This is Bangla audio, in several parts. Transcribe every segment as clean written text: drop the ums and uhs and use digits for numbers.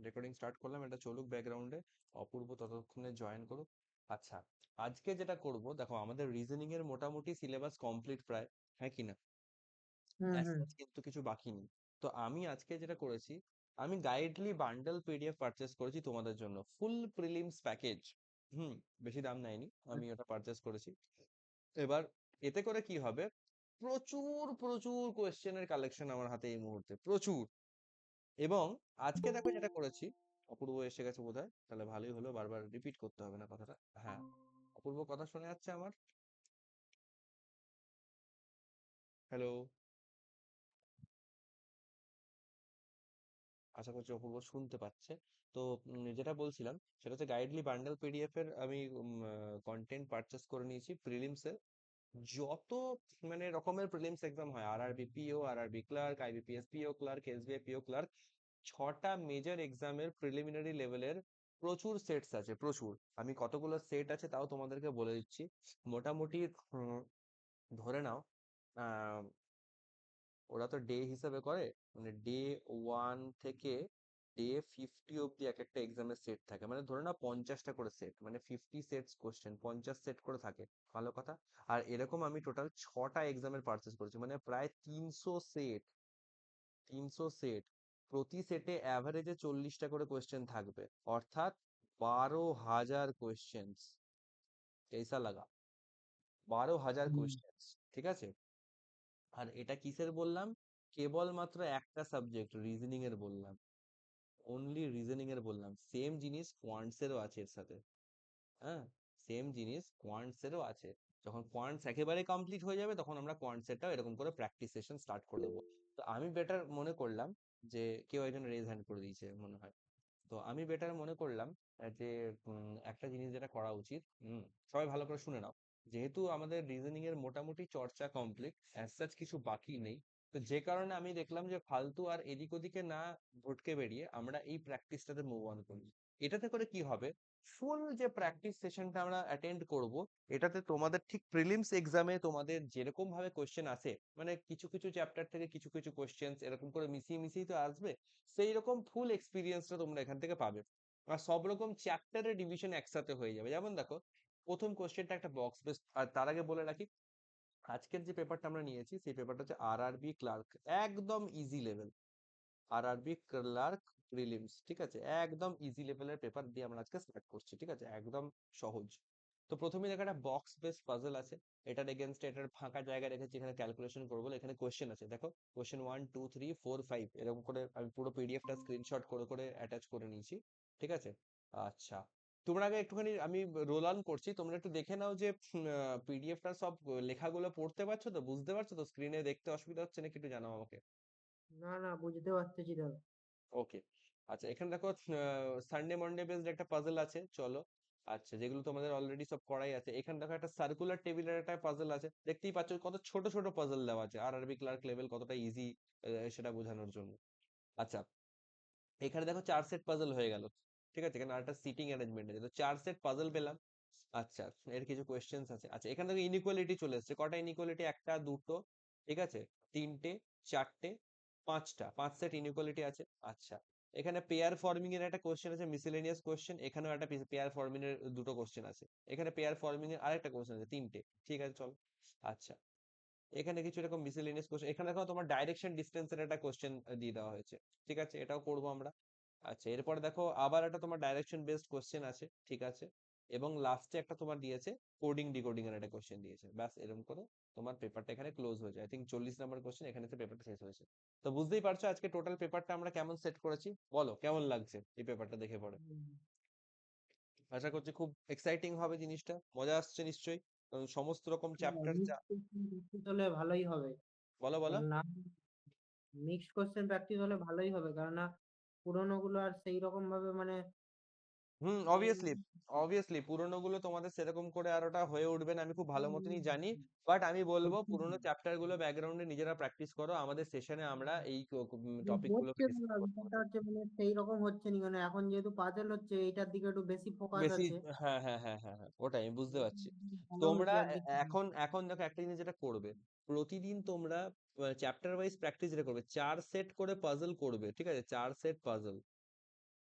রেকর্ডিং স্টার্ট করলাম, এটা চলুক ব্যাকগ্রাউন্ডে। অপূর্ব ততক্ষণে জয়েন করুক। আচ্ছা, আজকে যেটা করব, দেখো আমাদের রিজনিং এর মোটামুটি সিলেবাস কমপ্লিট প্রায়, হ্যাঁ কি না? হুম অ্যাজ হুম। সাচ কিন্তু কিছু বাকি নেই। তো আমি আজকে যেটা করেছি, আমি গাইডলি বান্ডেল পিডিএফ পারচেস করেছি তোমাদের জন্য, ফুল প্রিলিমস প্যাকেজ। হুম, বেশি দাম নেয়নি, আমি ওটা পারচেস করেছি। এবার এতে করে কি হবে, প্রচুর প্রচুর কোয়েশ্চেনের কালেকশন আমার হাতে এই মুহূর্তে, প্রচুর। এবং আজকে দেখো যেটা করেছি, অপূর্ব এসে গেছে বোধহয়, তাহলে ভালোই হলো, বারবার রিপিট করতে হবে না কথাটা। হ্যাঁ, অপূর্ব কথা শোনা যাচ্ছে আমার? হ্যালো? আশা করছি অপূর্ব শুনতে পাচ্ছে। তো যেটা বলছিলাম সেটা হচ্ছে গাইডলি বান্ডেল পিডিএফ এর আমি কন্টেন্ট পারচেস করে নিয়েছি প্রিলিমস এর। যত মানে রকমের প্রিলিমস এক্সাম হয়, RRB PO, RRB clerk, IBPS PO clerk, SBI PO clerk, 6টা মেজর এক্সামের প্রিলিমিনারি লেভেলের প্রচুর সেটস আছে, প্রচুর। আমি কতগুলো সেট আছে তাও তোমাদেরকে বলে দিচ্ছি। মোটামুটি ধরে নাও, আহ ওরা তো ডে হিসাবে করে, মানে ডে 1 থেকে ডে 50 অব্দি এক একটা এক্সামের সেট থাকে, মানে ধরে নাও 50টা করে সেট, মানে 50 সেটস কোশ্চেন, 50 সেট করে থাকে। ভালো কথা। আর এরকম আমি টোটাল 6টা এক্সামের পারচেস করেছি, মানে প্রায় 300 সেট। 300 সেট, প্রতি সেটে অ্যাভারেজে 40টা করে কোয়েশ্চেন থাকবে, অর্থাৎ 12,000 কোয়েশ্চেন। কেসা লাগা? 12,000 হুম। কোয়েশ্চেন, ঠিক আছে? আর এটা কিসের বললাম? কেবলমাত্র একটা সাবজেক্ট, রিজনিং এর বললাম, অনলি রিজনিং এর বললাম। সেম জিনিস কোয়ান্টস এরও আছে এর সাথে। হ্যাঁ, সেম জিনিস কোয়ান্টস এরও আছে। যখন কোয়ান্টস একেবারে কমপ্লিট হয়ে যাবে, তখন আমরা কোয়ান্টস এরটাও এরকম করে প্র্যাকটিস সেশন স্টার্ট করে দেবো। তো আমি বেটার মনে করলাম যে, কেউ একজন রেজ হ্যান্ড করে দিয়েছে মনে হয়। তো আমি বেটার মনে করলাম যে একটা জিনিস যেটা করা উচিত, সবাই ভালো করে শুনে নাও। যেহেতু আমাদের রিজনিং এর মোটামুটি চর্চা কমপ্লিট, অ্যাজ সাচ কিছু বাকি নেই। তো যে কারণে আমি দেখলাম যে ফালতু আর এদিক ওদিকে না ভটকে বেরিয়ে আমরা এই প্র্যাকটিসটাতে মুভ অন করি। এটাতে করে কি হবে, ফুল যে প্র্যাকটিস সেশনটা আমরা অ্যাটেন্ড করব, এটাতে তোমাদের ঠিক প্রিলিমস এক্সামে তোমাদের যেরকম ভাবে কোশ্চেন আসে, মানে কিছু কিছু চ্যাপ্টার থেকে কিছু কিছু কোশ্চেন এরকম করে মিশিয়ে মিশিয়ে তো আসবে, সেই রকম ফুল এক্সপিরিয়েন্সটা তোমরা এখান থেকে পাবে। আর সব রকম চ্যাপ্টারের ডিভিশন একসাথে হয়ে যাবে। যেমন দেখো, প্রথম কোশ্চেনটা একটা বক্স বেস। আর তার আগে বলে রাখি, আজকের যে পেপারটা আমরা নিয়েছি সেই পেপারটা হচ্ছে আরআরবি ক্লার্ক, একদম easy level. RRB clerk prelims, ঠিক আছে? একদম ইজি লেভেলের পেপার দিয়ে আমরা আজকে স্টার্ট করছি, ঠিক আছে? একদম সহজ। তো প্রথমে দেখো একটা বক্স বেস পাজল আছে, এটার এগেনস্টে এটার ফাঁকা জায়গা রেখেছি, এখানে ক্যালকুলেশন করবো। এখানে কোশ্চেন আছে, দেখো কোশ্চেন 1 2 3 4 5 এরকম করে আমি পুরো পিডিএফটা স্ক্রিনশট করে করে অ্যাটাচ করে নিয়েছি, ঠিক আছে? আচ্ছা, তোমরা আগে একটুখানি, আমি রোল অন করছি, তোমরা একটু দেখে নাও যে পিডিএফটা সব লেখাগুলো পড়তে পারছো তো, বুঝতে পারছো তো? স্ক্রিনে দেখতে অসুবিধা হচ্ছে নাকি একটু জানাও আমাকে। না না, বুঝতে পারতেছি দাদা। ওকে। আচ্ছা, এখানে দেখো সানডে মন্ডে বেসড একটা পাজল আছে, চলো। আচ্ছা, যেগুলো তোমাদের অলরেডি সব করাই আছে। এখানে দেখো একটা সার্কুলার টেবিলের একটা পাজল আছে, দেখতেই পাচ্ছ কত ছোট ছোট পাজল দেওয়া আছে, আর আরবি ক্লার্ক লেভেল কতটা ইজি সেটা বোঝানোর জন্য। আচ্ছা, এখানে দেখো 4 সেট পাজল হয়ে গেল, ঠিক আছে? এখানে আরেকটা সিটিং অ্যারেঞ্জমেন্ট আছে, তো 4 সেট পাজল পেলাম। আচ্ছা, এর কিছু কোয়েশ্চেন্স আছে। আচ্ছা, এখানে দেখো ইনইকুয়ালিটি চলে এসেছে, কটা ইনইকুয়ালিটি? একটা, দুটো, ঠিক আছে, তিনটে, চারটে, পাঁচটা, 5 সেট ইনইকুয়ালিটি আছে। আচ্ছা, এখানে পেয়ার ফর্মিং এর একটা কোশ্চেন আছে, মিসেলেনিয়াস কোশ্চেন। এখানেও একটা পেয়ার ফর্মিং এর দুটো কোশ্চেন আছে। এখানে পেয়ার ফর্মিং এর আরেকটা কোশ্চেন আছে, তিনটে। ঠিক আছে, চলো। আচ্ছা, এখানে কিছু এরকম মিসেলেনিয়াস কোশ্চেন, এখানে দেখো তোমার ডাইরেকশন ডিস্টেন্স এর একটা কোশ্চেন দিয়ে দেওয়া হয়েছে, ঠিক আছে? এটাও করবো আমরা। আচ্ছা, এরপরে দেখো আবার একটা তোমার ডাইরেকশন বেসড কোশ্চেন আছে, ঠিক আছে? এবং লাস্টে একটা তোমার দিয়েছে কোডিং ডিকোডিং এর একটা কোশ্চেন দিয়েছে। ব্যাস, এরকম করে তোমার পেপারটা এখানে ক্লোজ হয়ে যায়। আই থিঙ্ক 40 নম্বর কোশ্চেন, এখানে তো পেপারটা শেষ হয়েছে। তো বুঝতেই পারছো আজকে টোটাল পেপারটা আমরা কেমন সেট করেছি। বলো কেমন লাগছে এই পেপারটা দেখে পড়ে? হুম। আশা করছি খুব এক্সাইটিং হবে জিনিসটা, মজা আসছে নিশ্চয়ই, কারণ সমস্ত রকম চ্যাপ্টার যা। মিক্সড কোশ্চেন প্র্যাকটিস হলে ভালোই হবে। বলো বলো। কারণ না, মিক্সড কোশ্চেন প্র্যাকটিস হলে ভালোই হবে, কারণ না পুরোনো গুলো আর সেই রকম ভাবে মানে অবভিয়াসলি, অবভিয়াসলি পুরোনো গুলো তোমাদের সেরকম করে আর ওটা হয়ে উঠবে না, আমি খুব ভালো মতনই জানি। বাট আমি বলবো পুরোনো চ্যাপ্টার গুলো ব্যাকগ্রাউন্ডে নিজেরা প্র্যাকটিস করো, আমাদের সেশনে আমরা এই টপিক গুলোকে হচ্ছে না, ডিসকাস করবো। ব্যাপারটা হচ্ছে মানে সেই রকম হচ্ছে না, মানে এখন যেহেতু পাজল হচ্ছে এইটার দিকে একটু বেশি ফোকাস বেশি, আছে। হ্যাঁ হ্যাঁ হ্যাঁ হ্যাঁ হ্যাঁ, ওটাই আমি বুঝতে পারছি। ভালো তোমরা হচ্ছে একদিক থেকে। এখন এখন দেখো একটা জিনিস যেটা করবে, প্রতিদিন তোমরা চ্যাপ্টার ওয়াইজ প্র্যাকটিস যেটা করবে, 4 সেট করে পাজল করবে, ঠিক আছে? 4 সেট পাজল,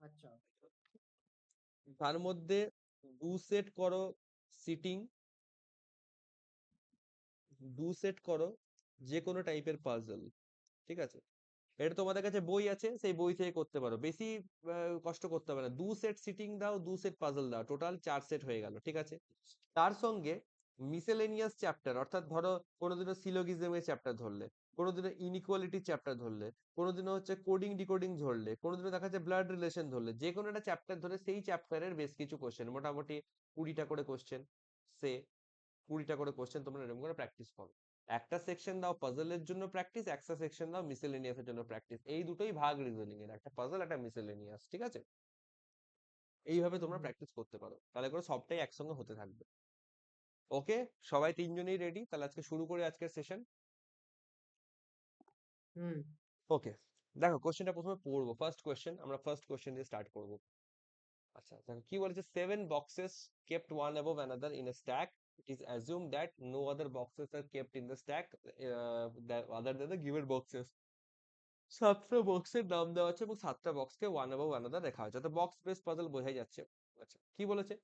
আচ্ছা। তার মধ্যে 2 সেট করো সিটিং, 2 সেট করো যে কোনো টাইপের পাজল। ঠিক আছে, এটা তোমাদের কাছে বই আছে, সেই বই থেকে করতে পারো, বেশি কষ্ট করতে হবে না। 2 সেট সিটিং দাও, 2 সেট পাজল দাও, টোটাল 4 সেট হয়ে গেল। ঠিক আছে, তার সঙ্গে মিসেলেনিয়াস চ্যাপ্টার, অর্থাৎ ধরো কোনোদিনও সিলোগিজমের চ্যাপ্টার ধরলে, কোনোদিনও ইনইকুয়ালিটি চ্যাপ্টার ধরলে, কোনোদিনও হচ্ছে কোডিং ডিকোডিং ধরলে, কোনোদিনও দেখা যাচ্ছে ব্লাড রিলেশন ধরলে, যে কোনো একটা চ্যাপ্টার ধরে সেই চ্যাপ্টারের বেশ কিছু কোশ্চেন, মোটামুটি 20টা করে কোশ্চেন, সে 20টা করে কোশ্চেন তোমরা এরকম করে প্র্যাকটিস করো। একটা সেকশন দাও পাজলের জন্য প্র্যাকটিস, একটা সেকশন দাও মিসেলেনিয়াস এর জন্য প্র্যাকটিস। এই দুটোই ভাগ রিজনিং এর, একটা পাজল একটা মিসেলেনিয়াস। ঠিক আছে, এইভাবে তোমরা হুম। প্র্যাকটিস করতে পারো, তাহলে করে সবটাই একসঙ্গে হতে থাকবে। ওকে, সবাই তিনজনেই রেডি? তাহলে আজকে শুরু করি আজকের সেশন। হুম। ওকে, দেখো কোশ্চেনটা প্রথমে পড়বো। ফার্স্ট কোশ্চেন, আমরা ফার্স্ট কোশ্চেন দিয়ে স্টার্ট করবো। আচ্ছা দেখো কি বলেছে, 7 boxes kept one above another in a stack. It is assumed that no other boxes are kept in the stack other than the given boxes. 7টা বক্সের নাম দেওয়া আছে এবং 7টা বক্সকে ওয়ান অ্যাবাভ আনাদার রাখা হয়েছে, তো বক্স বেস পাজল বোঝাই যাচ্ছে। আচ্ছা কি বলেছে,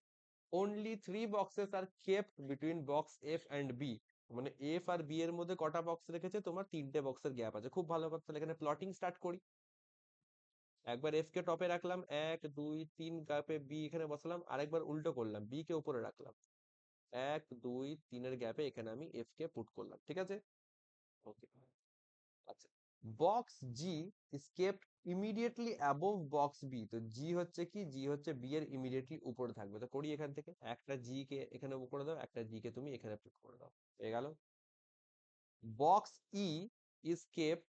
only 3 boxes are kept between box F and B, মানে এফ আর বি এর মধ্যে কটা বক্স রেখেছে, তোমার 3টে বক্সের গ্যাপ আছে। খুব ভালো কথা, তাহলে এখানে প্লটিং স্টার্ট করি। একবার এফ কে টপে রাখলাম, 1 2 3 গ্যাপে বি এখানে বসালাম, আরেকবার উল্টো করলাম, বি কে উপরে রাখলাম, 1 2 3 এর গ্যাপে এখানে আমি এফ কে পুট করলাম। ঠিক আছে, ওকে। আচ্ছা, box G is kept immediately above box B, তো জি হচ্ছে কি, জি হচ্ছে বি এর ইমিডিয়েটলি উপরে থাকবে। তো করি এখান থেকে, একটা জি কে এখানে উপরে দাও, একটা জি কে তুমি এখানে পুট করে দাও, হয়ে গেল। Box E is kept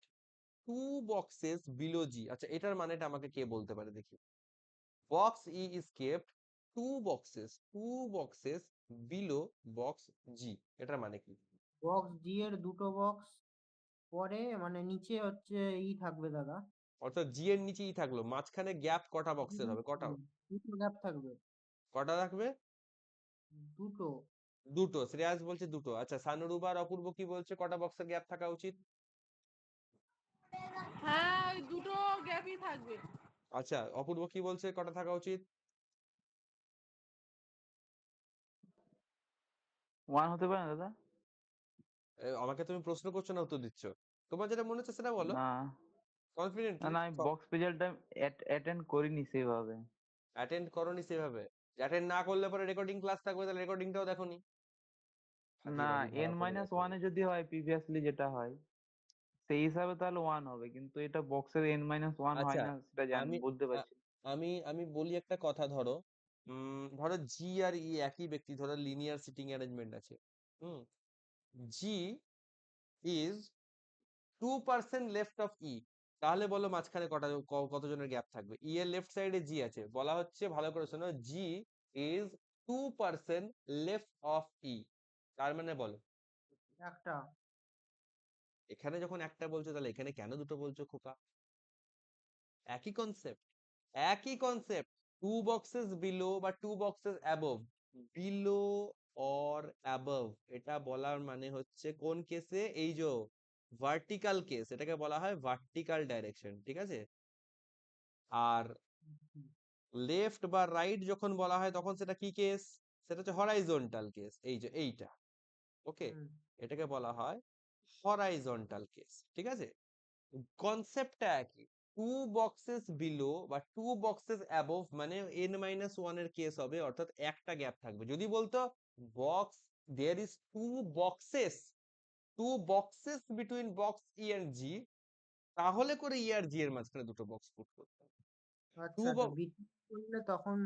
2 boxes below G, আচ্ছা এটার মানেটা আমাকে কে বলতে পারে দেখি। Box E is kept 2 boxes below box G, এটার মানে কি? বক্স ডি এর দুটো বক্স পরে মানে নিচে হচ্ছে ই থাকবে দাদা। অর্থাৎ জি এর নিচেই থাকলো, মাঝখানে গ্যাপ কটা বক্সের হবে, কটা, দুটো গ্যাপ থাকবে। কটা থাকবে? দুটো। দুটো, শ্রেয়াস বলছে দুটো। আচ্ছা সানুরুবা আর অপূর্ব কি বলছে, কটা বক্সের গ্যাপ থাকা উচিত? হ্যাঁ, ওই দুটো গ্যাপই থাকবে। আচ্ছা অপূর্ব কি বলছে, কটা থাকা উচিত? ওয়ান হতে পারে না দাদা? আমাকে তুমি প্রশ্ন করছো না উত্তর দিচ্ছ, তোমার যেটা মনে হচ্ছে সেটা বলো না না কনফিডেন্টলি। না, আমি বক্স পেজালটা অ্যাটেন্ড করিনি সেভাবে। অ্যাটেন্ড করনি সেভাবে? অ্যাটেন্ড না করলে পরে রেকর্ডিং ক্লাস থাকবে, তাহলে রেকর্ডিংটাও দেখোনি, ফাজিয়ে না, বাজি এন ধরা পড়ে মাইনাস গেছে। ওয়ানে যদি হয় প্রিভিয়াসলি যেটা হয় সেই হিসাবে তাহলে ওয়ান হবে, কিন্তু এটা বক্সের এন মাইনাস ওয়ান হয় আচ্ছা না, সেটা জানি, আমি বুঝতে আ- পারছি। আমি আমি বলি একটা কথা, ধরো ধরো জি আর ই একই ব্যক্তি, ধরো লিনিয়ার সিটিং অ্যারেঞ্জমেন্ট আছে। হুম, জি ইজ 2% লেফট অফ ই, তাহলে বলো মাঝখানে কতজনের গ্যাপ থাকবে? ই এর লেফট সাইডে জি আছে, বলা হচ্ছে ভালো করে শোনো, জি ইজ 2% লেফট অফ ই, তার মানে বলো। একটা। এখানে যখন একটা বলছো তাহলে এখানে কেন দুটো বলছো খোকা? একই কনসেপ্ট, একই কনসেপ্ট। 2 boxes বিলো বা 2 boxes above, below or above, এটা বলার মানে হচ্ছে কোন কেসে, এই যে ভার্টিক্যাল কেস, এটাকে বলা হয় ভার্টিক্যাল ডাইরেকশন। ঠিক আছে, আর হুম। লেফট বা রাইট যখন বলা হয় তখন সেটা কি কেস, সেটা হচ্ছে হরাইজন্টাল কেস, এই যে এইটা। ওকে, হুম। এটাকে বলা হয় হরাইজন্টাল কেস। ঠিক আছে, কনসেপ্টটা একই। 2 boxes বিলো বা 2 boxes অ্যাবভ মানে n-1 এর কেস হবে, অর্থাৎ একটা গ্যাপ থাকবে। যদি বলতো box there is 2 boxes, 2 boxes between box E and G, তাহলে করে ই আর জি এর মাঝখানে দুটো বক্স পুট করতে হবে। টু আচ্ছা আচ্ছা, বিট করলে তখন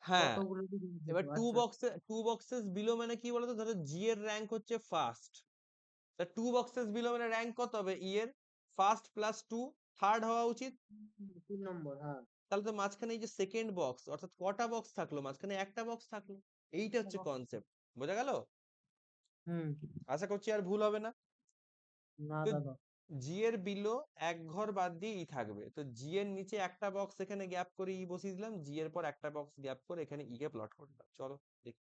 হ্যাঁ, কতগুলো কি জিনিস এবার হতো? আচ্ছা। 2 boxes বিলো মানে কি বলতো, ধরো জি এর র্যাঙ্ক হচ্ছে ফার্স্ট, তা 2 boxes বিলো মানে র্যাঙ্ক কত হবে ই এর, ফার্স্ট প্লাস টু, থার্ড হওয়া উচিত। 3 নম্বর, হ্যাঁ। তাহলে তো মাঝখানে এই যে সেকেন্ড বক্স, অর্থাৎ কটা বক্স থাকলো, মাঝখানে একটা বক্স থাকলো। এইটা একটা হচ্ছে box। কনসেপ্ট, বোঝা গেল? হুম। আশা করছি আর ভুল হবে না। না তো দাদা। জি এর বিলো এক ঘর বাদ দিয়ে ই থাকবে, তো জি এর নিচে একটা বক্স এখানে গ্যাপ করে ই বসিয়ে দিলাম, জি এর পর একটা বক্স গ্যাপ করে এখানে ই কে প্লট করে দিলাম। চলো দেখি।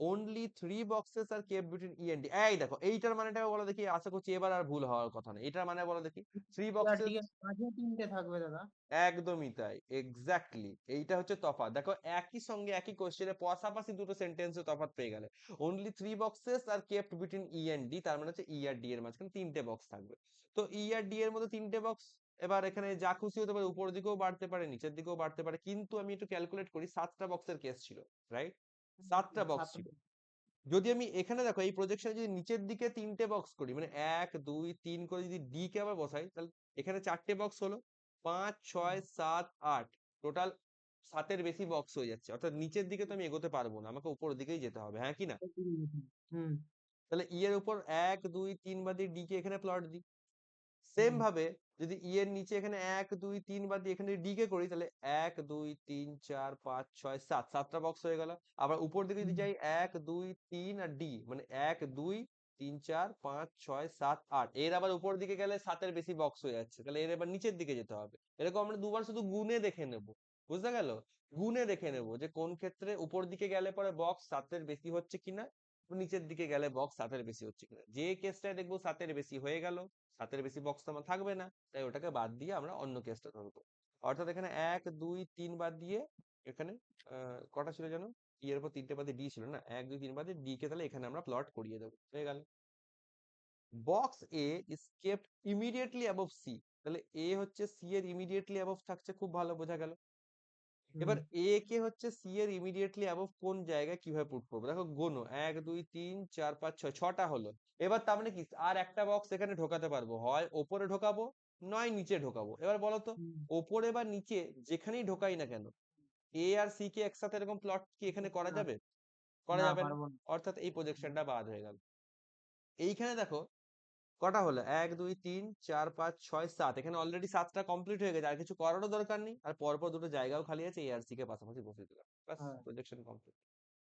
only 3 boxes are kept between E and D. এই দেখো এইটার মানেটা বলো দেখি, আশা করছি এবার আর ভুল হওয়ার কথা নেই। এটার মানে বলো দেখি 3 boxes। মাঝে তিনটে থাকবে দাদা। একদমই তাই, এক্স্যাক্টলি এইটা হচ্ছে তফাৎ। দেখো একই সঙ্গে একই কোশ্চেনে পাশাপাশি দুটো সেন্টেন্সে তফাৎ পেয়ে গেলে। only 3 boxes are kept between E and D, তার মানে হচ্ছে E আর D এর মাঝখানে তিনটে বক্স থাকবে। তো E আর D এর মধ্যে তিনটে বক্স, এবার এখানে যা খুশি হতে পারে, উপরের দিকেও বাড়তে পারে নিচের দিকেও বাড়তে পারে, কিন্তু আমি একটু ক্যালকুলেট করি 7টা বক্সের কেস ছিল, রাইট? 7টা বক্স ছিল। যদি আমি এখানে দেখো এই প্রজেকশনে যদি নিচের দিকে তিনটে বক্স করি, মানে 1 2 3 করে যদি ডি কে আবার বসাই, তাহলে এখানে 4টে বক্স হলো, 5 6 7 8, টোটাল 7এর বেশি বক্স হয়ে যাচ্ছে। অর্থাৎ নিচের দিকে তো আমি এগোতে পারবো না, আমাকে উপরের দিকেই যেতে হবে, হ্যাঁ কি না? হুম তাহলে ই এর উপর 1 2 3 বাদ দিয়ে ডি কে এখানে প্লট দিই। সেম ভাবে যদি ই এর নিচে এখানে 1 2 3 বাদ দিয়ে এখানে ডি কে করি, তাহলে 1 2 3 4 5 6 7, 7টা বক্স হয়ে গেল। আবার উপর দিকে যদি যাই 1 2 3 আর ডি, মানে 1 2 3 4 5 6 7 8, এর আবার উপর দিকে গেলে 7এর বেশি বক্স হয়ে যাচ্ছে, তাহলে এর এবার নিচের দিকে যেতে হবে। এরকম আমরা দুবার শুধু গুণে দেখে নেব, বুঝতে গেল? গুণে দেখে নেব যে কোন ক্ষেত্রে উপর দিকে গেলে পরে বক্স 7এর বেশি হচ্ছে কিনা, নিচের দিকে গেলে বক্স 7এর বেশি হচ্ছে কিনা। যে কেসটায় দেখবো 7এর বেশি হয়ে গেল, 7এর বেশি বক্স তো আমার থাকবে না, তাই ওটাকে বাদ দিয়ে আমরা অন্য কেসটা ধরবো। অর্থাৎ এখানে 1 2 3 বাদ দিয়ে এখানে কটা ছিল জানো? ই এর উপর 3টে বাদে ডি ছিল না, 1 2 3 বাদে ডি কে তাহলে এখানে আমরা প্লট করিয়ে দেবো, হয়ে গেল। Box A is kept immediately above C, তাহলে এ হচ্ছে সি এর ইমিডিয়েটলি অ্যাবভ থাকছে, খুব ভালো বোঝা গেল। এবার এ কে হচ্ছে সি এর ইমিডিয়েটলি অ্যাবভ কোন জায়গায় কিভাবে পুট করবো, দেখো গোনো 1 2 3 4 5 6, 6টা হলো। এবার তার মানে কি আর একটা বক্স এখানে ঢোকাতে পারবো, হয় ওপরে ঢোকাবো নয় নিচে ঢোকাবো। এবার বলো তো ওপরে বা নিচে যেখানেই ঢোকাই না কেন, এ আর সি কে একসাথে এরকম প্লট কি এখানে করা যাবে? করা না, যাবে না, পারবো না। অর্থাৎ এই প্রজেকশনটা বাদ হয়ে গেল। এইখানে দেখো কটা হলো, 1 2 3 4 5 6 7, এখানে অলরেডি 7টা কমপ্লিট হয়ে গেছে, আর কিছু করারও দরকার নেই। আর পরপর দুটো জায়গাও খালি আছে, এ আর সি কে পাশাপাশি বসিয়ে দিলাম, বাস হ্যাঁ, প্রজেকশন কমপ্লিট।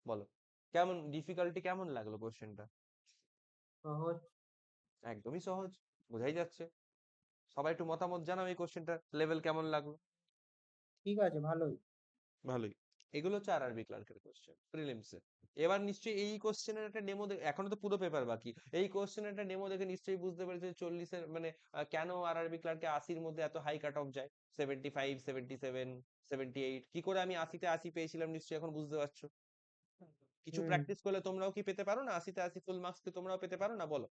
বলো কেমন ডিফিকাল্টি, কেমন লাগলো কোশ্চেনটা? সহজ। একদমই সহজ, বোঝাই যাচ্ছে। সবাই একটু মতামত জানাও এই কোশ্চেনটার লেভেল কেমন লাগলো। ঠিক আছে, ভালোই। ভালোই। এগুলো হচ্ছে আরআরবি ক্লার্কের কোশ্চেন প্রিলিমস এ। এবার নিশ্চয়ই এই কোশ্চেনের একটা ডেমো, এখনো তো পুরো পেপার বাকি, এই কোশ্চেনের একটা ডেমো দেখে নিশ্চয়ই বুঝতে পেরেছে 40-এর মানে কেন আরআরবি ক্লার্কে 80-র মধ্যে এত হাই কাট অফ যায়, 75 77 78, কি করে আমি 80-তে 80 পেয়েছিলাম, নিশ্চয়ই এখন বুঝতে পারছো। কিছু হুম প্র্যাকটিস করলে তোমরাও কি পেতে পারো না 80-তে 80 ফুল মার্কস, কি তোমরাও পেতে পারো না বলো?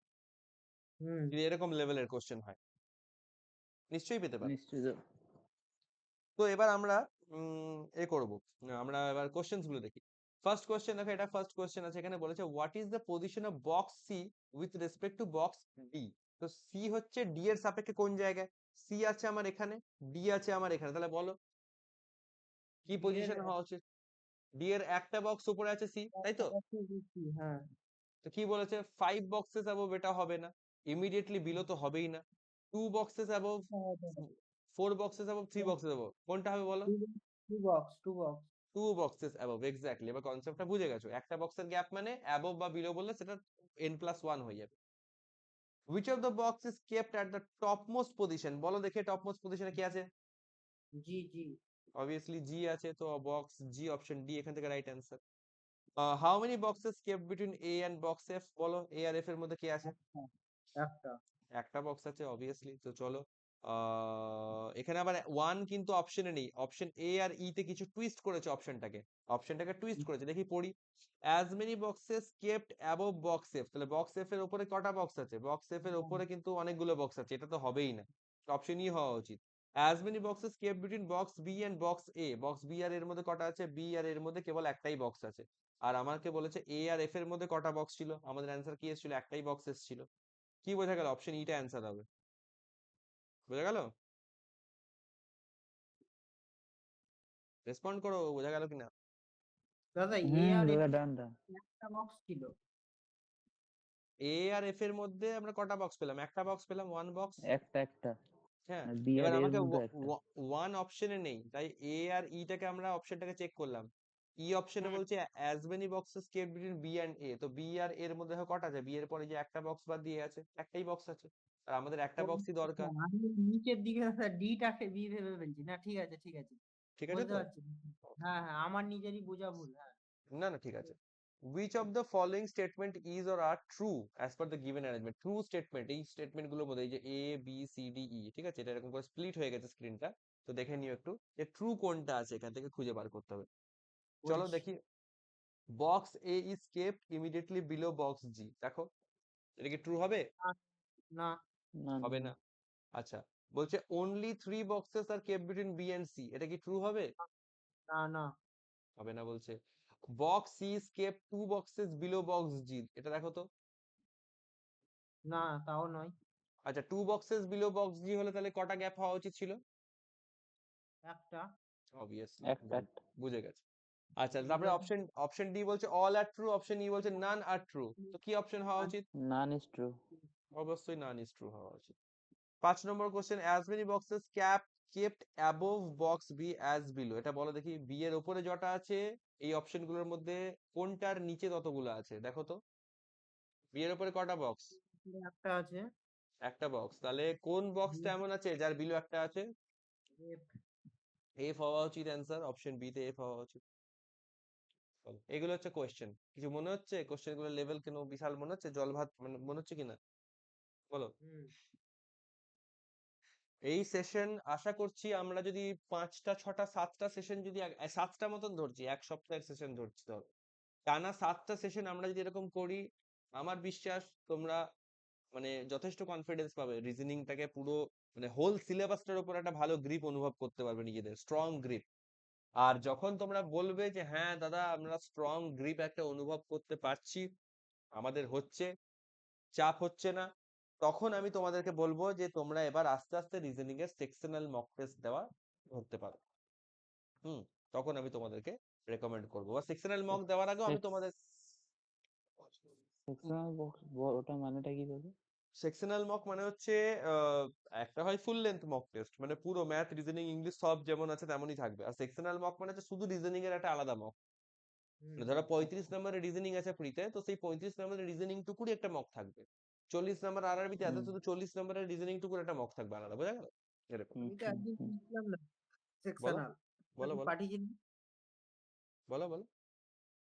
হুম যদি এরকম লেভেলের কোশ্চেন হয় নিশ্চয়ই পেতে পারো। নিশ্চয়ই। তো এবার আমরা এ করব, আমরা এবার কোশ্চেনস গুলো দেখি। ফার্স্ট কোশ্চেন দেখো, এটা ফার্স্ট কোশ্চেন আছে, এখানে বলেছে what is the position of box C with respect to box D. তো সি হচ্ছে ডি এর সাপেক্ষে কোন জায়গায়, সি আছে আমার এখানে, ডি আছে আমার এখানে, তাহলে বলো কি পজিশন হওয়া উচিত? ডি এর একটা বক্স উপরে আছে সি, তাই তো? হ্যাঁ, তো কি বলেছে 5 বক্সেস অ্যাবভ, এটা হবে না, ইমিডিয়েটলি বিলো তো হবেই না। 2 boxes above, 4 boxes above, 3 boxes above, কোনটা হবে বলো? Two box, two box. 2 boxes above, exactly. এবার কনসেপ্টটা বুঝে গেছো, একটা বক্সের গ্যাপ মানে অ্যাবভ বা বিলো বললে সেটা n+1 হয়ে যাবে। which of the box is kept at the topmost position, বলো দেখে টপমোস্ট পজিশনে কি আছে? জি জি। অবভিয়াসলি জি আছে, তো বক্স জি, অপশন ডি এখান থেকে right answer. How many boxes kept between a and box f, বলো এ আর এফ এর মধ্যে কি আছে? একটা। একটা বক্স আছে অবভিয়াসলি। তো চলো এখানে আবার 1 কিন্তু অপশনে নেই, অপশন এ আর ই তে কিছু টুইস্ট করেছে, অপশনটাকে টুইস্ট করেছে, দেখি পড়ি। as many boxes kept above box f, তাহলে বক্স এফ এর উপরে কটা বক্স আছে? বক্স এফ এর উপরে কিন্তু অনেকগুলো বক্স আছে, এটা তো হবেই না, অপশন ই হওয়া উচিত। as many boxes kept between box b and box a, box B আর এর মধ্যে কটা আছে? বি আর এর মধ্যে কেবল একটাই বক্স আছে। আর আমাকে বলেছে এ আর এফ এর মধ্যে কটা বক্স ছিল, আমাদের অ্যান্সার কি এসেছিল? একটাই বক্স এসেছিল। কি বোঝা গেল? অপশন ইটা অ্যান্সার হবে, বোঝা গেল? রেসপন্ড করো, বোঝা গেল কিনা? দাদা, এ হুম আর এফ দাদা, ডান ডান। একটা বক্স ছিল। এ আর এফ এর মধ্যে আমরা কটা বক্স পেলাম? একটা বক্স পেলাম, ওয়ান বক্স। একটা একটা। হ্যাঁ, আর বি এবার আর এর আমাকে মধ্যে একটা। ওয়ান অপশনে নেই, তাই এ আর ই টাকে আমরা অপশনটাকে চেক করলাম। ই অপশনে বলছে as many boxes kept between B and A, তো বি আর এর মধ্যে কটা আছে? বি এর পরে যে একটা বক্স বাদ দিয়ে আছে, একটাই বক্স আছে, আর আমাদের একটা বক্সই দরকার। আমি নিচের দিকে ডিটাকে বি ভেবে ফেলছি। না, ঠিক আছে ঠিক আছে, ঠিক আছে বলতে তো? পারছি। হ্যাঁ হ্যাঁ, আমার নিজেরই বোঝা ভুল। হ্যাঁ, না না ঠিক আছে। which of the following statement is or are true as per the given arrangement? True statement, এই স্টেটমেন্ট গুলোর মধ্যে এই যে A B C D E, ঠিক আছে, এটা এরকম করে স্প্লিট হয়ে গেছে স্ক্রিনটা, তো দেখে নিও একটু যে ট্রু কোনটা আছে, এখান থেকে খুঁজে বার করতে হবে। চলো বলছি। দেখি, box A is kept immediately below box G, দেখো এটা কি ট্রু হবে? না, না, না হবে না। আচ্ছা, বলছে only 3 boxes are kept between B and C, এটা কি ট্রু হবে? না, না, হবে না বলছে। box C is kept 2 boxes below box G, এটা দেখো তো। না, তাও নয়। আচ্ছা, 2 boxes below box G হলে তাহলে কটা গ্যাপ হওয়া উচিত ছিল? একটা। অবভিয়াসলি, একটা একটা। বুঝে গেছে। আচ্ছা, বুঝে তারপরে গেছে। অপশন ডি বলছে all are true, option E বলছে নান আর ট্রু, তো কি অপশন হওয়া উচিত? None is true. অবশ্যই নান ইজ ট্রু হওয়া উচিত। 5 নম্বর question, as many boxes kept above box B as below, এটা বলো দেখি, বি এর উপরে যটা আছে এই অপশন গুলোর মধ্যে কোনটার নিচে ততগুলো আছে, দেখো তো। বি এর উপরে কটা বক্স? একটা আছে। একটা বক্স, তাহলে কোন বক্সটা এমন আছে যার বিলো একটা আছে? F, এফ হওয়া উচিত অ্যান্সার, অপশন বি তে এফ হওয়া উচিত। বলো। এগুলো হচ্ছে কোয়েশ্চেন, কিছু মনে হচ্ছে কোয়েশ্চেন গুলোর লেভেল কেন বিশাল মনে হচ্ছে, জল ভাত মানে মনে হচ্ছে কিনা বলো। হুম, এই সেশন আশা করছি আমরা যদি 5টা 6টা 7টা সেশন যদি 7টা মতন ধরছি, এক সপ্তাহের সেশন ধরছি, তো টানা 7টা সেশন আমরা যদি এরকম করি, আমার বিশ্বাস তোমরা মানে যথেষ্ট কনফিডেন্স পাবে, রিজনিংটাকে পুরো মানে হোল সিলেবাসটার উপর একটা ভালো গ্রিপ অনুভব করতে পারবে, নিজেদের স্ট্রং গ্রিপ। আর যখন তোমরা বলবে যে হ্যাঁ দাদা আমরা স্ট্রং গ্রিপ একটা অনুভব করতে পারছি, আমাদের হচ্ছে, চাপ হচ্ছে না, তখন আমি তোমাদেরকে বলবো যে তোমরা এবার আস্তে আস্তে রিজনিং এর সেকশনাল মক টেস্ট দেওয়া ধরতে পারো। হুম, তখন আমি তোমাদেরকে রেকমেন্ড করবো, বা সেকশনাল মক দেওয়ার আগেও আমি তোমাদের সেকশনাল বক্স, ওটা মানেটা কি বলো? সেকশনাল মক মানে হচ্ছে আহ, একটা হয় ফুল লেন্থ মক টেস্ট, মানে পুরো ম্যাথ রিজনিং ইংলিশ সব যেমন আছে তেমনই থাকবে, আর সেকশনাল মক মানে হচ্ছে শুধু রিজনিং এর একটা আলাদা মক। হুম, ধরো 35 নম্বরের রিজনিং আছে প্রিতে, তো সেই 35 নম্বরের রিজনিং টুকুরই একটা মক থাকবে। 40 নম্বর আরআরবিতে আছে, হুম শুধু 40 নম্বরের রিজনিং টুকুর একটা মক থাকবে আলাদা, বোঝা গেল? এরকম। হুম আমি তো হুম একদিন হুম। দিয়েছিলাম না বলো সেকশনাল। বলো তুমি বলো পাঠিয়েছিলে। বলো বলো।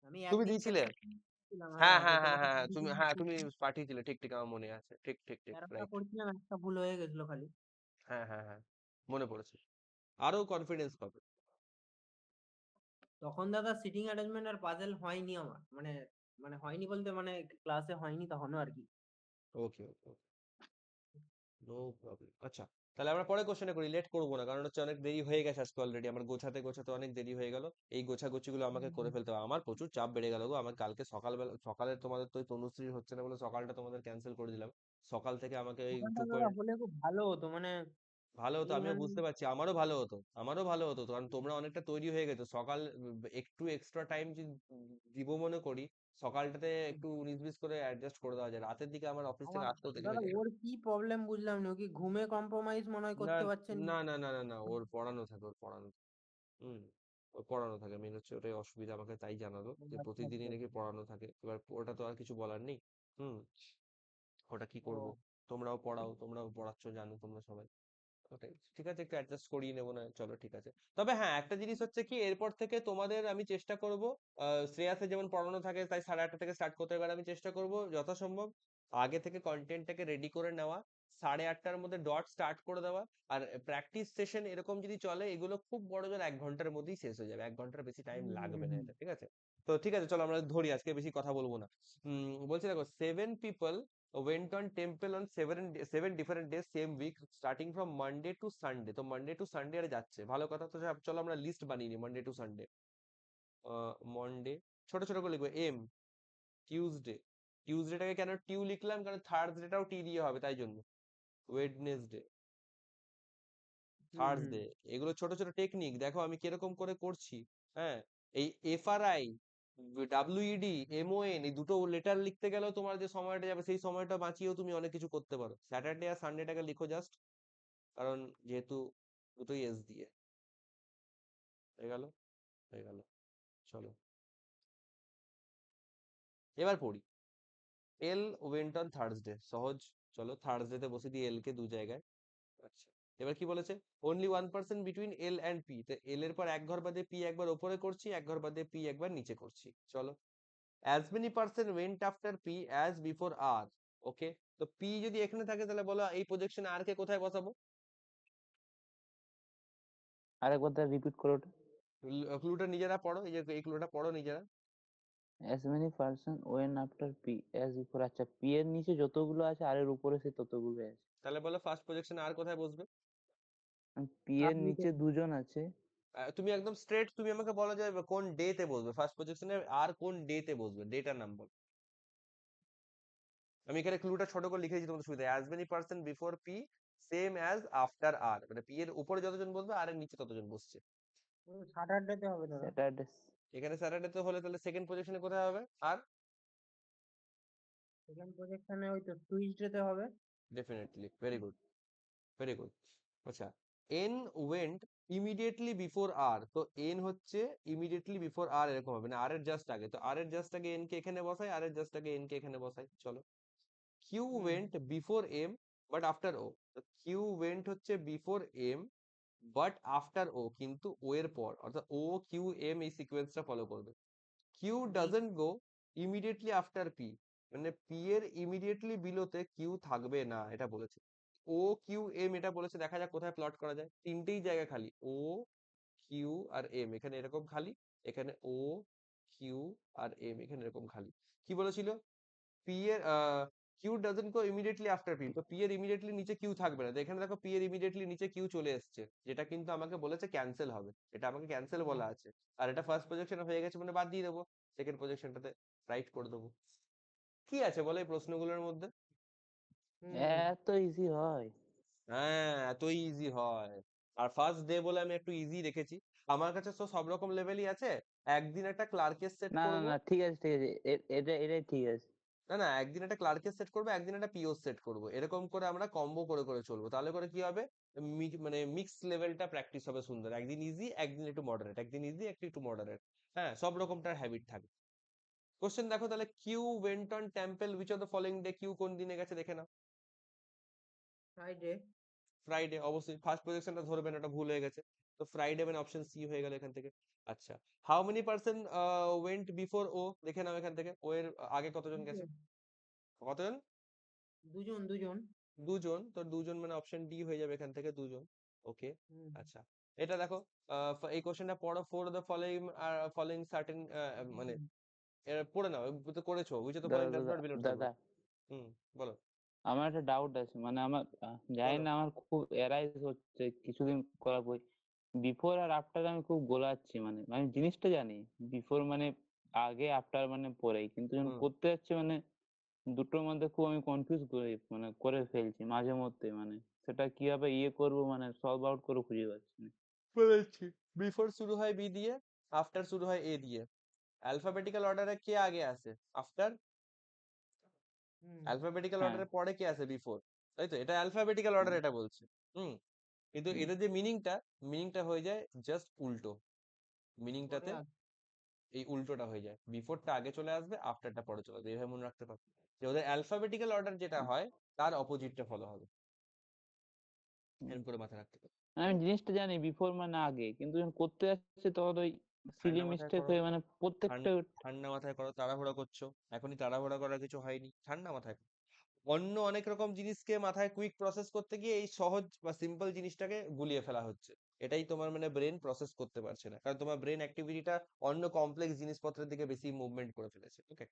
আমি তুমি একদিন দিয়েছিলে? সেকশনাল দিয়েছিলাম, হ্যাঁ হ্যাঁ, তো হ্যাঁ হ্যাঁ তোমাকে হ্যাঁ হ্যাঁ, তুমি, পাঠিয়েছিলাম। হ্যাঁ তুমি পাঠিয়েছিলে, ঠিক ঠিক আমার মনে আছে, ঠিক ঠিক ঠিক, 13টা রাইট। করছিলাম, একটা ভুল হয়ে গেছিল খালি। হ্যাঁ হ্যাঁ হ্যাঁ, মনে পড়েছে, আরো কনফিডেন্স পাবে। তখন দাদা সিটিং অ্যারেঞ্জমেন্ট আর পাজেল হয়নি আমার, মানে মানে হয়নি বলতে মানে ক্লাসে হয়নি তখনও আর কি। ওকে ওকে, নো প্রবলেম। আচ্ছা, তাহলে আমরা পরে কোশ্চেনে করি, লেট করবো না, কারণ হচ্ছে অনেক দেরি হয়ে গেছে আজকে অলরেডি, আমার গোছাতে গোছাতে অনেক দেরি হয়ে গেল। এই গোছাগুছি গুলো আমাকে করে ফেলতে হবে, আমার প্রচুর চাপ বেড়ে গেল গো, আমার কালকে সকালবেলা সকালে তোমাদের তো ওই তনুশ্রীর হচ্ছে না বলে সকালটা তোমাদের ক্যান্সেল করে দিলাম, সকাল থেকে আমাকে ওই ওখানটা টু দাদা হলে খুব ভালো হতো, মানে ভালো হতো, এই আমিও মানে বুঝতে পারছি, আমারও ভালো হতো, আমারও ভালো হতো, কারণ তোমরা অনেকটা তৈরি হয়ে গেছো সকাল, একটু এক্সট্রা টাইম দিব মনে করি, সকালটাতে একটু 19-20 করে অ্যাডজাস্ট করে দেওয়া যায়, রাতের দিকে আমার অফিস থেকে আমার আসতেও দেরি দাদা হয়ে যায়। ওর কি প্রবলেম বুঝলাম না, ও কি ঘুমে কম্প্রোমাইজ মনে হয় না করতে পারছেন না। না না না না না, ওর পড়ানো থাকে, ওর পড়ানো থাকে। হুম, ওর পড়ানো থাকে, মেন হচ্ছে ওটাই অসুবিধা, আমাকে তাই জানালো যে আচ্ছা, প্রতিদিনই আচ্ছা, নাকি আচ্ছা। পড়ানো থাকে, এবার ওটা তো আর কিছু বলার নেই। হুম, ওটা কি করব, ও, তোমরাও পড়াও, তোমরাও পড়াচ্ছ জানো তোমরা সবাই, ওটাই ঠিক আছে, একটু অ্যাডজাস্ট করিয়ে নেবো না, চলো ঠিক আছে। তবে হ্যাঁ, একটা জিনিস হচ্ছে কি, এরপর থেকে তোমাদের আমি চেষ্টা করব, শ্রেয়াসের যেমন পড়ানো থাকে তাই 8:30 থেকে স্টার্ট করতে, এবার আমি চেষ্টা করব যথাসম্ভব আগে থেকে কন্টেন্টটাকে রেডি করে নেওয়া, 8:30টার মধ্যে ডট স্টার্ট করে দেওয়া। আর প্র্যাকটিস সেশন এরকম যদি চলে, এগুলো খুব বড় জোর 1 ঘন্টার মধ্যেই শেষ হয়ে যাবে, 1 ঘন্টার বেশি টাইম হুম, হুম, লাগবে না হুম। এটা, ঠিক আছে? তো ঠিক আছে, চলো আমরা ধরি, আজকে বেশি কথা বলবো না। বলছি দেখো, 7 people went on temple on 7 different days same week starting from Monday to Sunday, তো মানডে টু সানডে আরে যাচ্ছে, ভালো কথা, তো চলো আমরা লিস্ট বানিয়ে নিই মানডে টু সানডে। মন্ডে ছোট ছোট করে লিখবো, এম, টিউসডে, টিউসডেটাকে কেন টিউ লিখলাম, কারণ থার্সডেটাও টি দিয়ে হবে তাই জন্য, ওয়েডনেসডে, হুম, হুম। থার্সডে, এগুলো ছোট ছোট টেকনিক, দেখো আমি কিরকম করে করছি। হ্যাঁ, এই এফআরআই, ডাব্লিউইডি, এমওএন, এই দুটো লেটার লিখতে গেলেও তোমার যে সময়টা যাবে, সেই সময়টা বাঁচিয়েও তুমি অনেক কিছু করতে পারো। স্যাটারডে আর সানডেটাকে লিখো জাস্ট, কারণ যেহেতু দুটোই এস দিয়ে, হয়ে গেল, হয়ে গেল। চলো এবার পড়ি, এল ওয়েন্ট অন থার্সডে, সহজ, চলো থার্সডে তে বসে দিই এল কে দু জায়গায়। আচ্ছা, এবার কি বলেছে, only 1% between L and P, তো এল এর পর এক ঘর বাদে পি একবার ওপরে করছি, এক ঘর বাদে পি একবার নিচে করছি, চলো as many person went after p as before r, ওকে? তো p যদি এখানে থাকে তাহলে বলো এই প্রজেকশন r কে কোথায় বসাবো? আরেকবার রিপিট করো ওটা। ক্লুটা নিজেরা পড়ো, এই যে এই ক্লুটা পড়ো নিজেরা। as many person went after p as before। আচ্ছা, p এর নিচে যতগুলো আছে আর এর উপরে সে ততগুলো আছে। তাহলে বলো ফার্স্ট প্রজেকশন r কোথায় বসবে? p এর নিচে দুজন আছে। তুমি একদম স্ট্রেট তুমি আমাকে বলো যে কোন ডে তে বসবে ফার্স্ট পজিশনে, আর কোন ডে তে বসবে, ডেটার নাম বলো। আমি এখানে ক্লুটা ছোট করে লিখে দিয়েছি তোমাদের সুবিধা, as many person before P same as after R, মানে পি এর উপরে যতজন বসবে আর এর নিচে ততজন বসছে। স্যাটারডেতে হবে দাদা। স্যাটারডে। এখানে স্যাটারডে তো হলে তাহলে সেকেন্ড পজিশনে কোথায় হবে আর? সেকেন্ড প্রজেকশনে ওই তো টুইসডেতে হবে। Definitely, very good, very good. আচ্ছা, এন ওয়েন্ট ইমিডিয়েটলি বিফোর আর, তো এন হচ্ছে ইমিডিয়েটলি বিফোর আর এরকম হবে না, আর এর জাস্ট আগে, তো আর এর জাস্ট আগে এন কে এখানে বসাই, আর এর জাস্ট আগে এন কে এখানে বসাই, চলো। Q went before M but after O, তো কিউ ওয়েন্ট হচ্ছে before M but after O, কিন্তু ও এর পর, অর্থাৎ ও কিউ এম এই সিকোয়েন্সটা ফলো করবে। Q doesn't go immediately after P, মানে পি এর ইমিডিয়েটলি বিলোতে কিউ থাকবে না, এটা বলেছে। ও কিউ এম এটা বলেছে, দেখা যাক কোথায় প্লট করা যায়। তিনটেই জায়গা খালি, ও কিউ আর এম এখানে এরকম খালি, এখানে ও কিউ আর এম এখানে এরকম খালি। কি বলেছিল? পি এর Q doesn't go immediately after P, তো পি এর ইমিডিয়েটলি নিচে কিউ থাকবে না, তো এখানে দেখো পি এর ইমিডিয়েটলি নিচে কিউ চলে এসেছে, যেটা কিন্তু আমাকে বলেছে ক্যান্সেল হবে, এটা আমাকে ক্যান্সেল বলা আছে। আর এটা ফার্স্ট প্রজেকশন হয়ে গেছে মানে বাদ দিয়ে দেবো, সেকেন্ড প্রজেকশনটাতে রাইট করে দেবো। কি আছে বলো এই প্রশ্নগুলোর মধ্যে? এত ইজি হয়? হ্যাঁ, এতই ইজি হয়। আর ফার্স্ট ডে বলে আমি একটু ইজি রেখেছি, আমার কাছে তো সব রকম লেভেলই আছে। একদিন একটা ক্লার্কের সেট না না করব, না, ঠিক আছে ঠিক আছে, এটাই ঠিক আছে। না একদিন একটা ক্লার্কের সেট করবো, একদিন একটা পিও সেট করবো, এরকম করে আমরা কম্বো করে করে চলবো, তাহলে করে কি হবে, মানে মিক্স লেভেলটা প্র্যাকটিস হবে সুন্দর, একদিন ইজি একদিন একটু মডারেট, একদিন ইজি একটু মডারেট, হ্যাঁ সব রকমটার হ্যাবিট থাকে। কোশ্চেন দেখো তাহলে, Q went on temple which of the following day, Q কোন দিনে গেছে দেখে নাও। ফ্রাইডে। ফ্রাইডে, অবশ্যই ফার্স্ট পজিশনটা ধরবেন, ওটা ভুল হয়ে গেছে, তো ফ্রাইডে মানে অপশন সি হয়ে গেল এখান থেকে। আচ্ছা, how many person went before O, দেখে নাও এখান থেকে, ও এর আগে কতজন গেছে, কতজন? দুজন দুজন। দুজন, তো দুজন মানে অপশন ডি হয়ে যাবে এখান থেকে, দুজন। ওকে, আচ্ছা এটা দেখো, এই কোশ্চেনটা পড়ো, four the following following certain, মানে পড়ে নাও, তো করেছো, উইচ অফ দ্য ফলোইং দাদা ডাজ দাদা নট বিলং টু। দাদা, হুম, বলো আমার একটা ডাউট আছে, মানে আমার জানি বলো। না, আমার খুব এরাইজ হচ্ছে কিছুদিন করার পর। বিফোর আর আফটার আমি খুব গোলাচ্ছি, মানে আমি জিনিসটা জানি বিফোর মানে আগে, আফটার মানে পরেই, কিন্তু যখন হুম, করতে যাচ্ছি মানে দুটোর মধ্যে খুব আমি কনফিউজ মানে করে ফেলছি মাঝে মধ্যে, মানে সেটা কিভাবে করবো, মানে সলভ আউট করে খুঁজে পাচ্ছি না। বলেছি, বিফোর শুরু হয় বি দিয়ে, আফটার শুরু হয় এ দিয়ে, অ্যালফাবেটিক্যাল অর্ডারে কে আগে আসে? আফটার। অ্যালফাবেটিক্যাল হ্যাঁ। অর্ডারে পরে কে আসে? বিফোর। তাই তো, এটা অ্যালফাবেটিক্যাল হুম, অর্ডার এটা বলছে। হুম, কিন্তু হুম, এদের যে মিনিংটা হয়ে যায় জাস্ট উল্টো, মিনিংটাতে এই উল্টোটা হয়ে যায়, বিফোরটা আগে চলে আসবে, আফটারটা পরে চলে আসবে, এইভাবে মনে রাখতে পারবে যে ওদের অ্যালফাবেটিক্যাল অর্ডার যেটা হুম, হয় তার অপোজিটটা ফলো হবে, হুম। এরকম করে মাথায় রাখতে পারবে। আমি জিনিসটা জানি বিফোর মানে আগে, কিন্তু যখন করতে যাচ্ছে তখন ওই সিলি ঠান্ডা মাথায় মিস্টেক করো, হয়ে মানে প্রত্যেকটা। ঠান্ডা মাথায় করো, তাড়াহুড়া করছো, এখনই তাড়াহুড়া করার কিছু হয়নি, ঠান্ডা মাথায় করো। অন্য অনেক রকম জিনিসকে মাথায় কুইক প্রসেস করতে গিয়ে এই সহজ বা সিম্পল জিনিসটাকে গুলিয়ে ফেলা হচ্ছে, এটাই তোমার মানে ব্রেন প্রসেস করতে পারছে না, কারণ তোমার ব্রেন অ্যাক্টিভিটিটা অন্য কমপ্লেক্স জিনিসপত্রের দিকে বেশি মুভমেন্ট করে ফেলেছে। ওকে,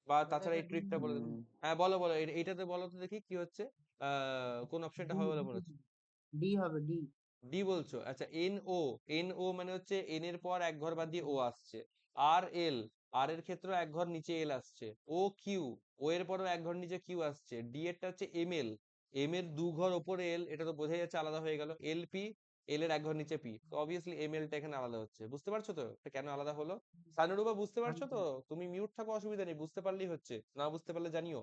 বা দাদা তাছাড়া এটা এই ট্রিকটা বলে দিন। হ্যাঁ বলো বলো, এইটাতে বলো তো দেখি কি হচ্ছে, কোন অপশনটা হবে বলে মনে হচ্ছে? ডি হবে, ডি। ডি বলছো? আচ্ছা, এন ও মানে হচ্ছে এন এর পর এক ঘর বাদ দিয়ে ও আসছে, আর এল, আর এর ক্ষেত্রে এক ঘর নিচে এল আসছে, ও কিউ, ও এর পরও এক ঘর নিচে কিউ আসছে, ডি এরটা হচ্ছে এম এল, এম এর দু ঘর ওপরে এল, এটা তো বোঝাই যাচ্ছে আলাদা হয়ে গেল, এল পি, এল এর এক ঘর নিচে পি, তো অবভিয়াসলি এম এলটা এখানে আলাদা হচ্ছে, বুঝতে পারছো তো এটা কেন আলাদা হলো? সানুরূপা বুঝতে পারছো তো? তুমি মিউট থাকো, অসুবিধা নেই, বুঝতে পারলেই হচ্ছে, না বুঝতে পারলে জানিও।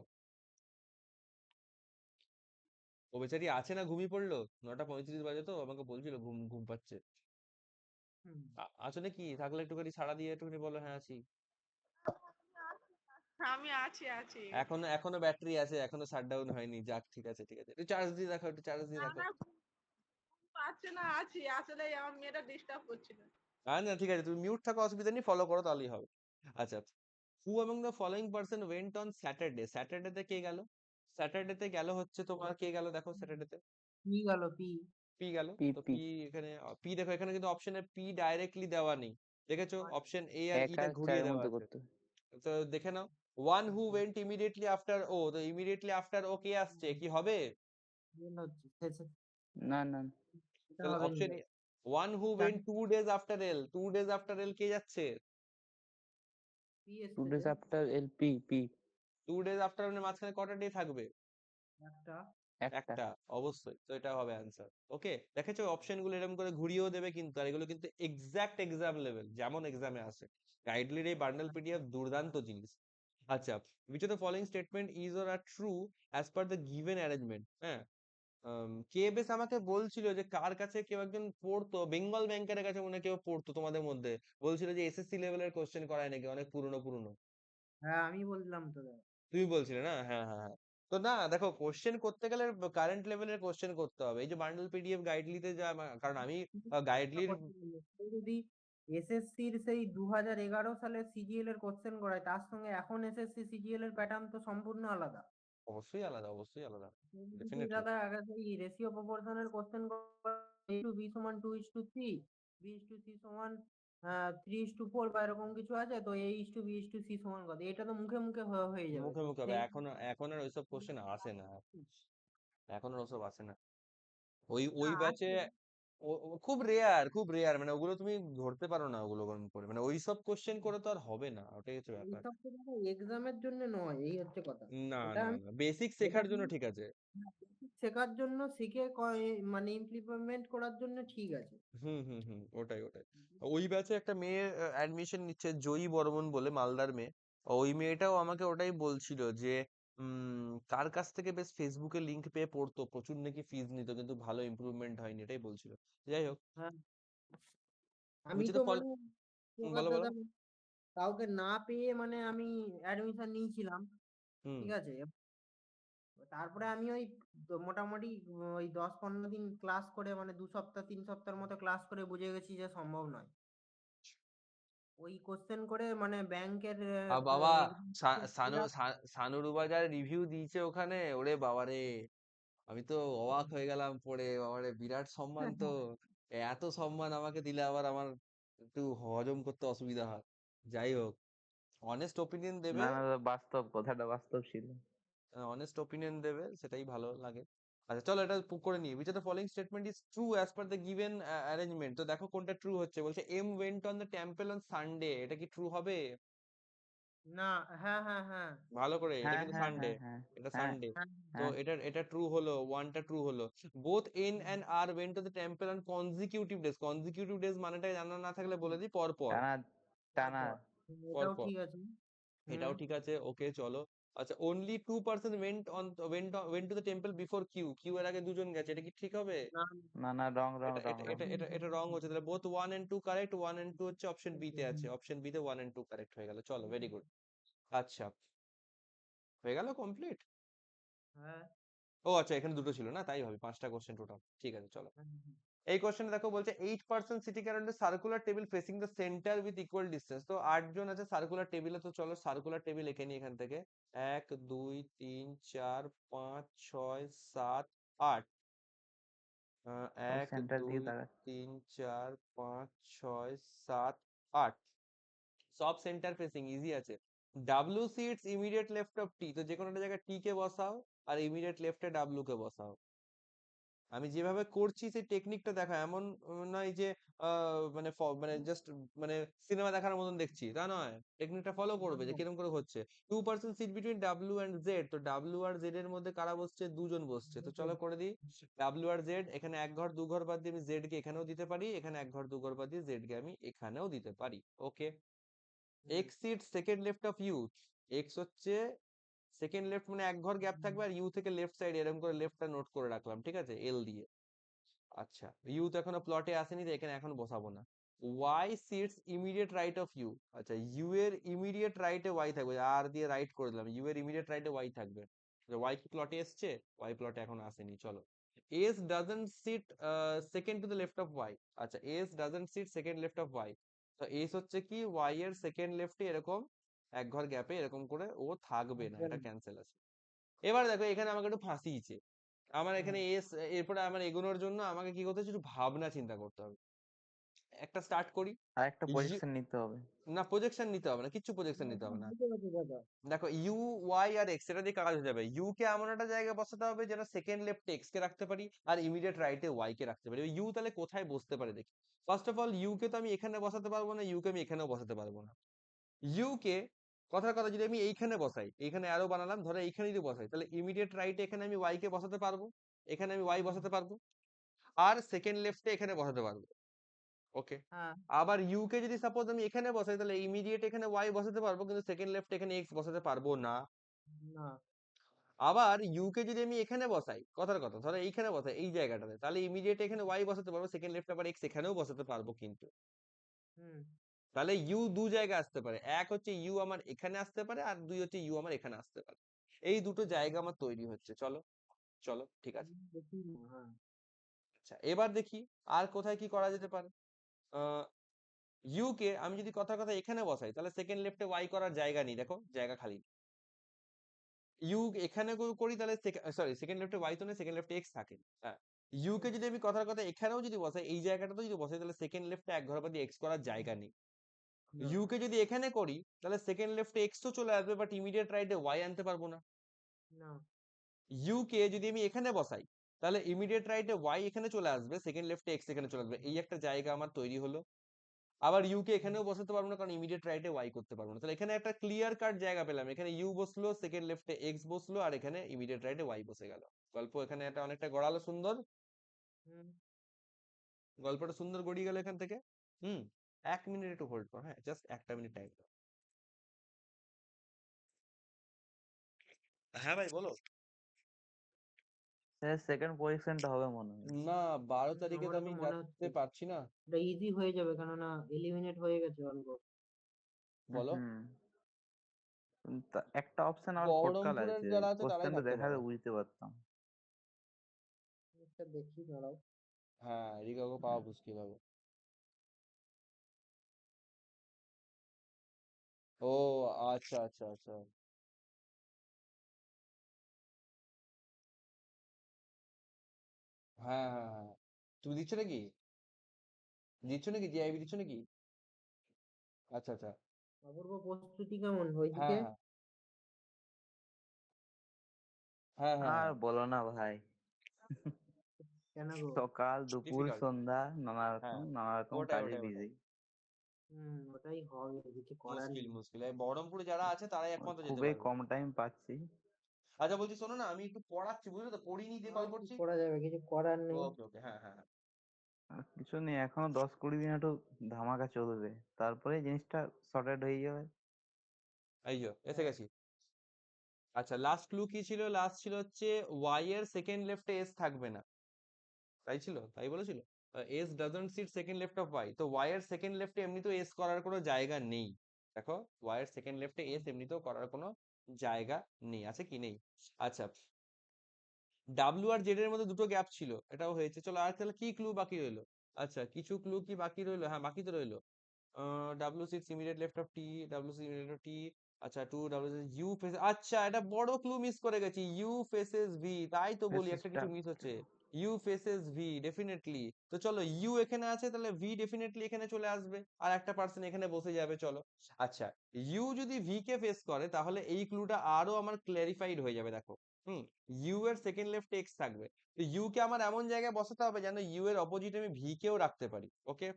ও বেচারি আছে না ঘুমিয়ে পড়লো, 9:35 বাজে, তো আমাকে বলছিল ঘুম ঘুম পাচ্ছে। আছো নাকি? থাকলে একটুখানি সাড়া দিয়ে একটুখানি বলো হ্যাঁ আছি। আমি আছি আছি। এখনো ব্যাটারি আছে, এখনো শাটডাউন হয়নি, যাক ঠিক আছে ঠিক আছে, একটু চার্জ দিয়ে রাখো, একটু চার্জ দিয়ে না রাখো। না, পাচ্ছে না, আছি আসলে, আমার মেয়েটা ডিস্টার্ব করছিল। না ঠিক আছে, তুমি মিউট থাকো, অসুবিধা নেই, ফলো করো তাহলেই হবে। আচ্ছা, who among the following person went on Saturday? স্যাটারডেতে কে গেল? স্যাটারডেতে গেল হচ্ছে তোমার কে গেল দেখো স্যাটারডেতে? পি গেল পি। পি গেল। পি তো পি পি এখানে পি দেখো এখানে কিন্তু অপশনে পি ডাইরেক্টলি দেওয়া নেই, দেখেছো? অপশন এ আর 1 ইটা আর ঘুরিয়ে 4 এর দেওয়া মধ্যে আছে। করতে হবে। তো দেখে নাও, one who went immediately after O, তো ইমিডিয়েটলি আফটার ও কে আসছে, কি হবে? এল হচ্ছে না না না। এটা তাহলে হবে নি। Option one who went 2 days after L, 2 days after L কে যাচ্ছে? পি 2 এসছে days after L P P 2 days after মানে মাঝখানে কটা ডে থাকবে? একটা। একটা। একটা, অবশ্যই। তো এটা হবে অ্যান্সার। ওকে, দেখেছো অপশন গুলো এরকম করে ঘুরিয়েও দেবে কিন্তু, আর এগুলো কিন্তু এক্সাক্ট এক্সাম লেভেল, যেমন এক্সামে আসে। গাইডলির এই বান্ডেল পিডিএফ দুর্দান্ত জিনিস। আচ্ছা, which of the following statement is or are true as per the given arrangement? হ্যাঁ, কে বেশ আমাকে বলছিল যে কার কাছে কেউ একজন পড়তো, বেঙ্গল ব্যাংকের কাছে মনে হয় কেউ পড়তো তোমাদের মধ্যে, বলছিল যে এসএসসি লেভেলের কোশ্চেন করায় নাকি, অনেক পুরনো পুরনো। হ্যাঁ আমি বললাম তো দাদা। তুমি বলছিলে না? হ্যাঁ হ্যাঁ হ্যাঁ। তো না দেখো, কোশ্চেন করতে গেলে কারেন্ট লেভেলের কোশ্চেন করতে হবে। এই যে বান্ডেল পিডিএফ গাইডলিতে যা কারণ আমি একটা গাইডলির কথা বলবো, কেউ যদি এসএসসির সেই 2011 সালে সিজিএল এর কোশ্চেন করায়, তার সঙ্গে এখন এসএসসি সিজিএল এর প্যাটার্ন তো সম্পূর্ণ আলাদা। অবশ্যই আলাদা, অবশ্যই আলাদা, কেউ যদি ডেফিনেটলি। দাদা আগে সেই ratio প্রপোর্শনের question a two B সমান 2:3, বি ইস টু সি সমান 3:4 বা এরকম কিছু আছে, তো A is to B is to C সমান কত, এটা তো মুখে মুখে হয়ে যাবে মুখে তো মুখে হবে, সেই। এখন এখন আর ওইসব কোশ্চেন আসে না, এখন আর ওসব আসে না। ওই ওই ব্যাচে আছে খুব রেয়ার, খুব রেয়ার, মানে ওগুলো তুমি ধরতে পারো না ওগুলো কোন করে, মানে ওইসব কোশ্চেন করে তো আর হবে না, ওটাই হচ্ছে ব্যাপার। এইসব তো দাদা এক্সামের জন্য নয়, এই হচ্ছে কথা। না এটা না আমি না, বেসিক এটা শেখার জন্য তুমি ঠিক আছে। শেখার জন্য, শিখে মানে ইমপ্লিমেন্ট করার জন্য ঠিক আছে। হুম হুম হুম, ওটাই ওটাই। ওই ব্যাচে একটা মেয়ে অ্যাডমিশন নিচ্ছে, জয়ী বর্মন বলে, মালদার মেয়ে। ওই মেয়েটাও আমাকে ওটাই বলছিল যে কার কাছ থেকে বেশ ফেসবুকে লিংক পেয়ে পড়তো, প্রচুর নাকি ফিজ নিত, কিন্তু ভালো ইমপ্রুভমেন্ট হয়নি, এটাই বলছিল। যাই হোক, হ্যাঁ আমি বুঝে তো তো ফল। মানে প্রকার বলো বলো। দাদা কাউকে না পেয়ে মানে আমি অ্যাডমিশন নিয়েছিলাম, হুম। ঠিক আছে। তারপরে আমি ওই মোটামুটি ওই 10-15 দিন ক্লাস করে, মানে 2 সপ্তাহ 3 সপ্তাহের মতো ক্লাস করে বুঝে গেছি যে সম্ভব নয়। ওই কোশ্চেন করে মানে ব্যাংকের বাবা, সানু এক্সাম। সানুর বাজার রিভিউ দিয়েছে ওখানে, ওরে বাবারে, আমি তো অবাক হয়ে গেলাম পড়ে, বাবারে বিরাট সম্মান তো। এত সম্মান আমাকে দিলে আবার আমার একটু হজম করতে অসুবিধা হয়। যাই হোক, অনেস্ট ওপিনিয়ন দেবে, না না দাদা, বাস্তব কথাটা বাস্তব ছিল। অনেস্ট ওপিনিয়ন দেবে, সেটাই ভালো লাগে। আচ্ছা চলো এটা করে নিই, which of the following statement is true as per the given arrangement? তো দেখো কোনটা ট্রু হচ্ছে, বলছে M went on the temple on Sunday, এটা কি ট্রু হবে? না। হ্যাঁ হ্যাঁ হ্যাঁ ভালো করে, এটা হ্যাঁ কিন্তু হ্যাঁ সানডে, হ্যাঁ হ্যাঁ এটা হ্যাঁ সানডে। হ্যাঁ তো হ্যাঁ। এটা ট্রু হলো, ওয়ানটা ট্রু হলো। Both N and R went to the temple on consecutive days, consecutive days মানেটা জানা না থাকলে বলে দিই, পর পর, টানা টানা। পরপর। পর এটাও পর। ঠিক আছে। হুম। এটাও ঠিক আছে, ওকে চলো। আচ্ছা, only 2% went to the temple before Q, Q এর আগে দুজন গেছে, এটা কি ঠিক হবে? না না না, রং রং এটা রং এটা রং। এটা এটা এটা রং হচ্ছে, তাহলে বোথ 1 and 2 কারেক্ট, 1 and 2 হচ্ছে অপশন বি তে আছে, অপশন বি তে 1 and 2 কারেক্ট হয়ে গেল, চলো ভেরি গুড। আচ্ছা, হয়ে গেল কমপ্লিট। হ্যাঁ ও আচ্ছা, এখানে দুটো ছিল না, তাই ভাবি 5টা কোশ্চেন টোটাল, ঠিক আছে চলো। হ্যাঁ, হ্যাঁ। এই কোশ্চেন দেখো, বলছে 8 person sitting around a circular table facing the center with equal distance, তো 8 জন আছে সার্কুলার টেবিলে, তো চলো সার্কুলার টেবিল এঁকে নিই এখান থেকে। 1 2 3 4 5 6 7 8, সব এক সেন্টার দিকে দুই তাকাচ্ছে। তিন চার পাঁচ ছয় সাত আট সব সেন্টার ফেসিং, ইজি আছে। W sits immediate left of T, তো যে কোনো একটা জায়গায় টি কে বসাও, আর ইমিডিয়েট লেফটে ডাব্লিউ কে বসাও। আমি যেভাবে করছি সেই টেকনিকটা দেখা, এমন নয় যে মানে মানে জাস্ট মানে সিনেমা দেখার মতন দেখছি, তা নয়, টেকনিকটা ফলো করবে যে কিরকম করে হচ্ছে। 2% sit between W and Z, তো ডাব্লিউ আর জেড এর মধ্যে কারা বসছে? দুজন বসছে, তো চলো করে দিই। ডাব্লিউ আর জেড, এখানে 1 ঘর 2 ঘর বাদ দিয়ে আমি জেড কে এখানেও দিতে পারি, এখানে 1 ঘর 2 ঘর বাদ দিয়ে জেড কে আমি এখানেও দিতে পারি। Okay, X sit second left of U, X হচ্ছে সেকেন্ড লেফট, মানে 1 ঘর গ্যাপ থাকবে, আর ইউ থেকে লেফট সাইড এরকম করে লেফটটা নোট করে রাখলাম, ঠিক আছে, এল দিয়ে। আচ্ছা, ইউ তো এখনো প্লটে আসেনি, তো এখানে এখন বসাবো না। Y sits immediate right of U, আচ্ছা ইউ এর ইমিডিয়েট রাইটে ওয়াই থাকবে, আর দিয়ে রাইট করে দিলাম, ইউ এর ইমিডিয়েট রাইটে ওয়াই থাকবে। ওয়াই কি প্লটে এসছে? ওয়াই প্লটে এখন আসেনি, চলো। S doesn't sit second to the left of Y, আচ্ছা S doesn't sit second left of Y, তো এস হচ্ছে কি ওয়াই এর সেকেন্ড লেফটে এরকম এক ঘর গ্যাপে এরকম করে ও থাকবে না, থাকবে এটা না। ক্যান্সেল আছে। এবার দেখো এখানে আমাকে একটু ফাঁসিয়েছে, আমার এখানে হ্যাঁ এস, এরপরে আমার এগোনোর জন্য আমাকে কি করতে হচ্ছে, একটু ভাবনা চিন্তা করতে হবে। একটা স্টার্ট করি। আর একটা ইউ- পজিশন নিতে হবে। না প্রজেকশন নিতে হবে না, কিচ্ছু প্রজেকশন নিতে হবে না। বুঝতে পারছি দাদা। দেখো ইউ ওয়াই আর এক্স এটা দিয়ে কাজ হয়ে যাবে। ইউ কে এমন একটা জায়গায় বসাতে হবে যেন সেকেন্ড লেফটে এক্স কে রাখতে পারি আর ইমিডিয়েট রাইটে ওয়াই কে রাখতে পারি। ইউ তাহলে কোথায় বসতে পারে দেখি। ফার্স্ট অফ অল ইউ কে তো আমি এখানে বসাতে পারবো না, ইউ কে আমি এখানেও বসাতে পারবো না। ইউ কে কথার কথা যদি আমি এইখানে বসাই, এইখানে আরো বানালাম, ধরো এইখানে যদি বসাই তাহলে ইমিডিয়েট রাইটে এখানে আমি ওয়াই কে বসাতে পারবো, এখানে আমি ওয়াই বসাতে পারবো, আর সেকেন্ড লেফটে এখানে বসাতে পারবো। ওকে। হ্যাঁ আবার ইউ কে যদি সাপোজ আমি এখানে বসাই তাহলে ইমিডিয়েট এখানে ওয়াই বসাতে পারবো, কিন্তু সেকেন্ড লেফটে এখানে এক্স বসাতে পারবো না। না আবার ইউ কে যদি আমি এখানে বসাই, কথার কথা ধরো এইখানে বসাই এই জায়গাটাতে, তাহলে ইমিডিয়েট এখানে ওয়াই বসাতে পারবো, সেকেন্ড লেফট আবার এক্স এখানেও বসাতে পারবো কিন্তু। হুম তাহলে ইউ দু জায়গায় আসতে পারে, এক হচ্ছে ইউ আমার এখানে আসতে পারে, আর দুই হচ্ছে ইউ আমার এখানে আসতে পারে। এই দুটো জায়গা আমার তৈরি হচ্ছে। চলো চলো ঠিক আছে। দেখি না, হ্যাঁ আচ্ছা এবার দেখি আর কোথায় কি করা যেতে পারে। ইউ কে আমি যদি কথার কথা এখানে বসাই তাহলে সেকেন্ড লেফটে ওয়াই করার জায়গা নেই, দেখো জায়গা খালি। ইউ এখানে করি তাহলে সরি সেকেন্ড লেফটে ওয়াই তো নেই, সেকেন্ড লেফটে এক্স থাকে। হ্যাঁ, ইউ কে যদি আমি কথার কথা এখানেও যদি বসাই এই জায়গাটাতে যদি বসাই তাহলে সেকেন্ড লেফটে এক ঘর বাদি এক্স করার জায়গা নেই। না ইউ কে যদি এখানে করি তাহলে সেকেন্ড লেফটে এক্স তো চলে আসবে, বাট ইমিডিয়েট রাইটে ওয়াই আনতে পারবো না। না ইউ কে যদি আমি এখানে বসাই তাহলে ইমিডিয়েট রাইটে ওয়াই এখানে চলে আসবে, সেকেন্ড লেফটে এক্স এখানে চলে আসবে, এই একটা জায়গা আমার তৈরি হলো। আবার ইউ কে এখানেও বসাতে পারবো না কারণ ইমিডিয়েট রাইটে ওয়াই করতে পারবো না। তাহলে এখানে একটা ক্লিয়ার কাট জায়গা পেলাম, এখানে ইউ বসলো, সেকেন্ড লেফটে এক্স বসলো, আর এখানে ইমিডিয়েট রাইটে ওয়াই বসে গেল। গল্প এখানে একটা অনেকটা গড়ালো, সুন্দর হুম গল্পটা সুন্দর গড়িয়ে গেল এখান থেকে। হুম। 1 মিনিট একটু হোল্ড কর, হ্যাঁ জাস্ট একটা মিনিট টাইম। হ্যাঁ ভাই বলো। সেকেন্ড পজিশনটা হবে মনে হয়। না 12 তারিখে তো আমারও তো আমি মনে হচ্ছে যাতে পারছি না। এটা ইজি হয়ে যাবে, কেননা এলিমিনেট হয়ে গেছে অল্প। বলো। হুম। একটা অপশন আর ফটকাল বহরমপুরের আছে, যারা আছে তারাই কোশ্চেনটা থাকতে দেখালে পারে। বুঝতে পারতাম। একটা দেখি দাঁড়াও। হ্যাঁ এদিকে পাওয়া মুশকিল হবে। ও আচ্ছা আচ্ছা আচ্ছা। হ্যাঁ হ্যাঁ হ্যাঁ, তুমি দিচ্ছ নাকি, দিচ্ছ নাকি জিআইবি দিচ্ছ নাকি? আচ্ছা আচ্ছা। অপূর্ব প্রস্তুতি কেমন হ্যাঁ ওইদিকে? হ্যাঁ হ্যাঁ হ্যাঁ আর হ্যাঁ। বলো না ভাই, কেন গো? সকাল দুপুর ডিফিকাল্ট। সন্ধ্যা হ্যাঁ নানা রকম ওটাই কাজে ওটাই ওটাই। বিজি। ওটাই হবে, কিছু করার মুশকিল নেই। মুশকিল, এই বহরমপুরে যারা আছে তারাই একমাত্র যেতে খুবই পারবে। কম টাইম পাচ্ছি। আচ্ছা বলছি শোনো না, আমি একটু পড়াচ্ছি বুঝলে তো, পড়িনি দিয়ে কল আর কি করছি। করা যাবে, কিছু করার নেই। ওকে ওকে, হ্যাঁ হ্যাঁ হ্যাঁ। আর কিছু নেই, এখনো 10-20 দিন একটু ধামাকা চলবে, তারপরে জিনিসটা সর্টেড হয়ে যাবে। এই যে এসে হ্যাঁ গেছি। আচ্ছা লাস্ট ক্লু কি ছিল, লাস্ট ছিল হচ্ছে ওয়াই এর সেকেন্ড লেফটে এস থাকবে না, তাই ছিল, তাই বলেছিল। S doesn't sit second left of Y, তো ওয়াই এর সেকেন্ড লেফটে এমনিতেও এস করার কোনো জায়গা নেই। দেখো ওয়াই এর সেকেন্ড লেফটে এস এমনিতেও করার কোনো জায়গা নেই, আছে কি নেই। আচ্ছা ডাব্লিউ আর জেড এর মধ্যে দুটো গ্যাপ ছিল, এটাও হয়েছে। চলো আর তাহলে কি ক্লু বাকি রইলো। আচ্ছা কিছু ক্লু কি বাকি রইলো, হ্যাঁ বাকি তো রইলো। W six immediate left of T, W six immediate of T. আচ্ছা টু ডাব্লিউ ইউ ফেস, আচ্ছা এটা বড় ক্লু মিস করে গেছি, ইউ ফেসেস ভি, তাই তো বলি একটা কিছু মিস হচ্ছে। ইউ ফেসেস ভি ডেফিনেটলি, তো চলো ইউ এখানে আছে তাহলে ভি ডেফিনেটলি এখানে চলে আসবে, আর একটা পার্সন এখানে বসে যাবে। চলো আচ্ছা, ইউ যদি ভি কে ফেস করে তাহলে এই ক্লুটা আরো আমার ক্ল্যারিফাইড হয়ে যাবে। দেখো হুম, ইউ এর সেকেন্ড লেফটে এক্স থাকবে, তো ইউ কে আমার এমন জায়গায় বসাতে হবে যেন ইউ এর অপোজিট আমি ভি কেও রাখতে পারি। ওকে,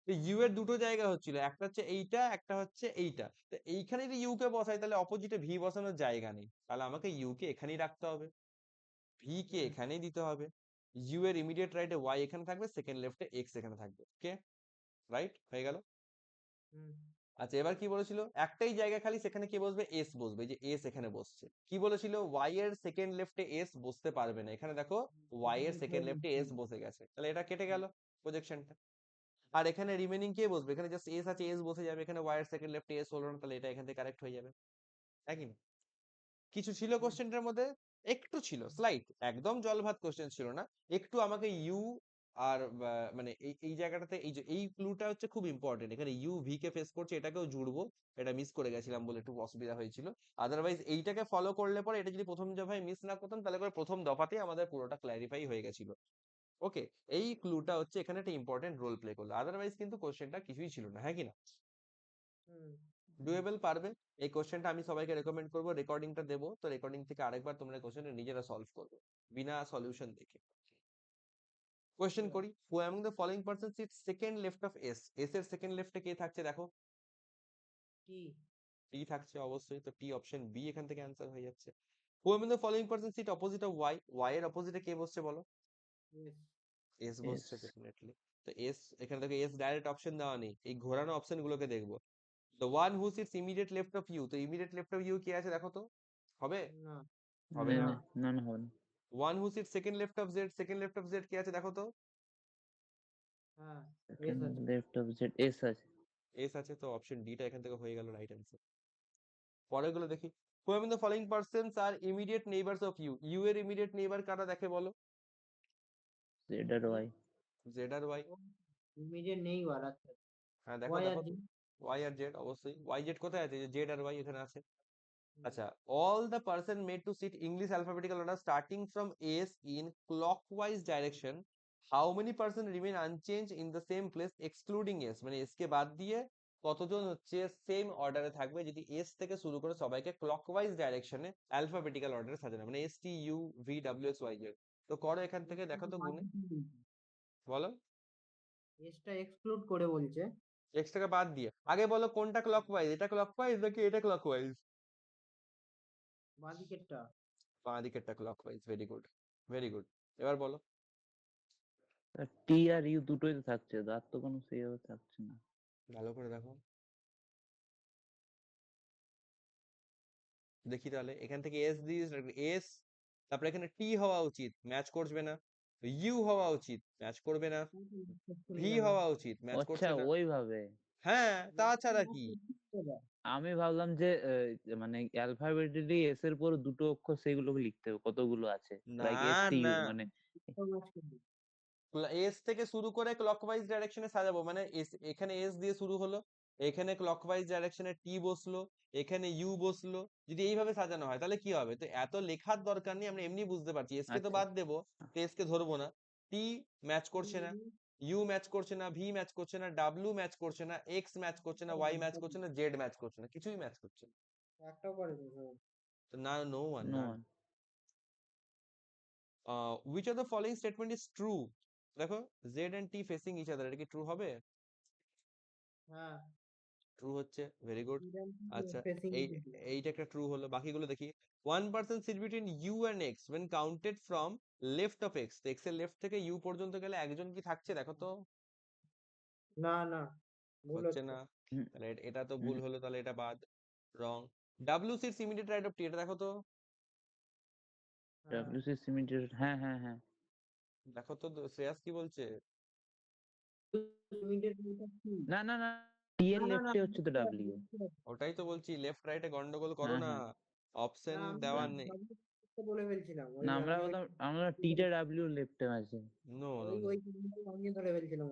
তো ইউ এর দুটো জায়গা হচ্ছিল, একটা হচ্ছে এইটা, একটা হচ্ছে এইটা, তো এইখানে যদি ইউ কে বসাই তাহলে অপোজিটে ভি বসানোর জায়গা নেই, তাহলে আমাকে ইউ কে এখানেই রাখতে হবে, ভি কে হুম এখানেই দিতে হবে। ইউ এর ইমিডিয়েট রাইটে ওয়াই এখানে থাকবে, সেকেন্ড লেফটে এক্স এখানে থাকবে। ওকে, রাইট হয়ে গেল। হুম আচ্ছা এবার কি বলেছিল, একটাই জায়গা খালি, সেখানে কি বসবে, এস বসবে, এই যে এস এখানে বসছে। কি বলেছিল, ওয়াই এর সেকেন্ড লেফটে এস বসতে পারবে না, এখানে দেখো ওয়াই এর সেকেন্ড লেফটে এস বসে গেছে, তাহলে এটা কেটে গেল প্রজেকশনটা। আর এখানে রিমেনিং কে বসবে, এখানে জাস্ট এস আছে, এস বসে যাবে, এখানে ওয়াই এর সেকেন্ড লেফটে এস হলো না, তাহলে এটা এখান থেকে কারেক্ট হয়ে যাবে। একই না, কিছু ছিল হুম কোশ্চেনটার মধ্যে, একটু ছিল স্লাইট, একদম জল ভাত কোশ্চেন ছিল না, একটু আমাকে ইউ আর মানে এই জায়গাটাতে এই যে এই ক্লুটা হচ্ছে খুব ইম্পর্টেন্ট। এখানে ইউ ভি কে ফেস করছে, এটাকেও জুড়বো, এটা মিস করে গেছিলাম বলে একটু অসুবিধা হয়েছিল। আদারওয়াইজ এইটাকে ফলো করলে পরে এটা যদি প্রথম দফায় মিস না করতাম তাহলে করে প্রথম দফাতেই আমাদের পুরোটা ক্ল্যারিফাই হয়ে গেছিল। ওকে, এই ক্লুটা হচ্ছে এখানে একটা ইম্পর্টেন্ট রোল প্লে করলো, আদারওয়াইজ কিন্তু কোশ্চেনটা কিছুই ছিল না, হ্যাঁ কি না? হুম। ডুয়েবল পারবে। এই কোশ্চেনটা আমি সবাইকে রেকমেন্ড করবো, রেকর্ডিংটা দেবো, তো রেকর্ডিং থেকে আরেকবার তোমরা কোশ্চেনটা নিজেরা সলভ করবে বিনা সলিউশন দেখে। কোশ্চেন হুম। করি, who among the following person sit second left of S, S এর সেকেন্ড লেফটে কে থাকছে দেখো? কি? টি থাকছে অবশ্যই, তো টি অপশন বি এখান থেকে অ্যান্সার হয়ে যাচ্ছে। Who among the following person sit opposite of Y, Y এর অপোজিটে কে বসছে বলো? Yes. S S. বসছে ডেফিনেটলি। তো এস এখানে দেখো এস ডাইরেক্ট অপশন দেওয়া নেই, এই ঘোরানো অপশন গুলোকে দেখবো। The one who sits immediate left of U, তো ইমিডিয়েট লেফট অফ ইউ কে আছে দেখো তো? হবে? না। হবে না। না। না না হবে না। One who sits second left of Z, second left of Z কে আছে দেখো তো? হ্যাঁ, yes সেকেন্ড আছে। লেফট অফ জেড এস আছে। এস আছে, তো অপশন ডিটা এখান থেকে হয়ে গেল রাইট অ্যান্সার। পরেরগুলো দেখি, who among the following persons are immediate neighbours of U, U এর ইমিডিয়েট নেইবার কারা দেখে বলো? জেড আর কি? ওয়াই। জেড আর ওয়াই। ইমিডিয়েট নেই বার, আচ্ছা। হ্যাঁ দেখো ওয়াই আর দেখো তো, জি। ওয়াই আর জেড অবশ্যই, ওয়াই জেড কোথায় আছে? জেড আর ওয়াই এখানে আছে। হুম। আচ্ছা, all the person made to sit English alphabetical order starting from S in clockwise direction, how many person remain unchanged in the same place excluding S, মানে S কে বাদ দিয়ে কতজন হচ্ছে সেম অর্ডারে থাকবে যদি এস থেকে শুরু করে সবাইকে ক্লকওয়াইজ ডাইরেকশনে অ্যালফাবেটিক্যাল অর্ডারে সাজানো, মানে S T U V W X Y Z. তো করো এখান থেকে, দেখো তো গুনে, বলো। এসটা এক্সক্লুড করে বলছে। এক্স টাকে বাদ দিয়ে আগে বলো কোনটা ক্লকওয়াইজ, এটা ক্লকওয়াইজ নাকি এটা ক্লকওয়াইজ? বাঁ দিকেরটা। বাঁ দিকেরটা clockwise, very good, very good. এবার বলো। টি আর ইউ দুটোই তো থাকছে, আর তো কোনো সেইভাবে থাকছে না। ভালো করে দেখো, দেখি তাহলে এখান থেকে এস দিস, এস, তারপরে এখানে টি হওয়া উচিত, ম্যাচ করবে না। ইউ হওয়া উচিত, ম্যাচ করবে না। চলে ভি গেল। হওয়া উচিত, ম্যাচ আচ্ছা করছে না। ওইভাবে। হ্যাঁ, তাছাড়া কি? আমি ভাবলাম যে মানে অ্যালফাবেটিক্যালি এস এর পর দুটো অক্ষর সেগুলোকে লিখতে হবে, কতগুলো আছে, না লাইক এস টি ইউ না, মানে। এস থেকে শুরু করে ক্লকওয়াইজ ডাইরেকশনে সাজাবো, মানে এস এখানে এস দিয়ে শুরু হলো, এখানে ক্লকওয়াইজ ডাইরেকশনে টি বসলো, এখানে ইউ বসলো, যদি এইভাবে সাজানো হয় তাহলে কি হবে? তো এত লেখার দরকার নেই, আমরা এমনি বুঝতে পারছি। এস কে তো আচ্ছা বাদ দেবো, তো এস কে ধরবো না। টি ম্যাচ করছে না, ইউ ম্যাচ করছে না, ভি ম্যাচ করছে না, ডাব্লিউ ম্যাচ করছে না, এক্স ম্যাচ করছে না, ওয়াই ম্যাচ করছে না, জেড ম্যাচ করছে না, কিছুই ম্যাচ করছে না। একটাও করে দিল। তো না, no one, no none. One. which of the following statement is true? দেখো, Z and T facing each other, এটা কি ট্রু হবে? হ্যাঁ। ট্রু হচ্ছে, ভেরি গুড। আচ্ছা, ফেসিং। এই এইটা একটা ট্রু হলো, বাকিগুলো দেখি। One person sit between U and X when counted from left of x, তো x এর লেফট থেকে ইউ পর্যন্ত গেলে একজন কি থাকছে দেখো তো? না না, ভুল হচ্ছে হচ্ছে। না, তাহলে এটা তো ভুল হলো, তাহলে এটা বাদ, wrong. W sits immediate right of T, এটা দেখো তো? হ্যাঁ। ডাব্লিউসি সিমেন্টের, হ্যাঁ হ্যাঁ হ্যাঁ। দেখো তো শ্রেয়াস কি বলছে? না না না, টি এর না না না, লেফটে হচ্ছে তো ডাব্লিউ। ওটাই তো বলছি, লেফট রাইটে গন্ডগোল করো হ্যাঁ না, হ্যাঁ। অপশন না, আমি দেওয়ার নেই। বলে ফেলছিলাম ওই না আমরা আমি ওই বললাম, আমরা টিটা ডাব্লিউ লেফটে আছে। নো নো ওই নো, ওই আমি ধরে ফেলছিলাম।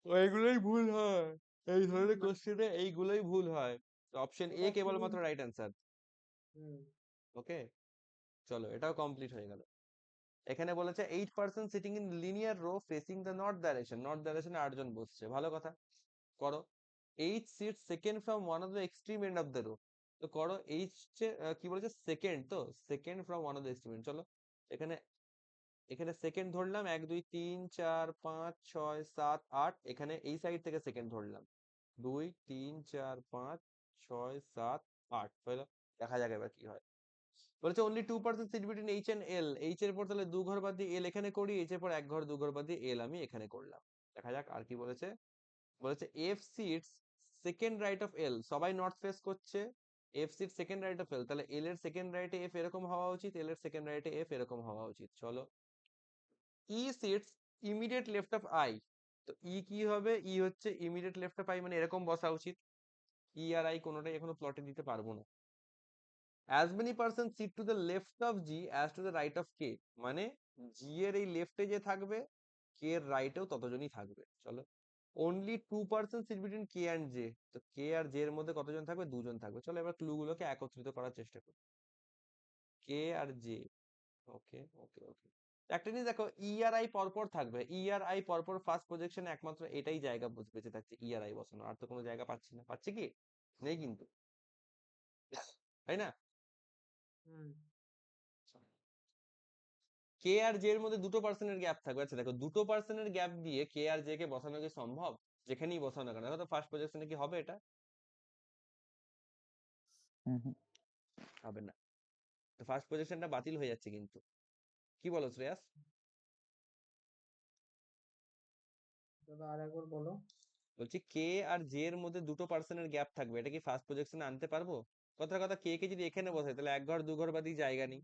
এইগুলোই ভুল হয়, এই ধরনের কোশ্চেনে এইগুলোই ভুল হয়। অপশন এ কেবলমাত্র রাইট অ্যান্সার। হুম। ওকে, চলো এটাও কমপ্লিট হয়ে গেল। এখানে বলেছে 8 person sitting in linear row facing the north direction, north ডাইরেকশনে 8 জন বসছে, ভালো কথা, করো। 8 sit second from one of the extreme end of the row, তো করো। এইচ কি বলেছে? সেকেন্ড, তো second from one of the extreme, চলো এখানে, এখানে সেকেন্ড ধরলাম 1 2 3 4 5 6 7 8, এখানে এই সাইড থেকে সেকেন্ড ধরলাম 2 3 4 5 6 7 8 হলো। দেখা যাক এবার কি হয়। বলেছে only 2% sit between h and l, h এর পর তাহলে 2 ঘর বাদ দিয়ে l এখানে করি, h এর পর 1 ঘর 2 ঘর বাদ দিয়ে l আমি এখানে করলাম। দেখা যাক আর কি বলেছে। বলেছে f sits second right of l, সবাই নর্থ ফেস করছে, f sits second right of l, তাহলে l এর সেকেন্ড রাইটে f এরকম হওয়া উচিত, l এর সেকেন্ড রাইটে f এরকম হওয়া উচিত, চলো। E sits immediate left of I, তো E কি হবে? E হচ্ছে immediate left of I, মানে এরকম বসা উচিত। E আর I কোনোটাই এখনো প্লটে দিতে পারবো না। as many person sit to the left of G as to the right of K, মানে G এর এই লেফটে যে থাকবে K কে এর রাইটেও ততজনই থাকবে। চলো, only 2% sit between K and J. তো কে আর জে এর মধ্যে কতজন থাকবে? দুজন থাকবে। চলো এবার ক্লু গুলোকে একত্রিত করার চেষ্টা করি। কে আর জে, ওকে ওকে ওকে। একটা জিনিস দেখো, ই আর আই পরপর থাকবে, ই আর আই পরপর ফার্স্ট প্রজেকশনে একমাত্র এটাই জায়গা বেঁচে থাকছে, ই আর আই বসানো, আর তো কোনো জায়গা পাচ্ছি না। পাচ্ছি কি? নেই কিন্তু, তাই না? হুম কে আর জে এর মধ্যে 2% গ্যাপ থাকবে। আচ্ছা দেখো, 2% গ্যাপ দিয়ে কে আর জে কে বসানো কি সম্ভব? যেখানেই বসানো না কেন, দেখো তো ফার্স্ট প্রজেকশনে কি হবে? এটা হবে না। তো ফার্স্ট প্রজেকশনটা বাতিল হয়ে যাচ্ছে কিন্তু। কি বলো শ্রেয়াস? দাদা আর একবার বলো। বলছি কে আর জে এর মধ্যে 2% গ্যাপ থাকবে, এটা কি ফার্স্ট প্রজেকশনে আনতে পারবো? কথার কথা, কে কে যদি এখানে বসাই তাহলে এক ঘর দু ঘর বাদি জায়গা নেই।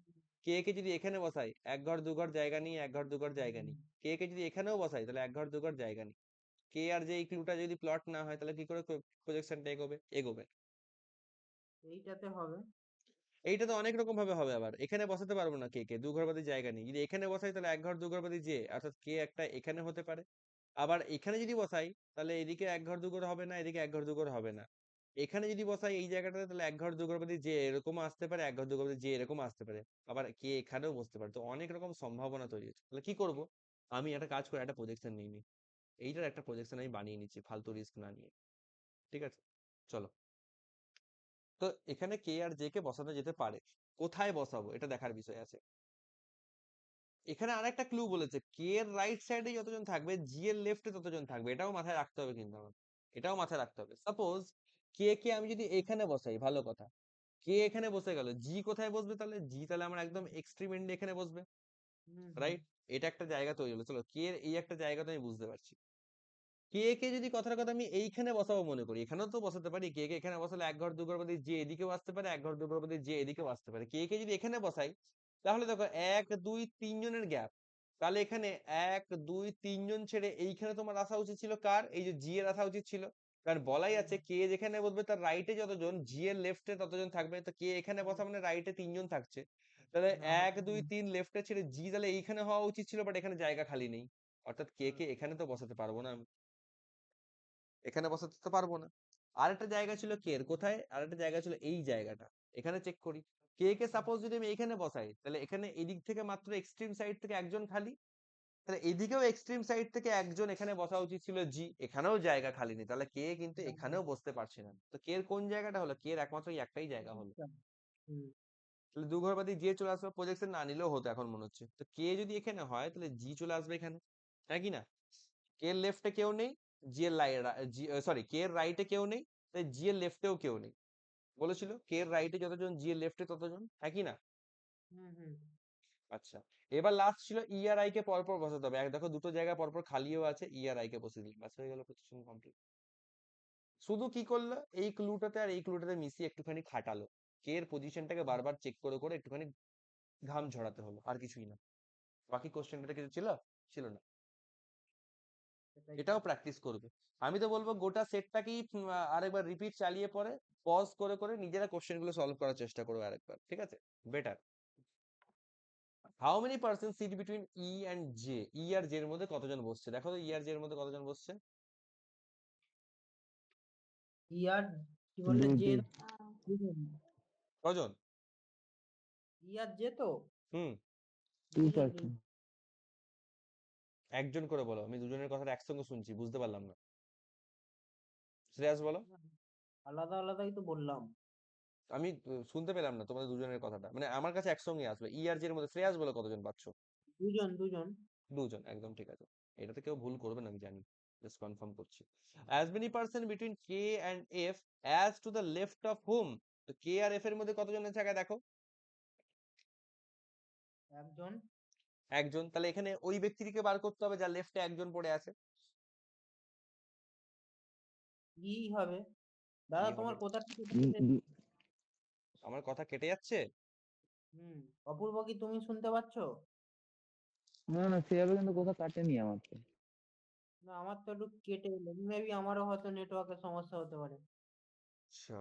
কে কে যদি এখানে বসাই এক ঘর দু ঘর জায়গা নেই, এক ঘর দু ঘর জায়গা নেই। কে কে যদি এখানেও বসাই তাহলে এক ঘর দু ঘর জায়গা নেই। কে আর জে এই ক্লুটা যদি প্লট না হয় তাহলে কি করে প্রজেকশনটা এগোবে? এগোবে এইটাতে হবে। এইটা তো অনেক রকম ভাবে হবে। আবার এখানে বসাতে পারবো না, কে কে দু ঘর বাদি জায়গা নেই। যদি এখানে বসাই তাহলে এক ঘর দু ঘর বাদি জে, অর্থাৎ কে একটা এখানে হতে পারে। আবার এখানে যদি বসাই তাহলে এদিকে এক ঘর দু ঘর হবে না, এদিকে এক ঘর দু ঘর হবে না। এখানে যদি বসাই এই জায়গাটাতে তাহলে এক ঘর দু ঘর বাদি যে এরকম আসতে পারে, এক ঘর দু ঘর বাদি যে এরকম আসতে পারে। আবার কে এখানেও বসতে পারে। তো অনেক রকম সম্ভাবনা তৈরি হচ্ছে। তাহলে কি করব? আমি একটা কাজ করে একটা প্রজেকশন নিয়ে নিই। এইটার একটা প্রজেকশন আমি বানিয়ে নিচ্ছি ফালতু রিস্ক না নিয়ে। ঠিক আছে, চলো। তো এখানে কে আর জে কে বসানো যেতে পারে, কোথায় বসাবো এটা দেখার বিষয় আছে। এখানে আরেকটা ক্লু বলেছে, কে এর রাইট সাইডে যতজন থাকবে জি এর লেফটে ততজন থাকবে। এটাও মাথায় রাখতে হবে কিন্তু আমার, এটাও মাথায় রাখতে হবে। সাপোজ কে কে আমি যদি এখানে বসাই, ভালো কথা, কে এখানে বসে গেল, জি কোথায় বসবে? তাহলে জি তাহলে আমার একদম এক্সট্রিম এন্ডে এখানে বসবে, হুম রাইট? এটা একটা জায়গা তৈরি হলো। চলো, কে এর এই একটা জায়গা তো আমি বুঝতে পারছি। কে কে যদি কথার কথা আমি এইখানে বসাবো মনে করি, এখানেও তো বসাতে পারি। কে কে এখানে বসালে এক ঘর দু ঘর বাদে যে এদিকেও আসতে পারে, এক ঘর দু ঘর বাদে যে এদিকেও আসতে পারে। কে কে যদি এখানে বসাই তাহলে দেখো এক দুই তিনজনের গ্যাপ। তাহলে এখানে এক দুই তিনজন ছেড়ে এইখানে তোমার আসা উচিত ছিল কার? এই যে জি এর আসা উচিত ছিল। কারণ বলাই হুম, আছে কে যেখানে বসবে তার রাইটে যতজন, জি এর লেফটে ততজন থাকবে। তো কে এখানে বসা মানে রাইটে তিনজন থাকছে। তাহলে না হলে এক দুই তিন লেফটে ছেড়ে জি তাহলে এইখানে হওয়া উচিত ছিল, বাট এখানে জায়গা খালি নেই। অর্থাৎ কে কে এখানে তো বসাতে পারবো না আমি, এখানে বসাতে তো পারবো না। আরেকটা জায়গা ছিল কে এর, কোথায়? আরেকটা জায়গা ছিল এই জায়গাটা। এখানে চেক করি, কে কে সাপোজ যদি আমি এখানে বসাই তাহলে এখানে এদিক থেকে মাত্র এক্সট্রিম সাইড থেকে একজন খালি। তাহলে এদিকেও এক্সট্রিম সাইড থেকে একজন এখানে বসা উচিত ছিল জি, এখানেও জায়গা খালি নেই। তাহলে কে কিন্তু এখানেও বসতে পারছে না। তো কে এর কোন জায়গাটা হলো? কে এর একমাত্র এই একটাই জায়গা হলো। হুম, তাহলে দু ঘর বাদে যে চলে আসবে, প্রজেকশন না নিলেও হতো এখন মনে হচ্ছে। তো কে যদি এখানে হয় তাহলে জি চলে আসবে এখানে, হ্যাঁ কি না? কে এর লেফটে কেউ নেই, জি এর সরি কে এর রাইটে কেউ নেই, তাই জি এর লেফটেও কেউ নেই। বলেছিল কে এর রাইটে যতজন জি এর লেফটে ততজন, হ্যাঁ কি না? হুম, হুম। আচ্ছা, এবার লাস্ট ছিল ই আর আই কে পরপর বসাতে হবে। এক দেখো দুটো জায়গা পরপর খালিও আছে, ই আর আই কে বসে দিই, বাস হয়ে গেল প্রতিষ্ঠান কমপ্লিট। শুধু কি করলো, এই ক্লুটাতে আর এই ক্লুটাতে মিশিয়ে একটুখানি খাটালো, কে এর পজিশনটাকে বারবার চেক করে করে একটুখানি ঘাম ঝরাতে হলো, আর কিছুই না। বাকি কোশ্চেনটা কিছু ছিল? ছিল না। সেটাই তো। এটাও প্র্যাকটিস করবে। আমি তো বলবো গোটা সেটটাকেই আরেকবার রিপিট চালিয়ে পরে পজ করে করে নিজেরা কোশ্চেন গুলো সলভ করার চেষ্টা করবে আরেকবার, ঠিক আছে? Better. How many person sit between E and J? E আর জে এর মধ্যে কতজন বসছে? দেখো তো ই আর জে এর মধ্যে কতজন বসছে? ইয়ার কি বললে? যে কজন? ইয়ার যে তো হুম, দুজন দুজন। একজন করে বলো, আমি দুজনের কথাটা একসঙ্গে শুনছি, বুঝতে পারলাম না। শ্রেয়াস বলো। আলাদা আলাদাই তো বললাম। আমি শুনতে পেলাম না তোমাদের দুজনের কথাটা, মানে আমার কাছে একসঙ্গে আসবে। ই আর জে এর মধ্যে শ্রেয়াস বলো কতজন পাচ্ছ? দুজন দুজন। দুজন, একদম ঠিক আছে। এটাতে কেউ ভুল করবে না আমি জানি, জাস্ট কনফার্ম করছি। as many person between k and f as to the left of whom? তো k আর f এর মধ্যে কতজনের জায়গা দেখো? একজন। একজন। তাহলে এখানে ওই ব্যক্তিটিকে বার করতে হবে যার লেফটে একজন পড়ে আছে। ই হবে। কি দাদা হবে? তোমার কোথা থেকে কেটে- আমার কথা কেটে যাচ্ছে? হুম, অপূর্ব কি তুমি শুনতে পাচ্ছ? না না, সেভাবে কিন্তু কোথাও কাটেনি আমার তো। না আমার তো একটু কেটে এলো, মেবি আমারও হয়তো নেটওয়ার্কের সমস্যা হতে পারে। আচ্ছা,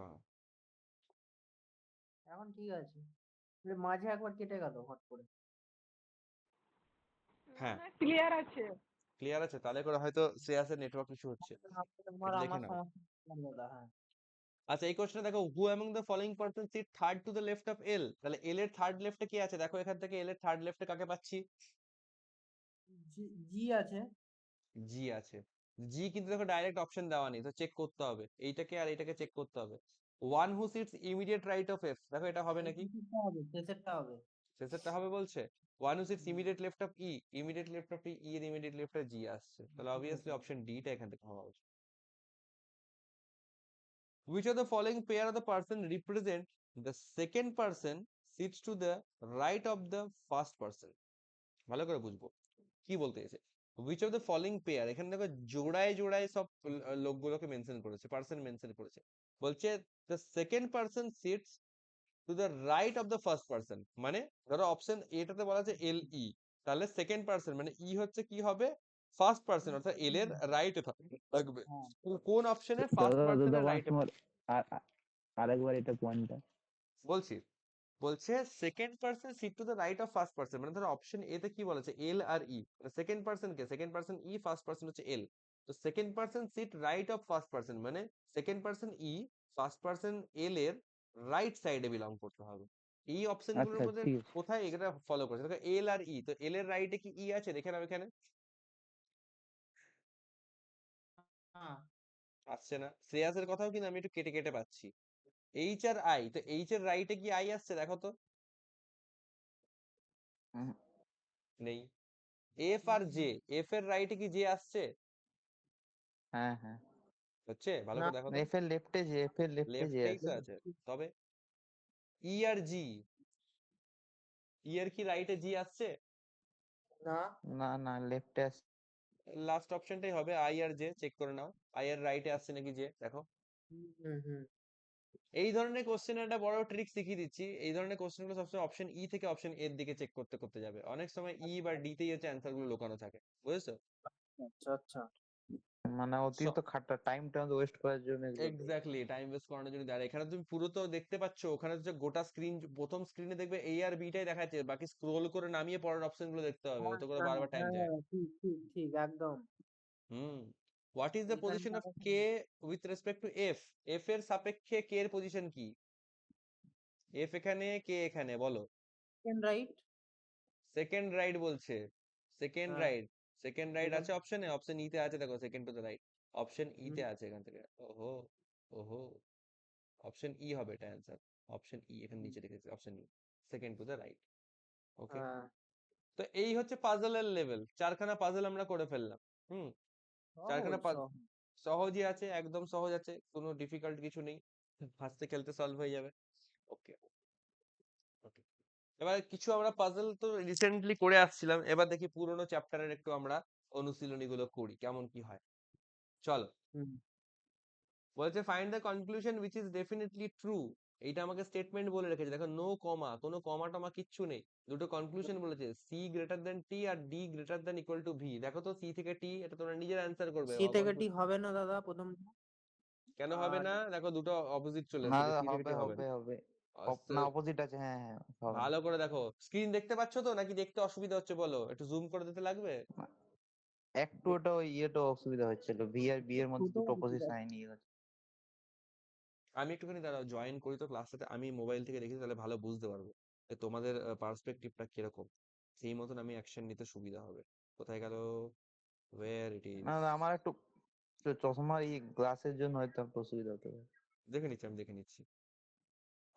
এখন ঠিক আছে। মাঝে একবার কেটে গেল হট করে। হ্যাঁ। ক্লিয়ার আছে। ক্লিয়ার আছে? তাহলে করে হয়তো শ্রেয়াসের নেটওয়ার্ক ইস্যু হচ্ছে। আমার এটা দেখে আমার নাও। সমস্যা হলো দাদা, হ্যাঁ। আচ্ছা এই কোশ্চেনে দেখো, who among the following person sit third to the left of L, তাহলে এল এর থার্ড লেফটে কে আছে? দেখো এখান থেকে এল এর থার্ড লেফটে কাকে পাচ্ছি? জি আছে। জি আছে। জি কিন্তু দেখো ডাইরেক্ট অপশন দেওয়া নেই, তো চেক করতে হবে এইটাকে আর এইটাকে চেক করতে হবে। One who sits immediate right of F, দেখো এটা হবে নাকি? শেষেরটা হবে, শেষেরটা হবে। শেষেরটা হবে বলছে। One who sits hmm, immediate left of E, immediate left of E এর ইমিডিয়েট লেফটে জি আসছে, তাহলে জি অবভিয়াসলি আছে। অপশন ডি টা এখান থেকে হওয়া উচিত। Which of the following pair of the person represent the second person sits to the right of the first person? ভালো করে বুঝবো কি বলতে চাইছে। which of the following pair, এখানে দেখো জোড়ায় জোড়ায় সব লোকগুলোকে মেনশন করেছে, পার্সন মেনশন করেছে। বলছে the second person sits to the right of the first person, মানে ধরো অপশন এটাতে বলা আছে এল ই, তাহলে সেকেন্ড পার্সন মানে ই হচ্ছে কি হবে? ফার্স্ট পার্সন, অর্থাৎ এল এর রাইটে থাকবে। হ্যাঁ, কোন অপশনের ফার্স্ট দাদা দাদা পার্সনের once রাইটে? more, আরেকবার এটা পয়েন্টটা। বলছি, বলছে second person sit to the right of first person, মানে ধরো অপশন এ তে কি বলেছে এল আর ই, সেকেন্ড পার্সন কে? Second person E, first person হচ্ছে এল। তো second person sit right of first person মানে second person E, first person L এর রাইট সাইডে বিলং করতে হবে। এই অপশন গুলোর আচ্ছা মধ্যে ঠিক আছে। কোথায় এটা ফলো করেছে? দেখো এল আর ই, তো এল এর রাইটে কি ই আছে? দেখে নাও এখানে হ্যাঁ। আসছে না। শ্রেয়াসের কথাও কিন্তু আমি একটু কেটে কেটে পাচ্ছি। এইচ আর আই, তো এইচ এর রাইটে কি আই আসছে? দেখো তো, হুম, নেই। এফ আর জে, এফ এর রাইটে কি জে আসছে? হ্যাঁ হ্যাঁ, হচ্ছে, ভালো না, করে দেখো তো। এফ এর লেফটে যে, এফ এর লেফটে যে লেফটেই আছে। তো আছে। তবে ই আর জি, ই এর কি রাইটে জি আসছে? না। না না, লেফটে আছে। লাস্ট অপশনটাই হবে আই আর জে, চেক করে নাও আই এর রাইটে আসছে নাকি জে, দেখো। হুম হুম হুম। এই ধরনের কোশ্চেন একটা বড় ট্রিক শিখিয়ে দিচ্ছি, এই ধরনের কোশ্চেন গুলো সবসময় অপশন ই থেকে অপশন এর দিকে চেক করতে করতে যাবে, অনেক সময় ই বা ডি তেই হচ্ছে অ্যান্সার গুলো লুকানো থাকে, বুঝেছো? আচ্ছা আচ্ছা। মানে অতিরিক্ত খাটটা, টাইমটা ওয়েস্ট করার জন্য এগুলো দেয়। এক্স্যাক্টলি, টাইম ওয়েস্ট করানোর জন্য। আর এখানে তুমি পুরো তো দেখতে পাচ্ছ, ওখানে হচ্ছে গোটা স্ক্রিন, প্রথম স্ক্রিনে দেখবে এ আর বি টাই দেখাচ্ছে, বাকি স্ক্রোল করে নামিয়ে পরের অপশন গুলো দেখতে হবে, হ্যাঁ ওতে করে হ্যাঁ বারবার টাইম যায়। হ্যাঁ, ঠিক ঠিক ঠিক একদম। হুম। হোয়াট ইজ দ্য এইখানে পজিশন অফ দেখো, K with respect to F? F এর সাপেক্ষে কে এর পজিশন কি? এফ এখানে, কে এখানে, বলো। Second right. সেকেন্ড রাইট বলছে, সেকেন্ড হ্যাঁ, রাইট, সেকেন্ড রাইট second আছে অপশনে, অপশন ই তে আছে, দেখো second to the right, option E হুম, তে আছে এখান থেকে। ওহো, ওহো, অপশন ই হবে এটা অ্যান্সার। অপশন ই এখানে হুম, নিচে রেখেছে, option E, second to the right. Okay, হ্যাঁ, তো এই হচ্ছে পাজলের লেভেল, চারখানা পাজল আমরা করে ফেললাম। হুম, চারখানা সহজ সহজ। সহজই আছে, একদম সহজ আছে, কোনো ডিফিকাল্ট কিছু নেই, হাসতে খেলতে সলভ হয়ে যাবে। ওকে, ওকে। এবার কিছু আমরা পাজল তো রিসেন্টলি করে আসছিলাম, এবার দেখি পুরোনো চ্যাপ্টারের একটু আমরা অনুশীলনী গুলো করি, কেমন কি হয়। চলো, হুম। বলছে find the conclusion which is definitely true. এইটা আমাকে স্টেটমেন্ট বলে রেখেছে, দেখো নো কমা, কোনো কমা টমা কিচ্ছু নেই, দুটো কনক্লুশন বলেছে, সি গ্রেটার দেন টি আর D greater than equal to V. দেখো তো সি থেকে টি, এটা তোমরা নিজের অ্যান্সার করবে। সি থেকে টি হবে না দাদা প্রথম। কেন হবে আর না? দেখো দুটো অপোজিট চলে না এসেছে, দাদা, সি থেকে হবে টি হবে না। হবে হবে। আচ্ছা, না, অপোজিট আছে, হ্যাঁ হ্যাঁ, হবে না। ভালো করে দেখো, স্ক্রিন দেখতে পাচ্ছ তো, নাকি দেখতে অসুবিধা হচ্ছে বলো? একটু জুম করে দিতে লাগবে। না, একটু ওটা ওই ইয়েটা অসুবিধা হচ্ছিল, ভি আর বি এর মধ্যে ছোট দুটো আছে অপোজিট দেখ। সাইন ইয়ে আছে। আমি একটুখানি দাঁড়াও, জয়েন করি তো ক্লাসটাতে, আমি মোবাইল থেকে দেখি, তাহলে ভালো বুঝতে পারবো যে তোমাদের পার্সপেক্টিভটা কিরকম, সেই মতন আমি অ্যাকশন নিতে সুবিধা হবে। কোথায় গেল? ওয়্যার ইট না ইজ? না, আমার একটু চশমার এই গ্লাসের জন্য হয়তো একটু অসুবিধা হতে পারে। দেখে নিচ্ছি, আমি দেখে নিচ্ছি।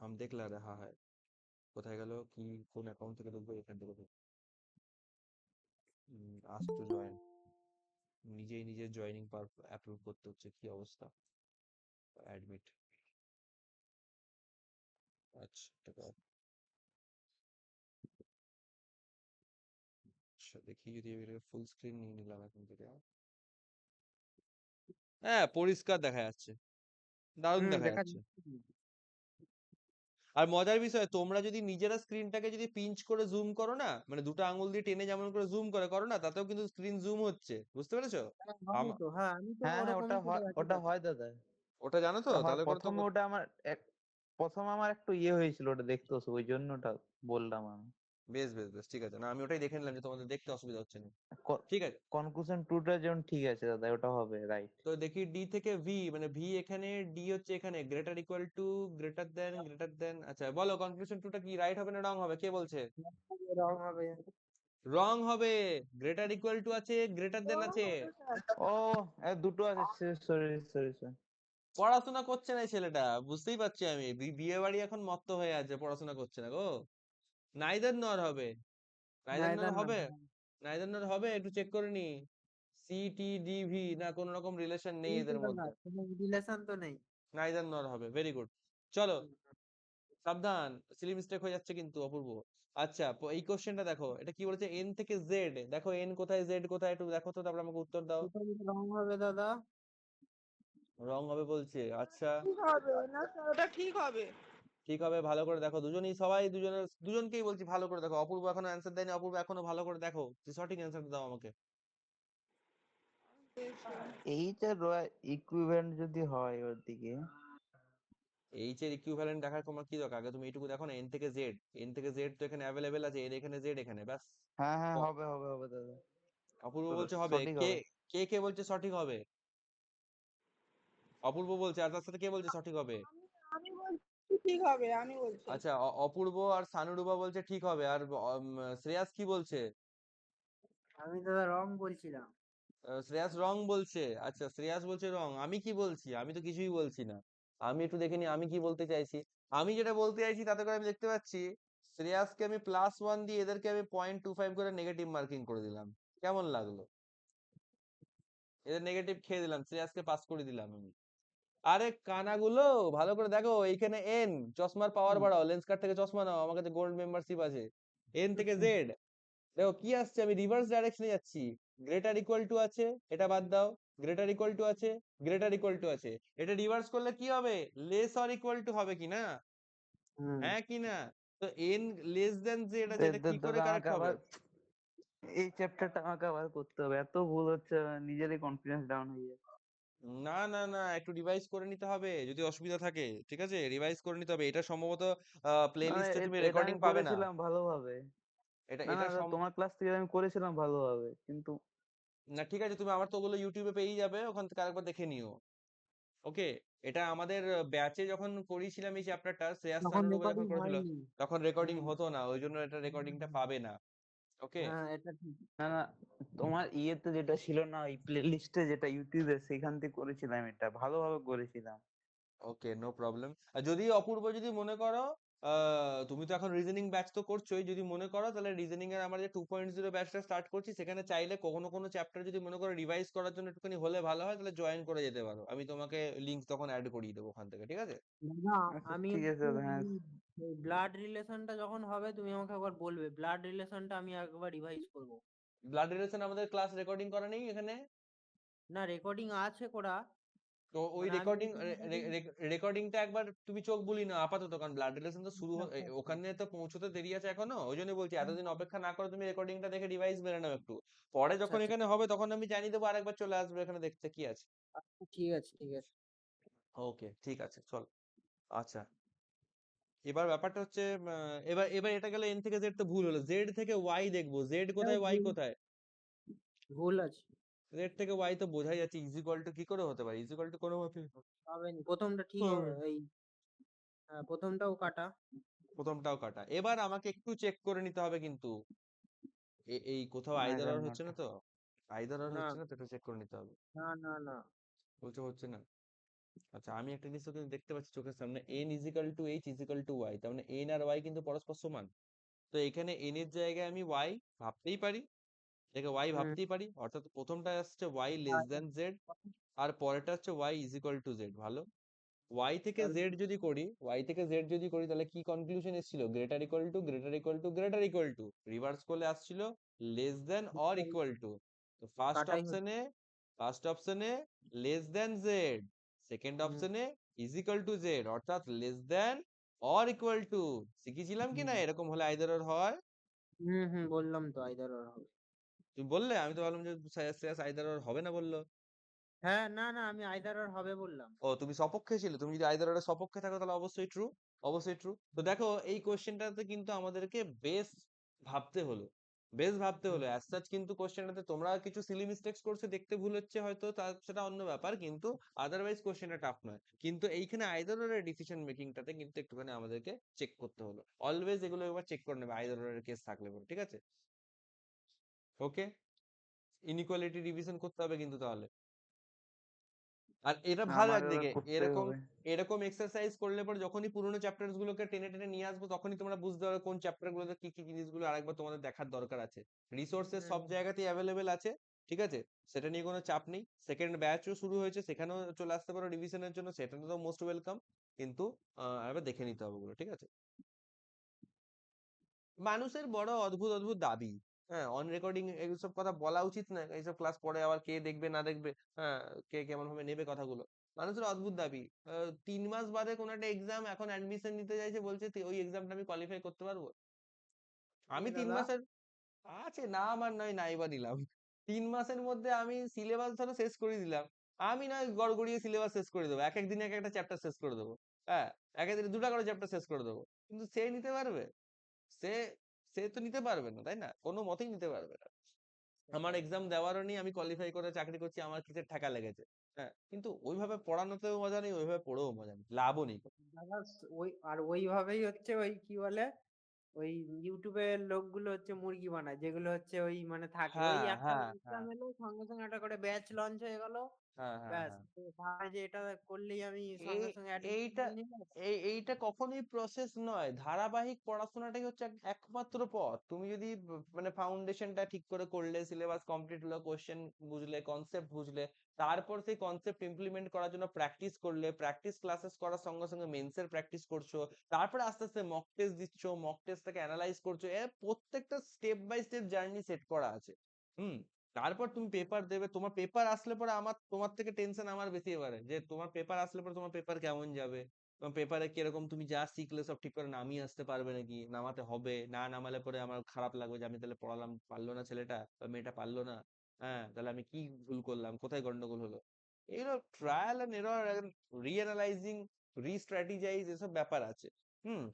আমি দেখলা দেখা হয়। কোথায় গেল? কি, কোন অ্যাকাউন্ট থেকে ঢুকবো? এখান থেকে ঢুকবো। আস্ক টু জয়েন, নিজেই নিজের জয়েনিং অ্যাপ্রুভ করতে হচ্ছে, কি অবস্থা। অ্যাডমিট, আচ্ছা টাকা। আচ্ছা দেখি, যদি ফুল স্ক্রিন নিয়ে নিলাম এখন থেকে। হ্যাঁ, পরিষ্কার দেখা যাচ্ছে, দারুণ হুম, দেখা দেখা যাচ্ছে। যাচ্ছে। আর মজার বিষয়, তোমরা যদি নিজেরা স্ক্রিনটাকে যদি পিঞ্চ করে জুম করো না, মানে দুটো আঙুল দিয়ে টেনে যেমন করে জুম করে করো না, তাতেও কিন্তু স্ক্রিন জুম হচ্ছে, বুঝতে পেরেছো? হ্যাঁ, হবে তো, হ্যাঁ আমি তো হ্যাঁ হ্যাঁ, ওটা আম- ওরকমই করে হয়, রাখি ওটা দাদা। হয় দাদা। ওটা জানো তো, ওটা হয়, তাহলে করে তো প্রথমে ওটা আমার প্রথম আমার একটু ইয়ে হয়েছিল ওটা দেখতে, ওই জন্য ওটা বললাম আমি। বেশ বেশ বেশ ঠিক আছে, না আমি ওটাই দেখে নিলাম যে তোমাদের দেখতে অসুবিধা হচ্ছে না। ঠিক আছে, কনক্লুশন টুটা যেমন ঠিক আছে দাদা, ওটা হবে রাইট। তো দেখি ডি থেকে ভি, মানে ভি এখানে, ডি হচ্ছে এখানে, greater equal to, greater than, আচ্ছা বলো কনক্লুশন টুটা কি রাইট হবে না রং হবে, কে বলছে? রং হবে। রং হবে, গ্রেটার ইকুয়াল টু আছে, গ্রেটার দেন আছে। ও দুটো আছে, সরি সরি সরি। পড়াশোনা করছে না এই ছেলেটা, বুঝতেই পারছি আমি, বিয়ে বাড়ি এখন মত্ত হয়ে আছে, পড়াশোনা করছে না গো। নাইদার নর হবে, নাইদার নর নাইদার না, হবে, নাইদার নর হবে, একটু চেক করে নি। সি টি ডি ভি, না কোনো রকম রিলেশন নেই এদের মধ্যে, কোনো রিলেশন তো নেই। নাইদার নর হবে, ভেরি গুড। চলো, সাবধান, সিলি মিস্টেক হয়ে যাচ্ছে কিন্তু অপূর্ব। আচ্ছা, এই কোশ্চেনটা দেখো, এটা কি বলেছে, এন থেকে জেড, দেখো এন কোথায় জেড কোথায় একটু দেখো তো, তারপর আমাকে উত্তর দাও। এটা যদি রং হবে দাদা। রং হবে বলছে, আচ্ছা ঠিক হবে না ওটা ঠিক হবে। ঠিক হবে, ভালো করে দেখো, দুজনেই, সবাই দুজনের, দুজনকেই বলছি ভালো করে দেখো, অপূর্ব এখনো অ্যান্সার দেয়নি, অপূর্ব এখনো ভালো করে দেখো যে সঠিক অ্যান্সার দাও আমাকে। এইটা ইকুইভ্যালেন্ট যদি হয় ওর দিকে। এইচ এর ইকুইভ্যালেন্ট দেখার তোমার কি দরকার, আগে তুমি এইটুকু দেখো না, এন থেকে জেড, এন থেকে জেড তো এখানে অ্যাভেলেবেল আছে, এর এখানে জেড এখানে, ব্যাস। হ্যাঁ হ্যাঁ, ক- হবে হবে হবে দাদা। অপূর্ব তো বলছে হবে, সঠিক কে হবে। কে কে বলছে সঠিক হবে? অপূর্ব বলছে, আর তার সাথে কে বলছে সঠিক হবে? আমি বলছি ঠিক হবে, আমি বলছি। আচ্ছা, অপূর্ব আর সানুরূপা বলছে ঠিক হবে, আর শ্রেয়াস কি বলছে? আমি দাদা রং বলছিলাম। শ্রেয়াস রং বলছে, আচ্ছা শ্রেয়াস বলছে রং, আমি কি বলছি? আমি তো কিছুই বলছি না, আমি একটু দেখে নি আমি কি বলতে চাইছি। আমি যেটা বলতে চাইছি তাতে করে আমি দেখতে পাচ্ছি শ্রেয়াসকে আমি +1 দিয়ে এদেরকে আমি 0.25 করে নেগেটিভ মার্কিং করে দিলাম, কেমন লাগলো? এদের নেগেটিভ খেয়ে দিলাম, শ্রেয়াসকে পাস করে দিলাম আমি। আরে কানাগুলো, ভালো করে দেখো, এইখানে এন, চশমার পাওয়ার বাড়াও, লেন্স কার্ট থেকে চশমা নাও, আমার কাছে গোল্ড মেম্বারশিপ আছে। এন থেকে জেড, দেখো কি আসছে, আমি রিভার্স ডাইরেকশনে যাচ্ছি। গ্রেটার ইকুয়াল টু আছে, এটা বাদ দাও, গ্রেটার ইকুয়াল টু আছে, গ্রেটার ইকুয়াল টু আছে, এটা রিভার্স করলে কি হবে, লেস অর ইকুয়াল টু হবে কি না? হুম। হ্যাঁ কি না? তো এন লেস দেন জেড আছে, এটা কি করে দাদা আমাকে কারেক্ট হবে? আবার এই চ্যাপ্টারটা আমাকে আবার করতে হবে, এত ভুল হচ্ছে, নিজেরই কনফিডেন্স ডাউন হয়ে যাচ্ছে। না না না, একটু রিভাইজ করে নিতে হবে যদি অসুবিধা থাকে, ঠিক আছে, রিভাইজ করে নিতে হবে, এটা সম্ভবত প্লে মানে লিস্টে তুমি এটা রেকর্ডিং আমি পাবে না। করেছিলাম ভালোভাবে। এটা না না এটা দাদা, তোমার ক্লাস থেকে আমি করেছিলাম ভালোভাবে, কিন্তু না ঠিক আছে, তুমি আমার তো ওগুলো ইউটিউবে পেয়ে যাবে, ওখান থেকে আরেকবার দেখে নিও। ওকে, এটা আমাদের ব্যাচে যখন করিয়েছিলাম এই চ্যাপ্টারটা, শ্রেয়াস তখন সানুরূপ যখন রেকর্ডিং করেছিল, হয়নি। তখন রেকর্ডিং হুম। হতো না, ওই জন্য এটা রেকর্ডিংটা পাবে না। ওকে, হ্যাঁ, এটা ঠিক। না না, তোমার ইয়েতে যেটা ছিল না, ওই প্লে লিস্টে যেটা ইউটিউবে, সেখান থেকে করেছিলাম, এটা ভালোভাবে করেছিলাম। ওকে, নো প্রবলেম। আর যদি অপূর্ব যদি মনে করো, তুমি তো এখন রিজনিং ব্যাচ তো করছোই, যদি মনে করো তাহলে রিজনিং এর আমরা যে 2.0 ব্যাচটা স্টার্ট করছি, সেখানে চাইলে কোনো কোনো চ্যাপ্টার যদি মনে করো রিভাইজ করার জন্য একটুখানি হলে ভালো হয়, তাহলে জয়েন করে যেতে পারো, আমি তোমাকে লিংক তখন অ্যাড করিয়ে দেবো ওখান থেকে, ঠিক আছে? দাদা, আচ্ছা আমি ঠিক আছে একটু দাদা, হ্যাঁ। ব্লাড রিলেশনটা যখন হবে তুমি আমাকে একবার বলবে, ব্লাড রিলেশনটা আমি একবার রিভাইজ করব। ব্লাড রিলেশন আমাদের ক্লাস রেকর্ডিং করা নেই এখানে, না, রেকর্ডিং আছে করা। তো ওই মানে আমি রেকর্ডিং, যেখানে রেকর্ডিংটা একবার তুমি চোখ বুলি না আপাতত, কারণ ব্লাড রিলেশন তো শুরু আচ্ছা, আচ্ছা, আচ্ছা। ওখানে তো পৌঁছতে দেরি আছে এখনো, ওই জন্য বলছি এতদিন অপেক্ষা না করে তুমি রেকর্ডিংটা দেখে রিভাইজ মেরে নাও একটু, পরে আচ্ছা, যখন আচ্ছা, এখানে হবে তখন আমি জানিয়ে দেবো, আরেকবার চলে আসবে এখানে দেখতে কি আছে। আচ্ছা, ঠিক আছে, ঠিক আছে। ওকে ঠিক আছে, চল। আচ্ছা, এবার ব্যাপারটা হচ্ছে, এবার এবার এটা গেলে এন থেকে জেড তো ভুল হলো, জেড থেকে ওয়াই দেখবো, জেড হ্যাঁ, কোথায় ওয়াই কোথায়? ভুল আছে। জেড থেকে ওয়াই তো বোঝাই যাচ্ছে, ইজ ইকুয়াল টু কি করে হতে পারে, ইজ ইকুয়াল টু কোনো মতে পাবেনি, প্রথমটা ঠিক হবে না। এই। হ্যাঁ, প্রথমটাও কাটা। প্রথমটাও কাটা, এবার আমাকে একটু চেক করে নিতে হবে কিন্তু, এই কোথাও আইদার আইদার আর নট। হচ্ছে না তো, আইদার আর না, হচ্ছে না তো, এটা চেক করে নিতে হবে। না, না, না। বলছে হচ্ছে না, আচ্ছা আমি একটা জিনিস কিন্তু দেখতে পাচ্ছি চোখের সামনে, N equal to H equal to Y, তার মানে এন আর ওয়াই কিন্তু পরস্পর সমান, তো এখানে এন এর জায়গায় আমি ওয়াই ভাবতেই পারি, এটাকে ওয়াই হুম। ভাবতেই পারি, অর্থাৎ প্রথমটা আসছে ওয়াই লেস দেন জেড, আর পরেরটা হচ্ছে Y is equal to Z. ভালো, ওয়াই থেকে তাহলে জেড যদি করি, ওয়াই থেকে জেড যদি করি, তাহলে কি কনক্লুশন এসেছিল, greater equal to, greater equal to, greater equal to, reverse করলে আসছিল less than or equal to. তো কাটাই হচ্ছে। ফার্স্ট অপশনে লেস দেন জেড, সেকেন্ড হুম, অপশনে ইজ ইকুয়াল টু জেড, অর্থাৎ less than or equal to, শিখেছিলাম কি হুম, না এরকম হলে আইদার অর হয়? হুম, হুম, বললাম তো আইদার অর হবে। তুমি বললে, আমি তো ভাবলাম যে আইদার অর হবে না বললো। হ্যাঁ, না, না, আমি আইদার অর হবে বললাম। ও তুমি সপক্ষে ছিলে, তুমি যদি আইদার এর সপক্ষে থাকো তাহলে অবশ্যই ট্রু, অবশ্যই ট্রু। তো দেখো এই কোশ্চেনটাতে কিন্তু আমাদেরকে বেশ ভাবতে হলো, বেশ ভাবতে হলো। হুম। অ্যাজ সাচ কিন্তু কোশ্চেনটাতে তোমরা কিছু সিলি মিস্টেক্স করছো, দেখতে ভুল হচ্ছে হয়তো, সেটা অন্য ব্যাপার, কিন্তু আদারওয়াইজ কোশ্চেনটা টাফ নয়। কিন্তু এইখানে আইদার ওর ডিসিশন মেকিংটাতে কিন্তু একটুখানি আমাদেরকে চেক করতে হলো। অলওয়েজ এগুলো একবার চেক করে নেবে আইদার ওর কেস থাকলে পরে, ঠিক আছে? ওকে, ইনইকুয়ালিটি রিভিশন করতে হবে কিন্তু তাহলে। আর এটা ভালো আমাদের ওটা একদিকে, করতেই এরকম হবে। এরকম এক্সারসাইজ করলে পরে যখনই পুরোনো চ্যাপ্টার্স গুলোকে টেনে টেনে নিয়ে আসবো, তখনই তোমরা বুঝতে পারবে কোন চ্যাপ্টার গুলোতে কি কি জিনিসগুলো আরেকবার তোমাদের দেখার দরকার আছে। রিসোর্সেস সব হুম। জায়গাতেই অ্যাভেলেবেল আছে, ঠিক আছে? সেটা নিয়ে কোনো চাপ নেই। সেকেন্ড ব্যাচও শুরু হয়েছে, সেখানেও চলে আসতে পারো রিভিশনের জন্য, সেটা তো মোস্ট ওয়েলকাম। কিন্তু একবার দেখে নিতে হবে ওগুলো, ঠিক আছে? মানুষের বড় অদ্ভুত অদ্ভুত দাবি। হ্যাঁ, অন রেকর্ডিং এইসব কথা বলা উচিত না, এইসব ক্লাস পরে আবার কে দেখবে না দেখবে, হ্যাঁ, কে কেমন ভাবে নেবে কথাগুলো। মানুষের অদ্ভুত দাবি। 3 মাস বাদে কোন একটা এক্সাম, এখন অ্যাডমিশন নিতে চাইছে, বলছে ওই এক্সামটা আমি কোয়ালিফাই করতে পারবো? আমি এ 3 দাদা, মাসের আছে না, আমার নয় নাই বা নিলাম, 3 মাসের মধ্যে আমি সিলেবাস ধরো শেষ করে দিলাম। আমি নয় গড়গড়িয়ে সিলেবাস শেষ করে দেবো, এক এক দিনে এক একটা চ্যাপ্টার শেষ করে দেবো। হ্যাঁ, এক এক দিনে 2টা করে চ্যাপ্টার শেষ করে দেবো, কিন্তু সে নিতে পারবে? সে সে তো নিতে পারবে না, তাই না? কোনো মতেই নিতে পারবে না। আমার সেটাই। এক্সাম দেওয়ারও নেই, আমি কোয়ালিফাই করে চাকরি করছি, আমার কিসের ঠাকা লেগেছে? হ্যাঁ, কিন্তু ওইভাবে পড়ানোতেও মজা নেই, ওইভাবে পড়েও মজা নেই, লাভও নেই। দাদা, ওই আর ওইভাবেই হচ্ছে ওই কি বলে, ওই ইউটিউবের লোকগুলো হচ্ছে মুরগি বানায়, যেগুলো হচ্ছে ওই মানে থাকে ওই হ্যাঁ, একটা হ্যাঁ, এক্সাম হ্যাঁ, এলো, সঙ্গে সঙ্গে একটা করে ব্যাচ লঞ্চ হয়ে গেল, হ্যাঁ, হ্যাঁ, ব্যাস হ্যাঁ। তো ভাবে যে এটা করলেই আমি এই সঙ্গে সঙ্গে অ্যাডমিশন এইটা নিয়ে নিলাম। এইটা কখনোই প্রসেস নয়। ধারাবাহিক পড়াশোনাটাই হচ্ছে একমাত্র পথ। তুমি যদি মানে ফাউন্ডেশনটা ঠিক করে করলে, সিলেবাস কমপ্লিট হলো, কোশ্চেন বুঝলে, কনসেপ্ট বুঝলে, তারপর সেই কনসেপ্ট ইমপ্লিমেন্ট করার জন্য প্র্যাকটিস করলে, প্র্যাকটিস ক্লাসেস করার সঙ্গে সঙ্গে মেন্সের প্র্যাকটিস করছো, তারপরে আস্তে আস্তে মক টেস্ট দিচ্ছ, মক টেস্টটাকে অ্যানালাইজ করছো, এর প্রত্যেকটা step by step journey set করা আছে। হুম, তারপর তুমি পেপার দেবে। তোমার পেপার আসলে পরে আমার তোমার থেকে টেনশন আমার বেশি, এবারে যে তোমার পেপার আসলে পরে তোমার পেপার কেমন যাবে, তোমার পেপারে কিরকম, তুমি যা শিখলে সব ঠিক করে নামিয়ে আসতে পারবে নাকি, নামাতে হবে, না নামালে পরে আমার খারাপ লাগবে যে আমি তাহলে পড়ালাম, পারলো না ছেলেটা বা মেয়েটা পারলো না, হ্যাঁ, তাহলে আমি কি ভুল করলাম, কোথায় গন্ডগোল হলো? এগুলো ট্রায়াল এন্ড এরর, রিঅ্যানালাইজিং, রিস্ট্র্যাটেজাইজ, এসব ব্যাপার আছে। হুম,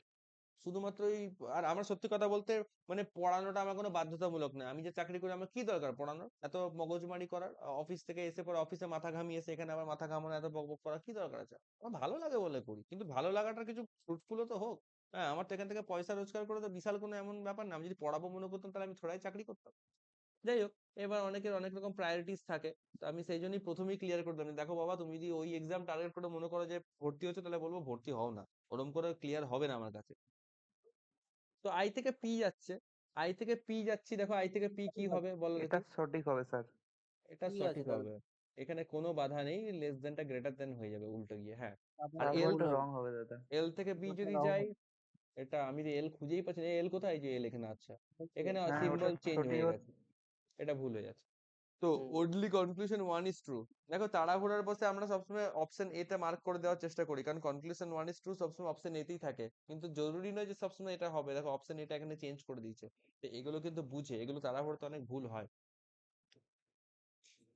শুধুমাত্র এই, আর আমার সত্যি কথা বলতে মানে পড়ানোটা আমার কোনো বাধ্যতামূলক নয়। আমি যে চাকরি করি, আমার কি দরকার পড়ানোর, এত মগজমারি করার? অফিস থেকে এসে পরে অফিসে মাথা ঘামিয়ে এসে এখানে আবার মাথা ঘামানো, এত বকবক করার কি দরকার আছে? আমার ভালো লাগে বলে করি, কিন্তু ভালো লাগাটা কিছু ফ্রুটফুল তো হোক। হ্যাঁ, আমার তো এখান থেকে পয়সা রোজগার করে তো বিশাল কোনো এমন ব্যাপার না। আমি যদি পড়াবো মনে করতাম, তাহলে আমি থোড়াই চাকরি করতাম। যাই হোক, এবার অনেকের অনেক রকম প্রায়োরিটিস থাকে। তো আমি সেই জন্যই প্রথমেই ক্লিয়ার করে দিলাম, দেখো বাবা, তুমি যদি ওই এক্সাম টার্গেট করে মনে করো যে ভর্তি হচ্ছে, তাহলে বলবো ভর্তি হও না। ওরকম করে ক্লিয়ার হবে না আমার কাছে। তো আই থেকে পি যাচ্ছে, আই থেকে পি যাচ্ছি, দেখো আই থেকে পি কি হবে বলো এটা দেখি। সঠিক হবে স্যার। এটা ঠিক আছে সঠিক দাদা, হবে। এখানে কোনো বাধা নেই, লেস দেনটা গ্রেটার দেন হয়ে যাবে উল্টো গিয়ে, হ্যাঁ। তারপর আর এল, ভুল তারপরটা হবে, রং হবে দাদা। এল থেকে বি তারপরটা যদি রং যাই, হবে। এটা আমি এল খুঁজেই পাচ্ছি না, এল কোথায়, যে এল এখানে, আচ্ছা, বুঝছো? এখানে হ্যাঁ, ওটা সিম্বল চেঞ্জ সঠিক হয়ে গেছে, হচ্ছে। এটা ভুল হয়ে যাচ্ছে। তো হুম। Only conclusion 1 is true। দেখো, তাড়াহুড়ার বসে আমরা সবসময় অপশন এ তে মার্ক করে দেওয়ার চেষ্টা করি, কারণ কনক্লুশন 1 is true সবসময় অপশন এ তেই থাকে, কিন্তু জরুরি নয় যে সবসময় এটা হবে। দেখো, অপশন এটা এখানে চেঞ্জ করে দিয়েছে। তো এগুলো কিন্তু বুঝে, এগুলো তাড়াহুড়োতে অনেক ভুল হয়।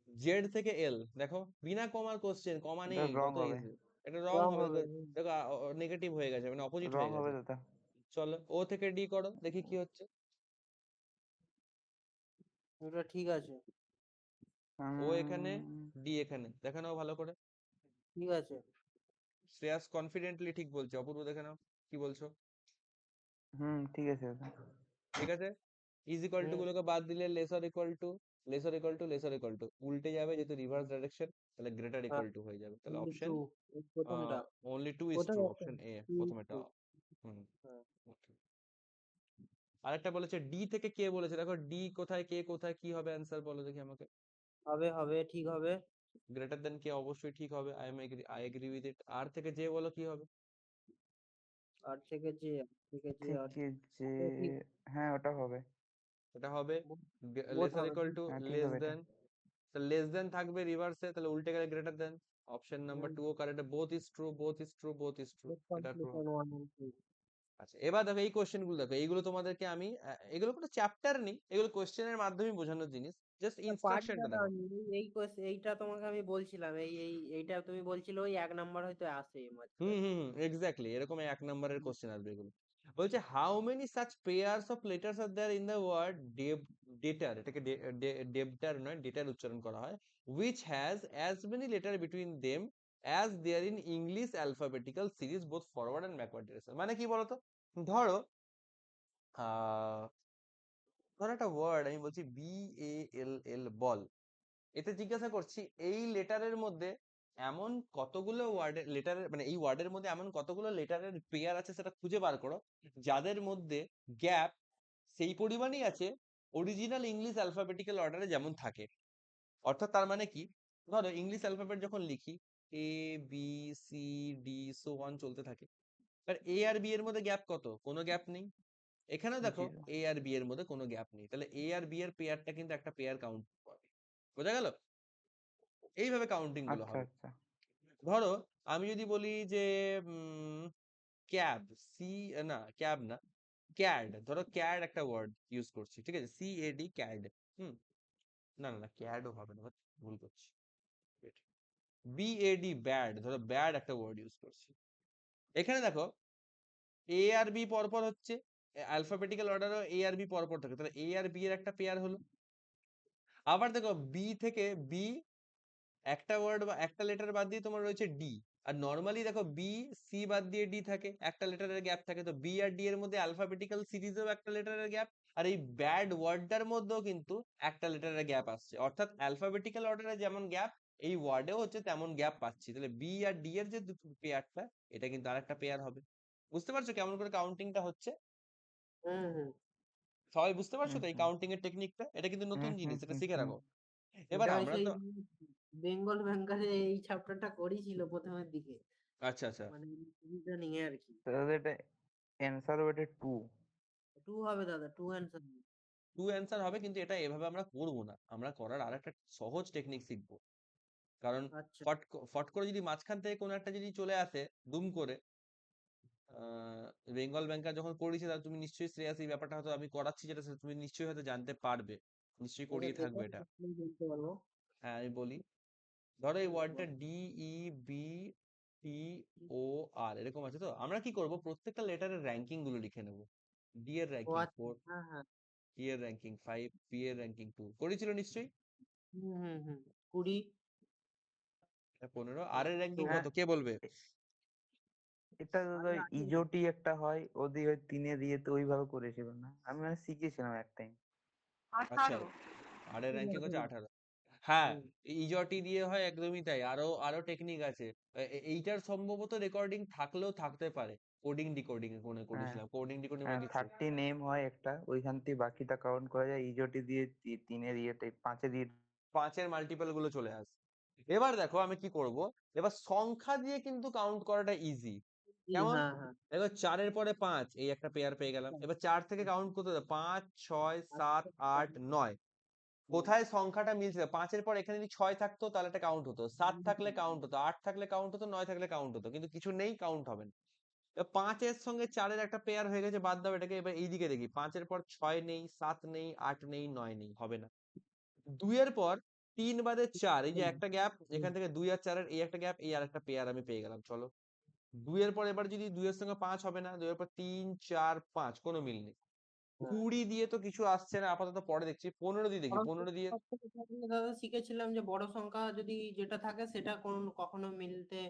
জেড থেকে এল, দেখো বিনা কমার কোশ্চেন, কমা এটা নেই, রং কত হবে। ইজি। এটা রং রং হবে, হবে। দেখো, দেখো নেগেটিভ হয়ে গেছে, মানে অপোজিট রং হয়ে হবে গেছে। দাদা। চলো ও থেকে ডি করো, দেখি কি হচ্ছে। ওটা ঠিক আছে। ও এখানে, উম, ডি এখানে, দেখে নাও ভালো করে। ঠিক আছে। শ্রেয়াস কনফিডেন্টলি ঠিক বলছে, অপূর্ব দেখে নাও কি বলছো। ঠিক আছে দাদা। ঠিক আছে, ইজ ইকুয়াল টু হুম। গুলোকে বাদ দিলে laser equal to, laser equal to, laser equal to উল্টে যাবে, যেহেতু রিভার্স ডাইরেকশন, তাহলে গ্রেটার হ্যাঁ, ইকুয়াল টু হয়ে যাবে। তাহলে only অপশন two, এই প্রথমটা, অনলি টু ইজ প্রথম true, option, option A two is প্রথমেটা। two, হুম, হ্যাঁ। okay। আরেকটা বলেছে ডি থেকে কে বলেছে, দেখো ডি কোথায়, কে কোথায়, কি হবে অ্যান্সার বলো দেখি আমাকে। হবে হবে, ঠিক হবে। গ্রেটার দেন কে অবশ্যই ঠিক হবে, আই এগ্রি উইথ ইট। আর থেকে যে বলো কি হবে। আর থেকে যে, থেকে যে, আর থেকে যে, তো ঠিক, হ্যাঁ ওটা হবে। এটা হবে। বোথ লেসার হবে। ইকুয়াল টু, হ্যাঁ ঠিক লেস হবে এটা। দেন, তাহলে লেস দেন থাকবে রিভার্সে, তাহলে উল্টে গেলে গ্রেটার দেন। অপশন নাম্বার হুম, 2 ও correct, both is true, both is true, both is true, both এটা ট্রু conclusion হবে। one and two। আচ্ছা, এবার দেখো এই কোশ্চেন গুলো, দেখো এইগুলো তোমাদেরকে আমি এগুলো কোনো চ্যাপ্টার নেই, এগুলো কোশ্চেনের মাধ্যমে বোঝানোর জিনিস, জাস্ট পারি ইনস্ট্রাকশনটা দাদা, দেখো। আমি এইটা তোমাকে আমি বলছিলাম, এইটা তুমি বলছিলে ওই 1 নাম্বার হয়তো আসে এর হুম, মাঝখানে। হুম, হুম, এক্স্যাক্টলি এরকম 1 নম্বরের কোশ্চেন আসবে এগুলো। বলছে how many such pairs of letters are there in the word dater, এটাকে ডেবটার নয় ডেটার উচ্চারণ করা হয়, which has as many letter between them as there in English alphabetical series both forward and backward direction। মানে কি বলতো, ধরো ধরো একটা ওয়ার্ড আমি বলছি BALL বল, এতে জিজ্ঞাসা করছি এই লেটারের মধ্যে এমন কতগুলো ওয়ার্ডের লেটারের মানে এই ওয়ার্ডের মধ্যে এমন কতগুলো লেটারের পেয়ার আছে সেটা খুঁজে বার করো যাদের মধ্যে গ্যাপ সেই পরিমাণই আছে অরিজিনাল ইংলিশ অ্যালফাবেটিক্যাল অর্ডারে যেমন থাকে। অর্থাৎ তার মানে কি, ধরো ইংলিশ অ্যালফাবেট যখন লিখি ABCD সো অন চলতে থাকে, আর A আর B এর মধ্যে গ্যাপ কত, কোনো গ্যাপ নেই। এখানেও দেখো 0। A আর B এর মধ্যে কোনো গ্যাপ নেই, তাহলে A আর B এর পেয়ারটা কিন্তু একটা পেয়ার কাউন্ট হবে। বোঝা গেল? এইভাবে কাউন্টিং গুলো আচ্ছা হবে। আচ্ছা। ধরো আমি যদি বলি যে ক্যাব, সি না ক্যাব না ক্যাড, ধরো ক্যাড একটা ওয়ার্ড ইউজ করছি, ঠিক আছে, CAD ক্যাড। হুম, না না না ক্যাডও হবে না, ভুল করছি। BAD ব্যাড, ধরো ব্যাড একটা ওয়ার্ড ইউজ করছি। এখানে দেখো A আর B পরপর হচ্ছে, অ্যালফাবেটিক্যাল অর্ডারও A আর B পরপর থাকে, তাহলে A আর B এর একটা পেয়ার হলো। আবার দেখো B থেকে B একটা ওয়ার্ড বা একটা লেটার বাদ দিয়ে তোমার রয়েছে D, আর নরমালি দেখো B C বাদ দিয়ে D থাকে, একটা লেটারের গ্যাপ থাকে, তো B আর D এর মধ্যে অ্যালফাবেটিক্যাল সিরিজেও একটা লেটারের গ্যাপ, আর এই ব্যাড ওয়ার্ডটার মধ্যেও কিন্তু একটা লেটারের গ্যাপ আসছে, অর্থাৎ অ্যালফাবেটিক্যাল অর্ডারে যেমন গ্যাপ এই ওয়ার্ডেও হচ্ছে তেমন গ্যাপ পাচ্ছি, তাহলে B আর D এর যে দুটো পেয়ারটা এটা কিন্তু আরেকটা পেয়ার হবে। বুঝতে পারছো কেমন করে কাউন্টিংটা হচ্ছে? হুম হুম সবাই বুঝতে পারছো হুম তো এই হুম কাউন্টিং এর টেকনিকটা? এটা কিন্তু নতুন হুম হুম জিনিস, এটা হুম শিখে হুম। রাখো। এবার এটা ওই আমরা সেই তো বেঙ্গল ব্যাংকারে এই চ্যাপ্টারটা করেছিল প্রথমের দিকে, আচ্ছা আচ্ছা মানে রিজনিং এ আর কি। তাহলে এটা অ্যান্সার ওটা 2। 2 হবে দাদা, 2 অ্যান্সার। টু অ্যান্সার হবে, কিন্তু এটা এভাবে আমরা করবো না, আমরা করার আর একটা সহজ টেকনিক শিখবো। কারণ আচ্ছা ফট করে যদি মাঝখান থেকে কোনো একটা যদি চলে আসে দুম করে, বেঙ্গল ব্যাংকার যখন করেছি তাহলে তুমি নিশ্চয়ই শ্রেয়াস এই ব্যাপারটা হয়তো আমি করাচ্ছি যেটা সেটা তুমি নিশ্চয়ই হয়তো জানতে পারবে, নিশ্চয়ই আচ্ছা করিয়ে থাকবে দেখো এটা। বলতে পারবো। হ্যাঁ আমি বলি, ধরো এই ওয়ার্ডটা DEBTOR এরকম আছে, তো আমরা কি করব প্রত্যেকটা লেটারের র্যাঙ্কিং গুলো লিখে নেব। ডি এর ও র্যাঙ্কিং আচ্ছা, 4, হ্যাঁ হ্যাঁ। E এর র্যাঙ্কিং 5, B এর র্যাঙ্কিং 2 করেছিল নিশ্চয়ই। হুম 20। 15, আর এর র্যাঙ্কিং তো কত হ্যাঁ, কে বলবে? এটা তো আরে আছে। ইজোটি একটা হয় ওদি ওই 3 দিয়ে তো ওইভাবে করেছিল না, আমি মানে শিখেছিলাম এক টাইম। আচ্ছা, 18। আর এর র্যাঙ্কিং হচ্ছে 18। হ্যাঁ, হুম, ইজটি দিয়ে হয়, একদমই তাই, আরো আরো টেকনিক আছে। এইটার সম্ভবত রেকর্ডিং থাকলেও থাকতে পারে, কোডিং ডিকোডিং এ কোনে হ্যাঁ করেছিলাম, কোডিং ডিকোডিং বা হ্যাঁ, কিছু। 30 নেম হয় একটা, ওইখান থেকে বাকিটা কাউন্ট করা যায় ইজোটি দিয়ে, 3-এর ইয়েতে 5-এর ইয়ে। 5 এর মাল্টিপল গুলো চলে আসে। এবার দেখো আমি কি করব, এবার সংখ্যা দিয়ে কিন্তু কাউন্ট করাটা ইজি। কেমন? হ্যাঁ হ্যাঁ। এবার 4 এর পরে 5, এই একটা পেয়ার পেয়ে গেলাম। এবার 4 থেকে কাউন্ট করতে হবে 5 6 7 8 9, কোথায় সংখ্যাটা মিলছে? 5 এর পর এখানে যদি 6 থাকতো তাহলে এটা কাউন্ট হতো, 7 থাকলে কাউন্ট হতো, 8 থাকলে কাউন্ট হতো, 9 থাকলে কাউন্ট হতো, কিন্তু কিছু নেই, কাউন্ট হবে না। এবার 5 এর সঙ্গে 4 এর একটা পেয়ার হয়ে গেছে, বাদ দাও এটাকে। এবার এইদিকে দেখি 5 এর পর 6 নেই, 7 নেই, 8 নেই, 9 নেই, হবে না। 2 এর পর 3 বাদে 4, এই যে একটা গ্যাপ, এখান থেকে 2 আর 4 এর এই একটা গ্যাপ, এই আর একটা পেয়ার আমি পেয়ে গেলাম। চলো 2 এর পর এবার যদি 2 এর সঙ্গে 5 হবে না, 2 এর পর 3 4 5 কোনো মিল নেই। 20 দিয়ে তো কিছু আসছে না আপাতত, পরে দেখছি। 15 দিয়ে দেখি, বড় 15 দিয়ে সংখ্যা থেকে থাকলে দাদা শিখেছিলাম যে বড় সংখ্যা যদি যেটা থাকে সেটা কখনো মিলতে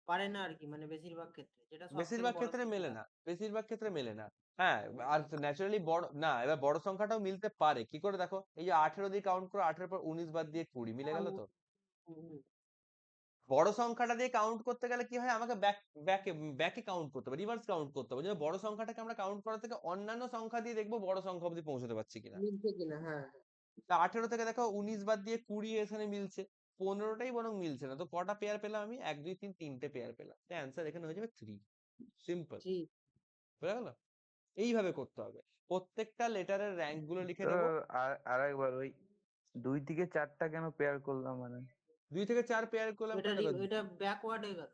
পারে না আর কি, মানে বেশিরভাগ ক্ষেত্রে যেটা সব থেকে বেশিরভাগ বড় ক্ষেত্রে মেলে সংখ্যা। না, বেশিরভাগ ক্ষেত্রে মেলে না। হ্যাঁ, আর ন্যাচারালি বড় না, এবার বড় সংখ্যাটাও মিলতে পারে, কি করে দেখো, এই যে 18 দিয়ে কাউন্ট করো, 18 পর 19 বাদ দিয়ে 20 মিলে গেল তো। হুম, বড় সংখ্যাটা দিয়ে কাউন্ট করতে গেলে কি হয়, আমাকে ব্যাকে ব্যাকে কাউন্ট করতে হবে, রিভার্স কাউন্ট করতে হবে, যে বড় সংখ্যাটাকে আমরা কাউন্ট করা থেকে অন্যান্য সংখ্যা দিয়ে দেখবো বড় সংখ্যা অবধি পৌঁছতে পারছি কিনা। মিলছে কিনা, হ্যাঁ। তা 18 থেকে দেখো 19 বাদ দিয়ে 20 এখানে মিলছে, 15টাই বরং মিলছে না, তো কটা পেয়ার পেলাম আমি? 1 2 3 তিনটে পেয়ার পেলাম, তাই অ্যান্সার এখানে হয়ে যাবে 3। সিম্পল, জি। বুঝা গেল? এইভাবে করতে হবে, প্রত্যেকটা লেটারের র্যাঙ্ক গুলো লিখে তো নেব। আর একবার ওই 2 থেকে 4টা কেন পেয়ার করলাম মানে? 2 থেকে 4 পেয়ার করলাম এটা কেন দেখো, এটা ব্যাকওয়ার্ড হয়ে গেল।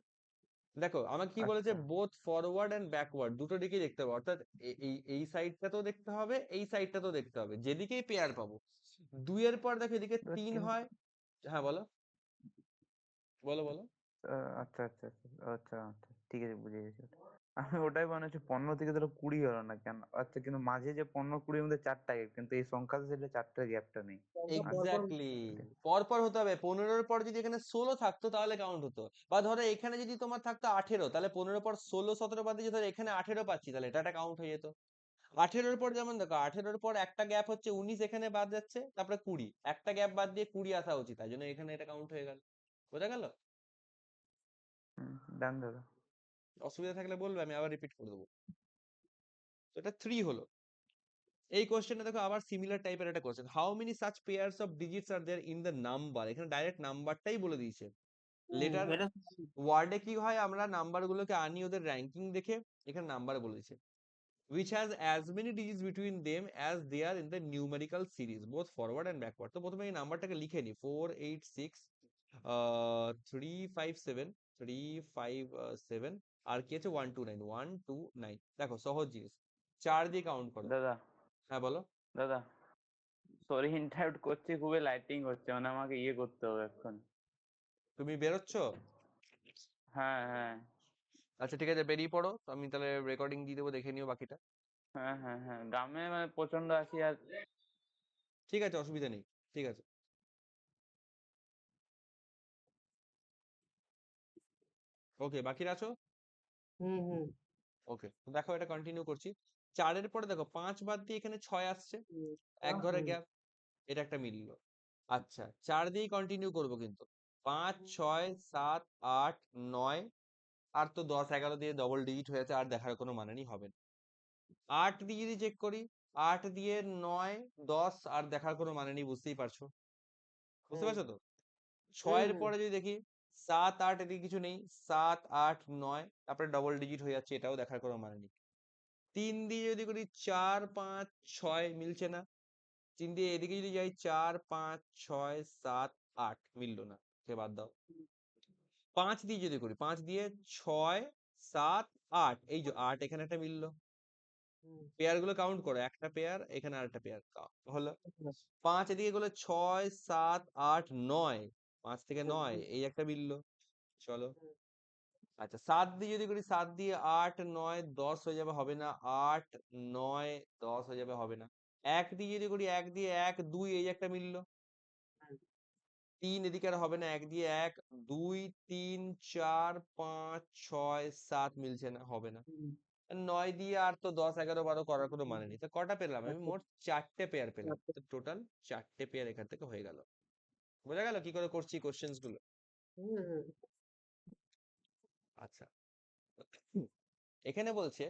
দেখো আমাকে কি বলেছে, আচ্ছা বোথ ফরওয়ার্ড এন্ড ব্যাকওয়ার্ড দুটো দিকেই দেখতে হবে, অর্থাৎ এই সাইডটাতেও দেখতে হবে, এই সাইডটাতেও দেখতে হবে, যেদিকেই পেয়ার পাবো। 2 এর পর দেখো এদিকে 3 কিন্তু হয়। হ্যাঁ বলো বলো বলো। আচ্ছা আচ্ছা আচ্ছা আচ্ছা আচ্ছা, ঠিক আছে, বুঝে গেছি ওটা। আমি ওটাই মনে হচ্ছে 15 থেকে ধরো 20 হলো না কেন? আচ্ছা, কিন্তু মাঝে যে 15-20 মধ্যে 4টা গ্যাপ, কিন্তু এই সংখ্যাতে সেটা 4টার গ্যাপটা নেই। আচ্ছা, এক্স্যাক্টলি এটা পরপর হতে হবে। 15-র পর যদি এখানে 16 থাকতো তাহলে কাউন্ট হতো, বা ধরো এখানে যদি তোমার থাকতো 18, তাহলে 15 পর 16 17 বাদ দিয়ে ধরো এখানে 18 পাচ্ছি, তাহলে এটা একটা কাউন্ট হয়ে যেত। 18-র পর যেমন দেখো 18-র পর একটা গ্যাপ হচ্ছে 19, এখানে বাদ যাচ্ছে, তারপরে 20, একটা গ্যাপ বাদ দিয়ে 20 আসা উচিত, তাই জন্য এখানে এটা কাউন্ট হয়ে গেল। বোঝা গেল? ডান দাদা। অসুবিধা থাকলে বলবে, আমি আবার রিপিট করে দেবো। তো এটা 3 হলো। এই কোশ্চেনটা দেখো আবার সিমিলার টাইপের একটা question, how many such pairs of digits are there in the number. এখানে ডাইরেক্ট নাম্বারটাই বলে দিয়েছে। লেটার এটা ওয়ার্ডে কি হয়, আমরা নাম্বার গুলোকে আনি ওদের র্যাঙ্কিং দেখে, এখানে নাম্বার বলে দিয়েছে। which has as many digits between them as they are in the numerical series both forward and backward। তো প্রথমে এই নাম্বারটাকে লিখে নি, 486 357 357, আর কি আছে 129 129। দেখো সহজ জিনিস, 4 দিয়ে কাউন্ট করো। দাদা, হ্যাঁ বলো। দাদা, সরি ইন্টারাপ্ট করছি, খুবই লাইটিং হচ্ছে, মানে আমাকে ইয়ে করতে হবে এখন। তুমি বেরোচ্ছ? হ্যাঁ, হ্যাঁ, আচ্ছা ঠিক আছে, বেরিয়ে পড়ো, তো আমি তাহলে রেকর্ডিং দিয়ে দেবো, দেখে নিও বাকিটা। হ্যাঁ, হ্যাঁ, হ্যাঁ, গ্রামে মানে প্রচন্ড আছি আর। ঠিক আছে, অসুবিধা নেই, ঠিক আছে। ওকে, বাকিরা আছো? হুম হুম ওকে, দেখো এটা কন্টিনিউ করছি। 4-এর পরে দেখো 5 বাদ দিয়ে এখানে 6 আসছে, এক ঘরের গ্যাপ, এটা একটা মিলল। আচ্ছা 4 দিয়েই কন্টিনিউ করবো কিন্তু, 5 6 7 8 9, আর তো 10 11 দিয়ে ডবল ডিজিট হয়েছে, আর দেখার কোনো মানে নেই, হবে না। 8 দিয়ে যদি চেক করি, 8 দিয়ে 9 10, আর দেখার কোনো মানে নেই, বুঝতেই পারছো, বুঝতে পারছো তো। 6-এর পরে যদি দেখি 7 8, এদিকে কিছু নেই, 7 8 9, তারপরে ডবল ডিজিট হয়ে যাচ্ছে, এটাও দেখার কোনো মানে নেই। 3 দিয়ে যদি করি 4 5 6, মিলছে না। 3 দিয়ে এদিকে যদি যাই 4 5 6 7 8, মিললো না, সে বাদ দাও। 5 দিয়ে যদি করি, 5 দিয়ে 6 7 8, এই যে 8 এখানে একটা মিললো। পেয়ার গুলো কাউন্ট করো, একটা পেয়ার এখানে, আরেকটা পেয়ার হলো। 5 এদিকে গেলে 6 7 8 9, 5 থেকে 9, এই একটা মিললো। চলো, আচ্ছা 7 দিয়ে যদি করি, 7 দিয়ে 8 9 10 হয়ে যাবে, হবে না। 8 9 10 হয়ে যাবে, হবে না। 1 দিয়ে যদি করি, 1 দিয়ে 1 2, এই একটা মিললো। 3 এদিকে আর হবে না, 1 দিয়ে 1 2 3 4 5 6 7, মিলছে না, হবে না। 9 দিয়ে আর তো 10 11 12 করার কোনো মানে নেই। তো কটা পেলাম আমি? মোট 4টে পেয়ার পেলাম। তো টোটাল 4টে পেয়ার এখান থেকে হয়ে গেল। বোঝা গেল কি করে করছি কোশ্চেন্স গুলো? আচ্ছা, এখানে বলছে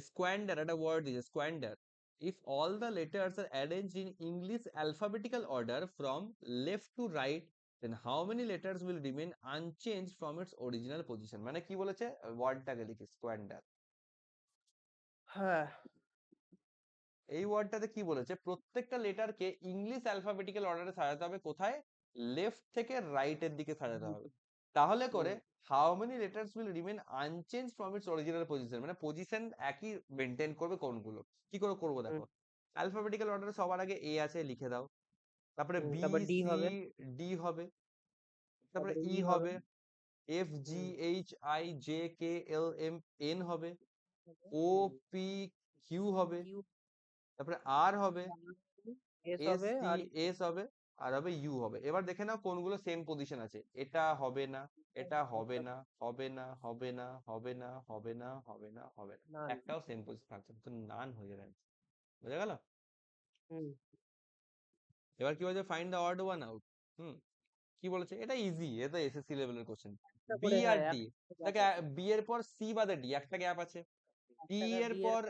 squander, একটা ওয়ার্ড দিয়েছে squander, if all the letters are arranged in English alphabetical order from left to right, then how many letters will remain unchanged from its original position। মানে কি বলেছে, ওয়ার্ডটাকে লিখি squander। হ্যাঁ এই ওয়ার্ডটাতে কি বলেছে, প্রত্যেকটা লেটারকে ইংলিশ অ্যালফাবেটিক্যাল অর্ডারে সাজাতে হবে। কোথায়? লেফট থেকে রাইটের দিকে সাজাতে হবে। তাহলে করে how many letters will remain unchange from its original position, মানে পজিশন একই মেনটেন করবে কোনগুলো। কি করে করবো দেখো, অ্যালফাবেটিক্যাল অর্ডারে সবার আগে এ আছে, লিখে দাও। তারপরে বি তারপর ডি সি হবে, ডি হবে, তারপরে তারপরে ই ই হবে, হবে, F G H I J K L M N হবে, ও পি কিউ হবে, কিউ তারপরে আর হবে, এস এস হবে, টি আর এস হবে, আর হবে ইউ হবে। এবার দেখে নাও কোনগুলো সেম পজিশন আছে। এটা হবে না, এটা হবে না, হবে না, হবে না, হবে না, হবে না, হবে না, হবে না, না একটাও সেম পজিশন থাকছে না, তো নান হয়ে যাবে। বুঝা গেল? এবার কি বলছে, find the odd one out. কি বলেছে, এটা ইজি, এটা এসএসসি লেভেলের কোশ্চেন। একটা বি করে, আর হ্যাঁ ডি, একটা দেখে বি এর পর সি বাদে ডি একটা গ্যাপ আছে, ডি এর ডি এর পর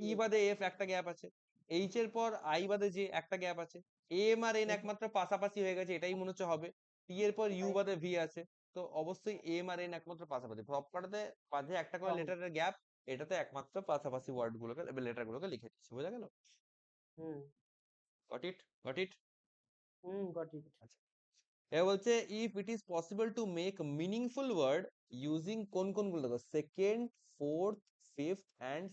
ই বাদে এফ একটা গ্যাপ আছে, এইচ এর পর আই বাদে জে একটা গ্যাপ আছে, এম আর এন একমাত্র পাশাপাশি হয়ে গেছে, এটাই মনে হচ্ছে হবে। টি এর পর ইউ বাদে ভি আছে, তো অবশ্যই এম আর এন একমাত্র পাশাপাশি, সবকটাতে মাঝে একটা করে লেটারের গ্যাপ, এটাতে একমাত্র পাশাপাশি ওয়ার্ড গুলোকে, লেটার গুলোকে লিখে দিচ্ছি। বোঝা গেল? Got it, got it. Got it. আচ্ছা, এবার বলছে if it is possible to make meaningful word using কোন কোনগুলো, দেখো second fourth fifth and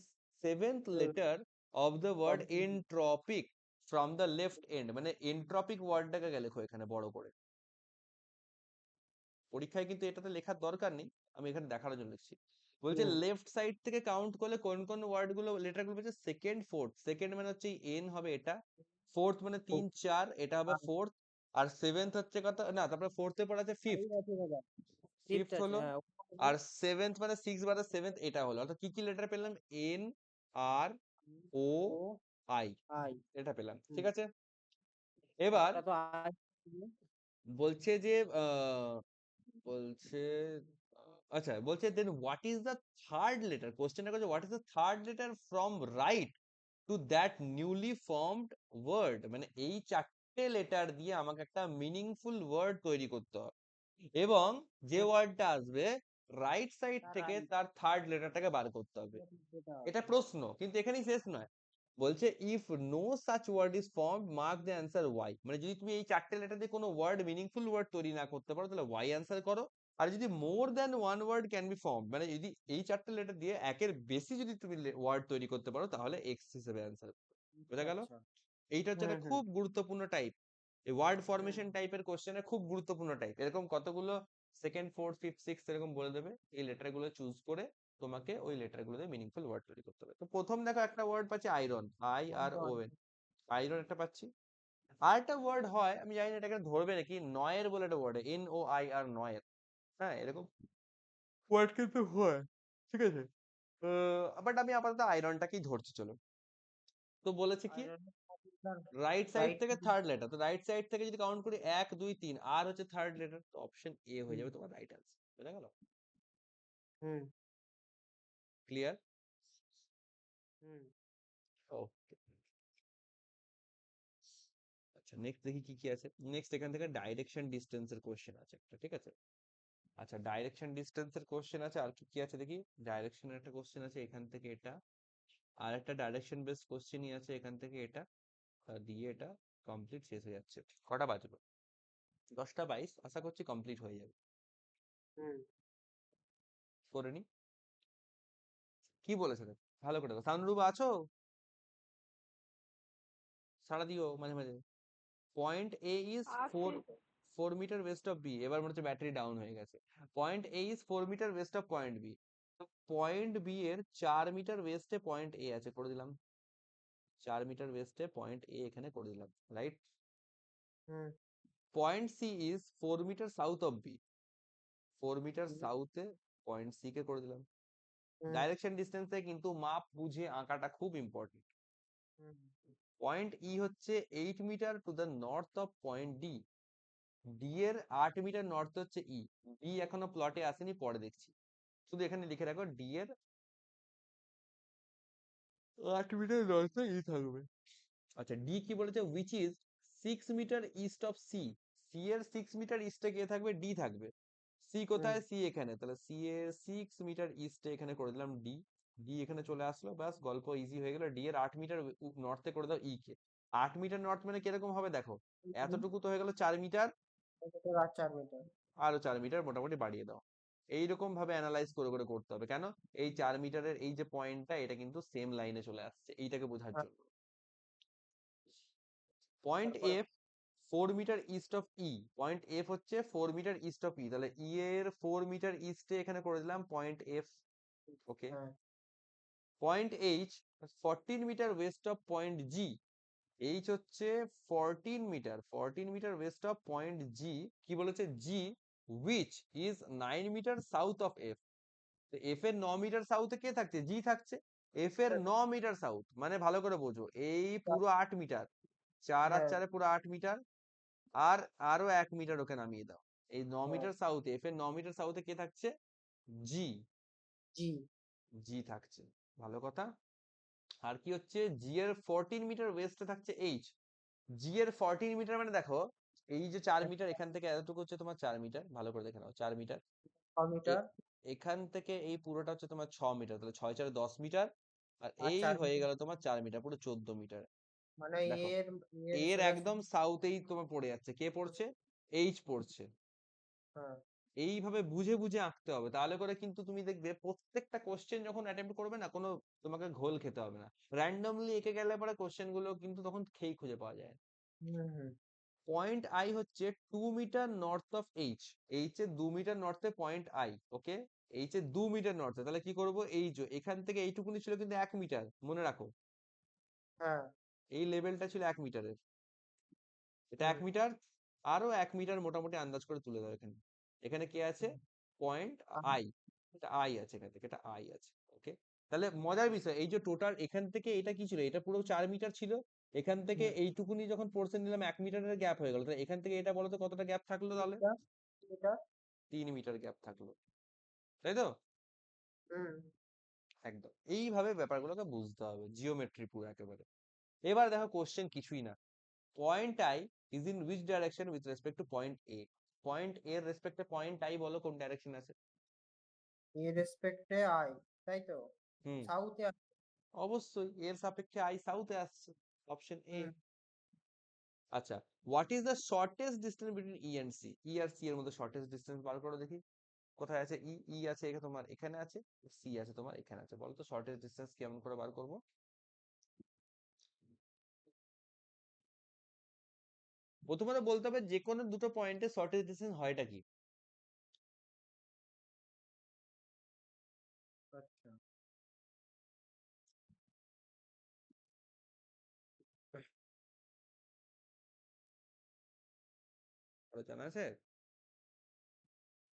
seventh letter of the word entropic from the left end, মানে এন্ট্রপিক ওয়ার্ডটাকে লেখো এখানে বড় করে। পরীক্ষায় কিন্তু এটাতে লেখার দরকার নেই, আমি এখানে দেখানোর জন্য লিখছি। বলছে হুম। লেফট সাইড থেকে কাউন্ট করলে কোন কোন ওয়ার্ড গুলো লেটার গুলো হচ্ছে সেকেন্ড ফোর্থ। সেকেন্ড মানে হচ্ছে এন হবে এটা, ফোর্থ মানে 3 4 এটা হবে ফোর্থ, আর সেভেন্থ হচ্ছে কত না, তারপরে ফোর্থে পড়া আছে ফিফথ, ফিফথ ফিফথ আছে, হলো, হ্যাঁ। আর সেভেন্থ মানে 6 বারে সেভেন্থ এটা হলো। অর্থাৎ কি কি লেটার পেলাম, N R O O I I. এটা পেলাম, হুম। ঠিক আছে। এবার একটা তো আই ছিল। বলছে যে বলছে আচ্ছা, বলছে then what is the third letter, কোশ্চেনটা করছে what is the third letter from right to that newly formed word, মানে এই চারটে লেটার দিয়ে আমাকে একটা মিনিংফুল ওয়ার্ড তৈরি করতে হবে, এবং যে হুম। ওয়ার্ডটা আসবে রাইট সাইড তার থেকে right তার থার্ড লেটারটাকে বার করতে হবে। যেটা এটা হবে। প্রশ্ন, কিন্তু এখানেই শেষ নয়। বলছে if no such word is formed mark the answer Y, মানে যদি তুমি এই চারটে লেটার দিয়ে কোনো ওয়ার্ড মিনিংফুল ওয়ার্ড তৈরি না করতে পারো তাহলে ওয়াই অ্যান্সার করো। আর যদি more than one word can be form, মানে যদি এই চারটে লেটার দিয়ে একের বেশি যদি তুমি ওয়ার্ড তৈরি করতে পারো তাহলে এক্স হিসেবে অ্যান্সার। বোঝা গেল? আচ্ছা। এইটা হচ্ছে হুম একটা হুম খুব গুরুত্বপূর্ণ টাইপ, এই ওয়ার্ড হুম ফরমেশন টাইপের কোশ্চেনের খুব গুরুত্বপূর্ণ টাইপ। এরকম কতগুলো সেকেন্ড ফোর্থ ফিফথ সিক্স এরকম বলে দেবে, এই লেটার গুলো চুজ করে তোমাকে ওই লেটার গুলো দিয়ে মিনিংফুল ওয়ার্ড তৈরি করতে হবে। তো প্রথম দেখো একটা ওয়ার্ড পাচ্ছি iron, I R O N, iron একটা পাচ্ছি। আর একটা ওয়ার্ড হয়, আমি জানি না এটাকে ধরবে নাকি, নয়ের বলে একটা ওয়ার্ড, এন ও আই আর, নয়ের, হ্যাঁ এরকম ওয়ার্ড কিন্তু হয়, ঠিক আছে। বাট আমি আপাতত আয়রনটাকেই ধরছি, চলো। তো বলেছে কি রাইট সাইড রাইট। থেকে থার্ড লেটার, তো রাইট সাইড থেকে যদি কাউন্ট করি 1 2 3, আর হচ্ছে থার্ড লেটার, তো অপশন এ হয়ে যাবে তোমার রাইট আনসার। বুঝা গেল? হুম ক্লিয়ার? হুম ওকে, আচ্ছা নেক্সট দেখি কি কি আছে। নেক্সট এখান থেকে ডাইরেকশন ডিসটেন্স এর কোশ্চেন আছে একটা, ঠিক আছে। আচ্ছা ডাইরেকশন ডিসটেন্স এর কোশ্চেন আছে, আর কি কি আছে দেখি। ডাইরেকশনের একটা কোশ্চেন আছে এখান থেকে এটা, আর একটা ডাইরেকশন বেস কোশ্চেনই আছে এখান থেকে এটা, আর দিয়ে এটা কমপ্লিট শেষ হয়ে যাচ্ছে। কটা বাজলো? 10টা 22, আশা করছি কমপ্লিট হয়ে যাবে। হুম করে নি। কি বলেছে দেখ, ভালো করে দেখো। সানরূপ আছো? সাড়া দিও মাঝে মাঝে। পয়েন্ট এ ইজ আছি তো। 4 মিটার ওয়েস্ট অফ বি, এবার মনে হচ্ছে ব্যাটারি ডাউন হয়ে গেছে। Point A is 4 metre west of point B, point B এর 4 মিটার ওয়েস্টে পয়েন্ট এ আছে, করে দিলাম। 4 মিটার ওয়েস্টে পয়েন্ট এ এখানে করে দিলাম, right. Hmm point C is 4 metre south of B, 4 metre hmm সাউথে পয়েন্ট সি কে করে দিলাম। হুম ডাইরেকশন ডিস্টেন্সে কিন্তু মাপ বুঝে আঁকাটা খুব ইম্পর্টেন্ট। হুম পয়েন্ট ই হচ্ছে 8 metre to the north of point D, D এর 8 মিটার নর্থ হচ্ছে ই, ডি এখনো প্লটে আসেনি, পরে দেখছি। শুধু এখানে লিখে রাখো ডি এর 8 মিটার নর্থে ই থাকবে। আচ্ছা ডি কি বলেছে, which is 6 metre east of C, C এর 6 মিটার ইস্টে কে থাকবে, ডি থাকবে। সি কোথায়, সি এখানে, তাহলে সি এর 6 মিটার ইস্টে এখানে করে দিলাম ডি, ডি এখানে চলে আসলো, ব্যাস গল্প ইজি হয়ে গেল। ডি এর 8 মিটার নর্থে করে দাও ই কে। 8 মিটার নর্থ মানে কিরকম হবে দেখো, হুম। এতটুকু তো হয়ে গেল 4 মিটার, আর 4 মিটার। আরো 4 মিটার মোটামুটি বাড়িয়ে দাও। এইরকম ভাবে অ্যানালাইজ করে করে করতে হবে, কেন এই 4 মিটারের এই যে পয়েন্টটা এটা কিন্তু সেম লাইনে চলে আসছে, এইটাকে বোঝার জন্য। পয়েন্ট তারপরে F 4 metre east of E, point F হচ্ছে 4 মিটার ইস্ট অফ ই, তাহলে ই এর 4 মিটার ইস্টে এখানে করে দিলাম পয়েন্ট এফ। ওকে। হ্যাঁ point H 14 metre west of point G, H হচ্ছে 14 metre west of point G, কি বলেছে G, which is 9 metre south of F. F এর 9 মিটার সাউথে কে থাকছে, জি থাকছে। এফ এর 9 মিটার সাউথ মানে ভালো করে বোঝো, এই পুরো 8 মিটার, 4 আর হ্যাঁ 4 পুরো 8 মিটার, আর আরো 1 মিটার ওকে নামিয়ে দাও। এই 9 হ্যাঁ মিটার সাউথে, এফ এর 9 মিটার সাউথে কে থাকছে, জি, জি জি থাকছে, ভালো কথা। আর কি হচ্ছে, জি এর 14 মিটার ওয়েস্টে থাকছে এইচ, জি এর 14 মিটার মানে দেখো এই যে 4 মিটার এখান থেকে এতটুকু হচ্ছে তোমার 4 মিটার, ভালো করে দেখে নাও 4 মিটার। 6 মিটার। এখান থেকে এই পুরোটা হচ্ছে তোমার 6 মিটার, তাহলে 6 4 10 মিটার, আর আর এই চার হয়ে মিটার গেল তোমার 4 মিটার, পুরো 14 মিটার। মানে দেখো এর এর এর একদম সোজাসুজি। সাউথেই তোমার পড়ে যাচ্ছে, কে পড়ছে, এইচ পড়ছে। হ্যাঁ এইভাবে বুঝে বুঝে আঁকতে হবে, তাহলে করে কিন্তু তুমি দেখবে প্রত্যেকটা কোশ্চেন যখন অ্যাটেম্প্ট করবে না, কোনো তোমাকে ঘোল খেতে হবে না। র্যান্ডমলি এঁকে গেলে পরে কোশ্চেন গুলো কিন্তু তখন খেই খুঁজে পাওয়া যায় না। হুম হুম পয়েন্ট আই হচ্ছে 2 metre north of H. H এর 2 মিটার নর্থে পয়েন্ট আই, ওকে? এইচ এর 2 মিটার নর্থে, তাহলে কি করব, এই যে এখান থেকে এইটুকুনি ছিল কিন্তু 1 মিটার, মনে রাখো হ্যাঁ এই লেভেলটা ছিল 1 মিটারের, এটা 1 হুম মিটার, আরো 1 মিটার মোটামুটি আন্দাজ করে তুলে দাও। এখানে এখানে কি আছে, পয়েন্ট আই, এটা আই আছে, এখান থেকে এটা আই আছে, ওকে? তাহলে মজার বিষয়, এই যে টোটাল এখান থেকে এটা কি ছিল, এটা পুরো 4 মিটার ছিল, এখান থেকে এইটুকুনি যখন পোর্শন নিলাম 1 মিটারের গ্যাপ হয়ে গেল, তাহলে এখান থেকে এটা বলতো কতটা গ্যাপ থাকলো, তাহলে এটা এটা 3 মিটার গ্যাপ থাকলো, তাই তো? হুম একদম এইভাবে ব্যাপারগুলোকে বুঝতে হবে, জিওমেট্রি পুরো একেবারে। এবার দেখো কোশ্চেন কিছুই না, point I is in which direction with respect two point A. Point এর রেসপেক্টে পয়েন্ট আই বলো কোন ডাইরেকশন আছে? এর রেসপেক্টে আই, তাই তো? হুম, সাউথে অবশ্যই এর সাপেক্ষে আই সাউথে আসছে, অপশন এ। হুম আচ্ছা, what is the shortest distance between E and C? E আর সি এর মধ্যে শর্টেস্ট ডিস্টেন্স বার করো দেখি, কোথায় আছে? ই, ই আছে এখানে তোমার, এখানে আছে, সি আছে তোমার এখানে আছে, বলো তো শর্টেস্ট ডিস্টেন্স কেমন করে বার করবো? প্রথমত বলতে হবে যে কোনো দুটো পয়েন্টে শর্টেস্ট ডিস্টেন্স হয়টা কি। আচ্ছা আরো জানা আছে?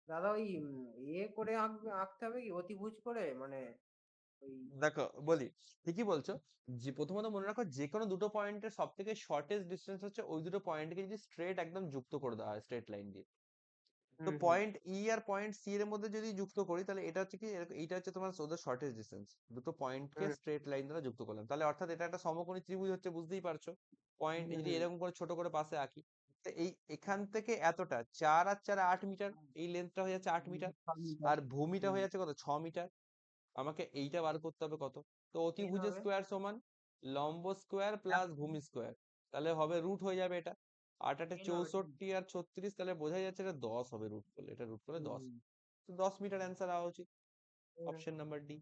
দাদা ওই করে আঁকতে হবে কি অতিভুজ করে, মানে ওই দেখো বলি, ঠিকই বলছো, যে প্রথমত মনে রাখো যে কোনো দুটো পয়েন্টের সব থেকে শর্টেস্ট ডিস্টেন্স হচ্ছে ওই দুটো পয়েন্টকে যদি স্ট্রেট একদম যুক্ত করে দেওয়া হয় স্ট্রেট লাইন দিয়ে। তো হুম হুম পয়েন্ট ই আর পয়েন্ট সি এর মধ্যে যদি যুক্ত করি, তাহলে এটা হচ্ছে কি, এইটা হচ্ছে তোমার ওদের শর্টেস্ট ডিস্টেন্স, দুটো পয়েন্টকে হুম স্ট্রেট লাইন দ্বারা যুক্ত করলাম, তাহলে অর্থাৎ এটা একটা সমকোণী ত্রিভুজ হচ্ছে, বুঝতেই পারছো। পয়েন্ট হুম যদি হুম এরকম করে ছোট করে পাশে আঁকি, তো এই এখান থেকে এতটা 4 আর 4 8 মিটার, এই লেন্থটা হয়ে যাচ্ছে 8 মিটার, আর ভূমিটা হয়ে যাচ্ছে কত, 6 মিটার। আমাকে এইটা বার করতে হবে কত, তো অতিভুজের এইভাবে স্কোয়ার সমান লম্ব স্কোয়ার প্লাস ভূমি স্কোয়ার, তাহলে হবে রুট হয়ে যাবে এটা, 8 8 এইভাবে 64 আর 36, তাহলে বোঝা যাচ্ছে এটা 10 হবে, রুট করলে এটা রুট করলে 10, হুম তো 10 মিটার অ্যান্সার হওয়া উচিত, হুম অপশন নাম্বার ডি।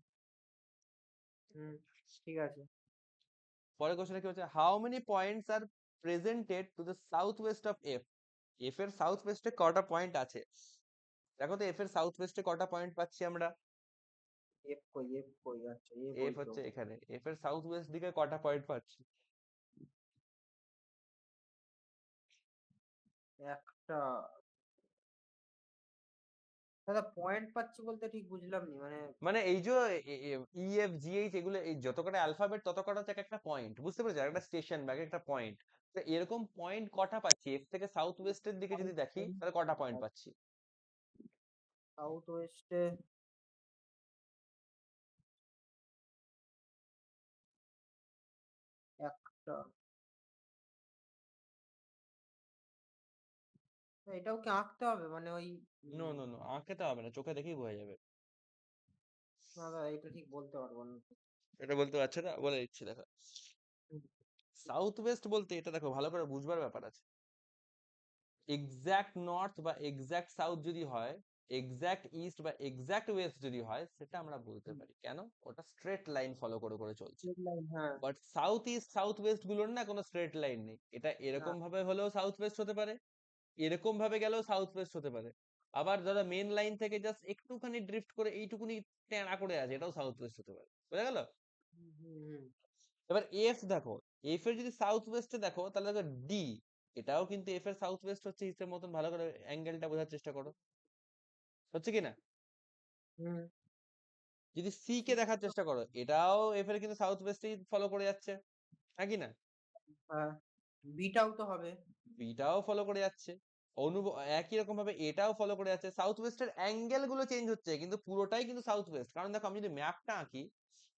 হুম, ঠিক আছে। পরের কোশ্চেনে কি হচ্ছে, how many points R presented to the south West of F? F এর সাউথ ওয়েস্টে কটা পয়েন্ট আছে? দেখো তো এফ এর সাউথ ওয়েস্টে কটা পয়েন্ট পাচ্ছি আমরা? এফ কই আচ্ছা এ এফ বলছো। হচ্ছে এখানে, এফ এর সাউথ ওয়েস্ট দিকে কটা পয়েন্ট পাচ্ছি? একটা দাদা পয়েন্ট পাচ্ছি বলতে ঠিক বুঝলাম নি, মানে মানে এই যে ই এফ জি এইচ এগুলো, এই যত কটা অ্যালফাবেট তত কটা হচ্ছে এক একটা পয়েন্ট, বুঝতে পেরেছো, একটা স্টেশন বা একটা পয়েন্ট। তো এরকম পয়েন্ট কটা পাচ্ছি এফ থেকে সাউথ ওয়েস্টের দিকে যদি দেখি, তাহলে কটা পয়েন্ট পাচ্ছি? সাউথ ওয়েস্টে একটা, এটাও কি আঁকতে হবে মানে ওই নো নো নো, আঁকে তো হবে না, চোখে দেখেই বোঝা যাবে। না দাদা এটা ঠিক বলতে পারবো না। এটা বলতে পারছো না, বলে দিচ্ছি দেখো। হুম, সাউথ ওয়েস্ট বলতে এটা দেখো, ভালো করে বুঝবার ব্যাপার আছে। এক্সাক্ট নর্থ বা এক্সাক্ট সাউথ যদি হয়, এক্সাক্ট ইস্ট বা এক্সাক্ট ওয়েস্ট যদি হয়, সেটা আমরা বলতে হুম, পারি, কেন? ওটা স্ট্রেট লাইন ফলো করে করে চলছে। straight line, হ্যাঁ but south east south West গুলোর না কোনো স্ট্রেট লাইন নেই, এটা না এরকম ভাবে হলেও সাউথ ওয়েস্ট হতে পারে, এরকম ভাবে গেলেও সাউথ ওয়েস্ট হতে পারে, আবার যারা মেন লাইন থেকে জাস্ট একটুখানি ড্রিফট করে এইটুকুনি টেঁড়া করে আছে, এটাও সাউথ ওয়েস্ট হতে পারে, বুঝা গেল? হুম হুম হুম, এবার এফ দেখো, এফ এর যদি সাউথ ওয়েস্টে দেখো, তাহলে দেখো ডি, এটাও কিন্তু এফ এর সাউথ ওয়েস্ট হচ্ছে ইস্টের মতন, ভালো করে অ্যাঙ্গেলটা বোঝার চেষ্টা করো, হচ্ছে কি না? হুম, যদি সি কে দেখার চেষ্টা করো, এটাও এফ এর কিন্তু সাউথ ওয়েস্টেই ফলো করে যাচ্ছে, হ্যাঁ কি না? হ্যাঁ বিটাও তো হবে। বিটাও ফলো করে যাচ্ছে, একই রকম ভাবে এটাও ফলো করে যাচ্ছে, সাউথ ওয়েস্টের অ্যাঙ্গেল গুলো চেঞ্জ হচ্ছে, কিন্তু পুরোটাই কিন্তু সাউথ ওয়েস্ট। কারণ দেখো আমি যদি ম্যাপটা আঁকি,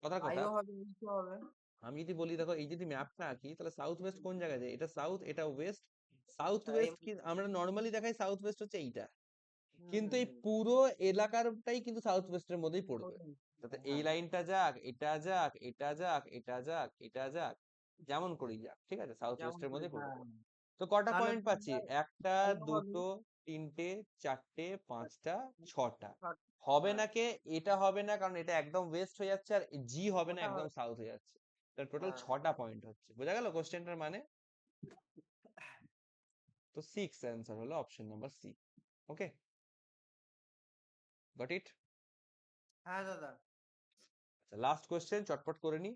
কথার কথা, আইও হবে ইস্টও হবে। আমি যদি বলি দেখো এই যদি ম্যাপটা আঁকি, তাহলে সাউথ ওয়েস্ট কোন জায়গায় যায়, এটা সাউথ এটা ওয়েস্ট, সাউথ আচ্ছা ওয়েস্ট কি আমরা নর্মালি দেখাই সাউথ ওয়েস্ট হচ্ছে এইটা, হুম কিন্তু হুম এই হুম, পুরো এলাকারটাই কিন্তু সাউথ ওয়েস্টের মধ্যেই পড়বে। ওটাই, যাতে এই হ্যাঁ লাইনটা যাক, এটা যাক, এটা যাক, এটা যাক, এটা যাক, যেমন করেই যাক, ঠিক আছে, সাউথ যেমন ওয়েস্টের করে মধ্যেই পড়বে। হ্যাঁ। তো কটা তাহলে পয়েন্ট তো পাচ্ছি, আমরা একটা, আইও হবে দুটো, তিনটে, চারটে, পাঁচটা, ছটা। ষাট, হবে হ্যাঁ না কে, এটা হবে না, কারণ এটা একদম ওয়েস্ট হয়ে যাচ্ছে, আর জি হবে না, ওটা একদম হবে, সাউথ হয়ে যাচ্ছে। তাহলে টোটাল হ্যাঁ 6টা পয়েন্ট হচ্ছে, বোঝা গেল কোশ্চেনটার মানে? তো 6 অ্যান্সার হলো option number C. Okay, got it? হ্যাঁ দাদা। আচ্ছা, লাস্ট কোয়েশ্চেন চটপট করে নি।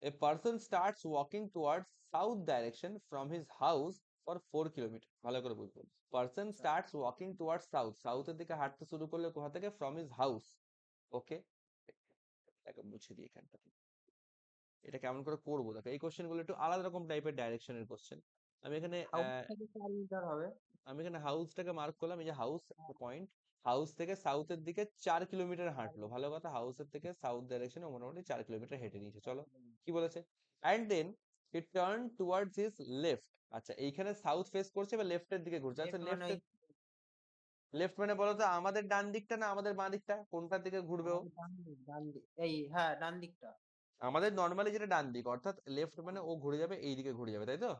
A person starts walking towards south direction from his house for 4 kilometre. ভালো করে বুঝবো। Person starts walking towards south, সাউথের দিকে হাঁটতে শুরু করলে কোথা থেকে? From his house. ওকে, এটাকে মুছে দিই এখানটা। এটা কেমন করে করবো দেখো, এই কোশ্চেন গুলো একটু আলাদা রকম টাইপের ডাইরেকশনের কোশ্চেন। আমি এখানে হাউস থেকে 4 মিটার হবে। আমি এখানে হাউসটাকে মার্ক করলাম, এই যে হাউস পয়েন্ট, হাউস থেকে সাউথের দিকে 4 কিলোমিটার হাঁটলো। ভালো কথা, হাউসের থেকে সাউথ ডাইরেকশনে মোটামুটি 4 কিলোমিটার হেঁটে নিয়েছে। চলো, কি বলেছে? And then he turn towards his left. আচ্ছা, এইখানে সাউথ ফেস করছে বা লেফটের দিকে ঘুরছে? আচ্ছা, Left মানে লেফট মানে বলো তো আমাদের ডান দিকটা না আমাদের বাঁ দিকটা, কোনটার দিকে ঘুরবে ও? ডান দিক, এই হ্যাঁ ডান দিকটা। আমাদের নর্মালি যেটা ডান দিক, অর্থাৎ লেফট মানে ও ঘুরে যাবে এই দিকে ঘুরে যাবে, তাই তো?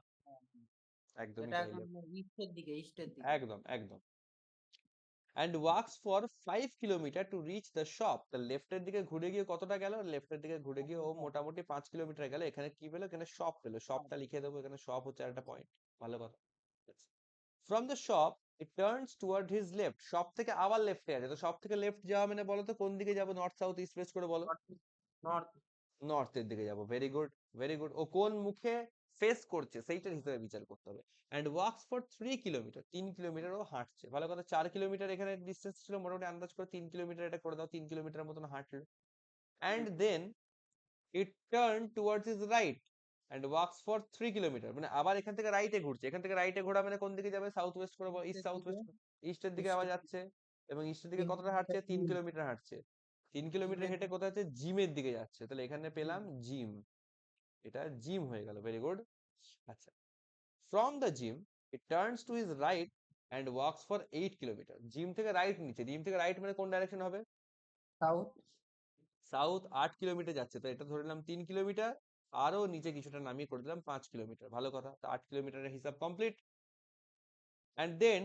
একদমই এটা তাই, এখন left। ইস্টের দিকে। একদম একদম। and walks for 5 kilometre to reach the shop। তা লেফটের দিকে ঘুরে গিয়ে কতটা গেল? লেফটের দিকে ঘুরে গিয়ে ও মোটামুটি 5 কিলোমিটার গেল। এখানে কি পেলো? এখানে শপ পেলো। শপটা লিখে দেবো, এখানে শপ হচ্ছে একটা পয়েন্ট। ভালো কথা। From the shop it turns toward his left। Shop থেকে আবার লেফটে আছে, তো শপ থেকে লেফট যাওয়া মানে বলো তো কোন দিকে যাবো? নর্থ সাউথ ইস্ট ওয়েস্ট করে বলো। নর্থ। নর্থের দিকে যাবো। Very good, very good. ও কোন মুখে ফেস করছে সেইটার হিসেবে বিচার করতে হবে। And walks for 3 kilometre. 3 kilometre ও হাঁটছে। ভালো কথা। 4 কিলোমিটার এখানে ডিস্টেন্স ছিল, মোটামুটি আন্দাজ করে 3 কিলোমিটার এটা করে দাও। 3 কিলোমিটার মতন হাঁটলো। And then it turn towards his right and walks for 3 kilometre. মানে আবার এখান থেকে রাইটে ঘুরছে। এখান থেকে রাইটে ঘোরা মানে কোন দিকে যাবে? সাউথ ওয়েস্ট করে, ইস্ট সাউথ ওয়েস্ট, ইস্টের দিকে আবার যাচ্ছে। এবং ইস্টের দিকে কতটা হাঁটছে? 3 কিলোমিটার হাঁটছে। 3 কিলোমিটার হেঁটে কোথায় যাচ্ছে? জিমের দিকে যাচ্ছে। তাহলে এখানে পেলাম জিম। এটা জিম হয়ে গেল। Very good. আচ্ছা, from the gym it turns to his right and walks for 8 kilometre. Gym থেকে রাইট নিচ্ছে। জিম থেকে রাইট মানে কোন ডাইরেকশন হবে? সাউথ। সাউথ। 8 কিলোমিটার যাচ্ছে, তো এটা ধরে নিলাম 3 কিলোমিটার, আরো নিচে কিছুটা নামিয়ে করে দিলাম 5 কিলোমিটার। ভালো কথা। তো 8 কিলোমিটারের হিসাব কমপ্লিট। অ্যান্ড দেন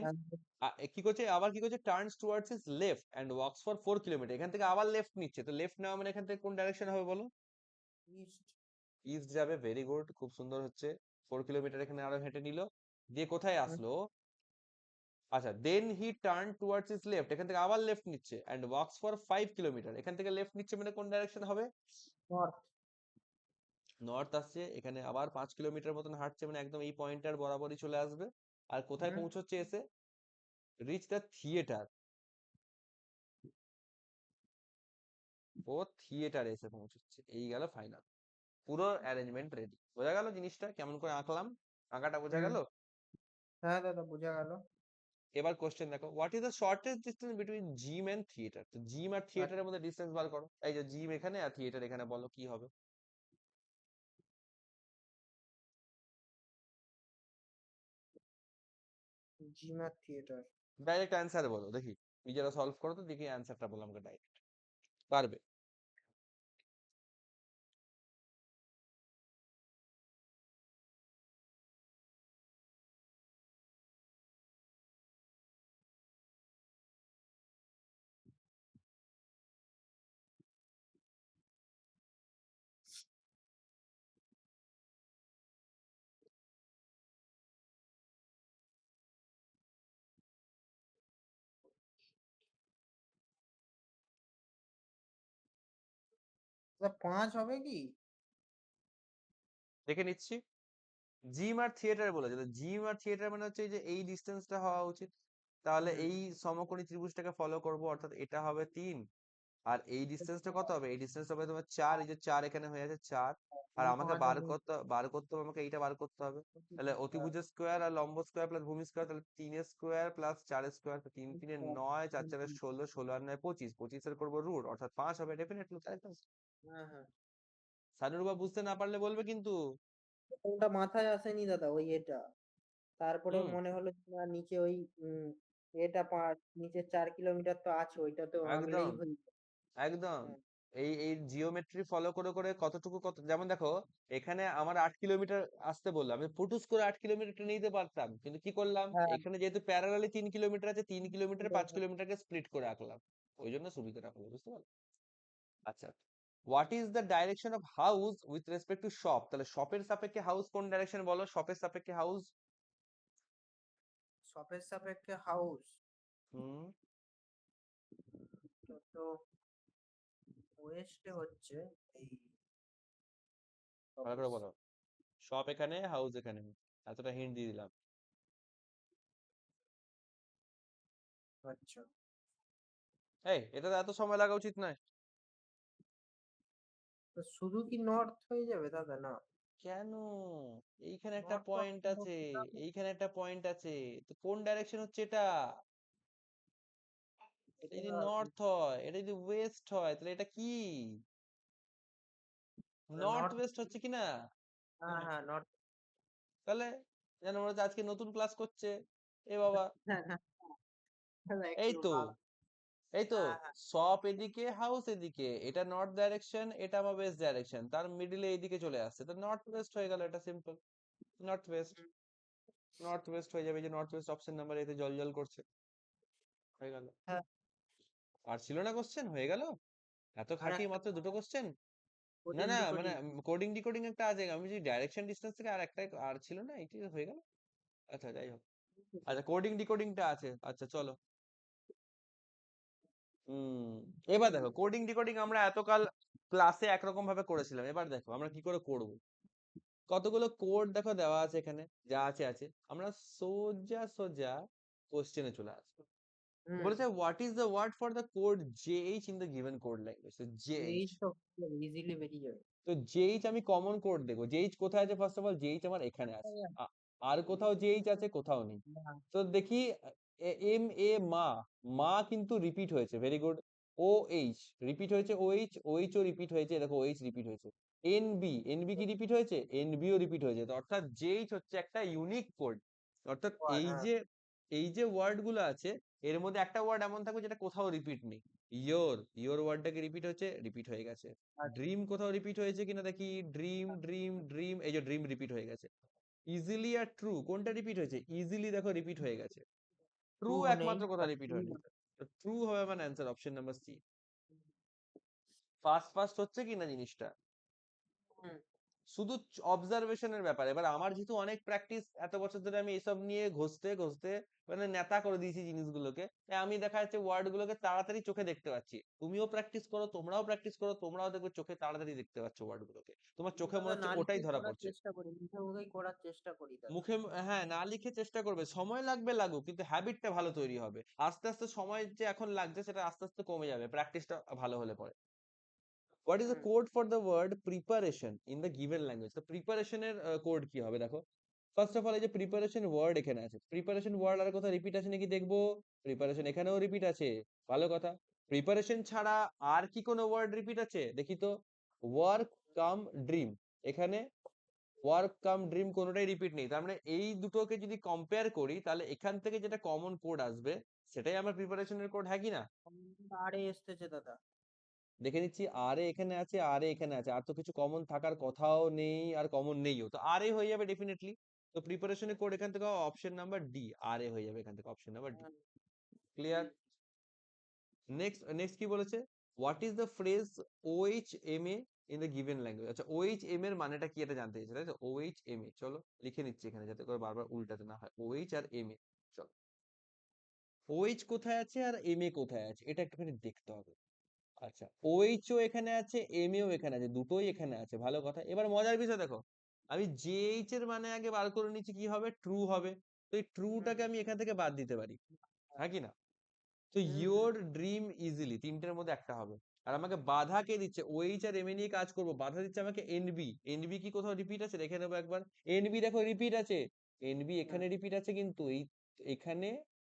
কি করছে? আবার কি করছে? Turns towards his left and walks for 4 kilometre. এখান থেকে আবার লেফট নিচ্ছে, তো লেফট নেওয়া মানে এখান থেকে কোন ডাইরেকশন হবে বলো? ইস্ট। ইস্ট যাবে। ভেরি গুড, খুব সুন্দর হচ্ছে। 4 কিলোমিটার এখানে আরো হেঁটে নিল, দিয়ে কোথায় আসলো? আচ্ছা, then he turn towards his left. এখান থেকে আবার লেফট নিচ্ছে অ্যান্ড ওয়াক্স ফর 5 কিলোমিটার। এখান থেকে লেফট নিচ্ছে মানে কোন ডাইরেকশন হবে? নর্থ। নর্থ আসছে। এখানে আবার 5 কিলোমিটার মতন হাঁটছে, মানে একদম এই পয়েন্টটার বরাবরই চলে আসবে। আর কোথায় পৌঁছচ্ছে এসে? Reach the theatre. ও থিয়েটারে এসে পৌঁছচ্ছে। এই গেল ফাইনাল। পুরো অ্যারেঞ্জমেন্ট রেডি। বোঝা গেল জিনিসটা কেমন করে আঁকলাম? আঁকাটা বোঝা গেল? হ্যাঁ দাদা বোঝা গেল। এবার কোশ্চেন দেখো, what is the shortest distance between gym and theatre? তো জিম আর থিয়েটারের মধ্যে ডিস্টেন্স বার করো। এই যে জিম এখানে আর থিয়েটার এখানে, বলো কি হবে? জিম আর থিয়েটার। ডাইরেক্ট অ্যান্সার বলো দেখি, নিজেরা সলভ করো তো দেখি অ্যান্সারটা বলো আমাকে ডাইরেক্ট। পারবে? দাদা 5 হবে কি? দেখে নিচ্ছি। জিম আর থিয়েটার বলেছে, তো জিম আর থিয়েটার মানে হচ্ছে এই যে এই ডিস্টেন্সটা হওয়া উচিত। তাহলে এই সমকোণী ত্রিভুজটাকে ফলো করব, অর্থাৎ এটা হবে 3। আর এই ডিস্টেন্সটা কত হবে? এই ডিস্টেন্স হবে তোমার 4। এই যে 4 এখানে হয়ে আছে 4। আর আমাকে বার করতে হবে আমাকে এইটা বার করতে হবে। তাহলে অতিভুজ স্কোয়ার আর লম্ব স্কোয়ার প্লাস ভূমি স্কোয়ার, তাহলে 3 স্কোয়ার প্লাস 4 স্কোয়ার। 3 3 9, 4 4 16, 16 আর 9 25। 25 এর করবো রুট, অর্থাৎ 5 হবে ডেফিনেটলি। হ্যাঁ হ্যাঁ। সানুরবা বুঝতে না পারলে বলবে কিন্তু। ওটা মাথায় আসেনি দাদা, ওই এটা। তারপরে হুম, মনে হলো যে না, নিচে ওই এটা নিচে 4 কিলোমিটার তো আছে, ওইটা তো আনলেই একদম হয়ে যাবে। একদম। হ্যাঁ। এই এই জিওমেট্রি ফলো করে করে কতটুকু কত, যেমন দেখো এখানে আমার 8 কিলোমিটার আসতে বললাম, আমি পুটুস করে 8 কিলোমিটার নিতে পারতাম, কিন্তু কি করলাম? হ্যাঁ। এখানে যেহেতু প্যারালালি 3 কিলোমিটার আছে, 3 কিলোমিটার 5 কিলোমিটারকে স্প্লিট করে আঁকলাম, ওই জন্য সুবিধাটা হলো। বুঝতে পারলে? আচ্ছা, what is the direction of house with respect two shop? তাহলে শপের সাপেক্ষে হাউস কোন ডাইরেকশন বলো? শপের সাপেক্ষে হাউস শপের সাপেক্ষে হাউস হুম তো ওয়েস্টে হচ্ছে এই ভালো করে বলো। শপ এখানে, হাউস এখানে, এতটা হিন্ট দিয়ে দিলাম। আচ্ছা এই এটা এত সময় লাগা উচিত নয়। তো শুধু কি নর্থ হয়ে যাবে দাদা? না, কেন? এইখানে একটা নর্থ পয়েন্ট আছে, এইখানে একটা পয়েন্ট আছে, তো কোন ডাইরেকশন হচ্ছে এটা? এটা যদি নর্থ হয়, এটা যদি ওয়েস্ট হয়, তাহলে এটা কি? North north. ওয়েস্ট হচ্ছে কিনা? হ্যাঁ হ্যাঁ নর্থ। তাহলে যেন মনে হচ্ছে আজকে নতুন ক্লাস করছে। এ বাবা, এই একটু তো, ভালো। এই তো, হ্যাঁ হ্যাঁ শপ এদিকে, হাউস এদিকে, এটা নর্থ ডাইরেকশন, এটা আমার ওয়েস্ট ডাইরেকশন, তার মিডিলে এইদিকে চলে আসছে, তো নর্থ ওয়েস্ট হয়ে গেল। এটা simple, north West. North West হয়ে যাবে, এই যে নর্থ ওয়েস্ট অপশন নাম্বার এতে জল জল করছে, হয়ে গেল। হ্যাঁ। আর ছিল না কোশ্চেন, হয়ে গেল। এত আর খাটি একটা মাত্র দুটো কোশ্চেন? না কোডিং না, মানে ডিকোডিং। কোডিং ডিকোডিং একটা আছে, আমি যদি ডাইরেকশন ডিসটেন্স থেকে আর একটা আর ছিল না, এটি হয়ে গেল। আচ্ছা যাই হোক, আচ্ছা কোডিং ডিকোডিংটা আছে, আচ্ছা চলো। এবার দেখো, কোডিং ডিকোডিং আমরা এতকাল ক্লাসে একরকম ভাবে করেছিলাম, এবার দেখো আমরা কি করে করব। কতগুলো কোড দেখো দেওয়া আছে এখানে, যা আছে আছে, আমরা সোজা সোজা কোশ্চেনে চলে আসবো। বলেছে what is the word for the code JH in the given code language. তো এই জেএইচ, তো ইজিলি বেরিয়ে যাবে। তো জেইচ আমি কমন কোড দেখবো। জেইচ কোথায় আছে? ফার্স্ট অফ অল জেইচ আমার এখানে আছে, আর কোথাও জেইচ আছে? কোথাও নেই। তো দেখি, এম এ মা, মা কিন্তু রিপিট হয়েছে, very good. O H repeat হয়েছে, O H, O H O repeat হয়েছে, দেখো ও এইচ রিপিট হয়েছে। এনবি, এনবি কি রিপিট হয়েছে? এনবি ও রিপিট হয়েছে। তো অর্থাৎ জেইচ হচ্ছে একটা ইউনিক কোড। অর্থাৎ হ্যাঁ এই যে ওয়ার্ড গুলো আছে, এর মধ্যে একটা ওয়ার্ড এমন থাকবে যেটা কোথাও রিপিট নেই। ইয়োর ওয়ার্ডটাকে রিপিট হয়েছে, রিপিট হয়ে গেছে। ড্রিম কোথাও রিপিট হয়েছে কিনা দেখি, ড্রিম ড্রিম ড্রিম, এই যে ড্রিম রিপিট হয়ে গেছে। ইজিলি আর ট্রু কোনটা রিপিট হয়েছে? ইজিলি দেখো রিপিট হয়ে গেছে। ট্রু নেই। একমাত্র কোথাও রিপিট হয়নি। ট্রু হবে মানে answer option number C. First first হচ্ছে কিনা জিনিসটা, শুধু অবজারভেশনের ব্যাপার। এবার আমার যেহেতু অনেক প্র্যাকটিস, এত বছর ধরে আমি এসব নিয়ে ঘষতে ঘষতে মানে নেতা করে দিয়েছি জিনিসগুলোকে, তাই আমি দেখা যাচ্ছে ওয়ার্ড গুলোকে তাড়াতাড়ি চোখে দেখতে পাচ্ছি। তুমিও প্র্যাকটিস করো, তোমরাও প্র্যাকটিস করো, তোমরাও দেখবে চোখে তাড়াতাড়ি দেখতে পাচ্ছ ওয়ার্ড গুলোকে, তোমার চোখে মনে হচ্ছে না ওটাই লিখে ধরা করার পড়ছে। চেষ্টা করি, মুখে মুখেই করার চেষ্টা করি দাদা। মুখে হ্যাঁ, না লিখে চেষ্টা করবে, সময় লাগবে লাগুক, কিন্তু হ্যাবিটটা ভালো তৈরি হবে। আস্তে আস্তে সময় যে এখন লাগছে সেটা আস্তে আস্তে কমে যাবে, প্র্যাকটিসটা ভালো হলে পরে। What is the code for the word preparation in the given language? তো প্রিপারেশনের কোড কি হবে দেখো। ফার্স্ট অফ অল এই যে প্রিপারেশন ওয়ার্ড এখানে আছে, প্রিপারেশন ওয়ার্ড আর কোথাও রিপিট আছে নাকি দেখবো। প্রিপারেশন এখানেও রিপিট আছে, ভালো কথা। প্রিপারেশন ছাড়া আর কি কোনো ওয়ার্ড রিপিট আছে দেখি তো। ওয়ার্ক কাম ড্রিম, এখানে ওয়ার্ক কাম ড্রিম কোনোটাই রিপিট নেই। তার মানে এই দুটোকে যদি কম্পেয়ার করি, তাহলে এখান থেকে যেটা কমন কোড আসবে সেটাই আমার প্রিপারেশনের কোড, হ্যাঁ কি না? আরে এসতেছে দাদা। দেখে নিচ্ছি, আরে এখানে আছে, আরে এখানে আছে, আর তো কিছু কমন থাকার কথাও নেই, আর কমন নেইও, তো আরে হয়ে যাবে ডেফিনেটলি। তো প্রিপারেশনের কোড এখান থেকে অপশন নাম্বার ডি, আরে হয়ে যাবে এখান থেকে option number D. Clear? Next next কি বলেছে? What is the phrase OH M A in the given language? আচ্ছা ওএইচ এম এর মানেটা কি এটা জানতে চাইছে, তাই তো। ওএইচ এম এ, চলো লিখে নিচ্ছি এখানে যাতে করে বারবার উল্টাতে না হয়। ওএইচ আর এম এ, চলো। ওএইচ কোথায় আছে আর এম এ কোথায় আছে এটা একটুখানি দেখতে হবে। আচ্ছা ওএইচ ও এখানে আছে, এম এও এখানে আছে, দুটোই এখানে আছে, ভালো কথা। এবার মজার বিষয় দেখো, আমি জেএইচ এর মানে আগে বার করে নিচ্ছি, কি হবে? ট্রু হবে। তো এই ট্রুটাকে আমি এখান থেকে বাদ দিতে পারি, হ্যাঁ কি না? তো ইয়োর ড্রিম ইজিলি, তিনটের মধ্যে একটা হবে। আর আমাকে বাধা কে দিচ্ছে? ওএইচ আর এম এ নিয়ে কাজ করবো, বাধা দিচ্ছে আমাকে এনবি। এনবি কি কোথাও রিপিট আছে? দেখে নেবো একবার। এনবি দেখো রিপিট আছে, এনবি এখানে রিপিট আছে, কিন্তু এই এখানে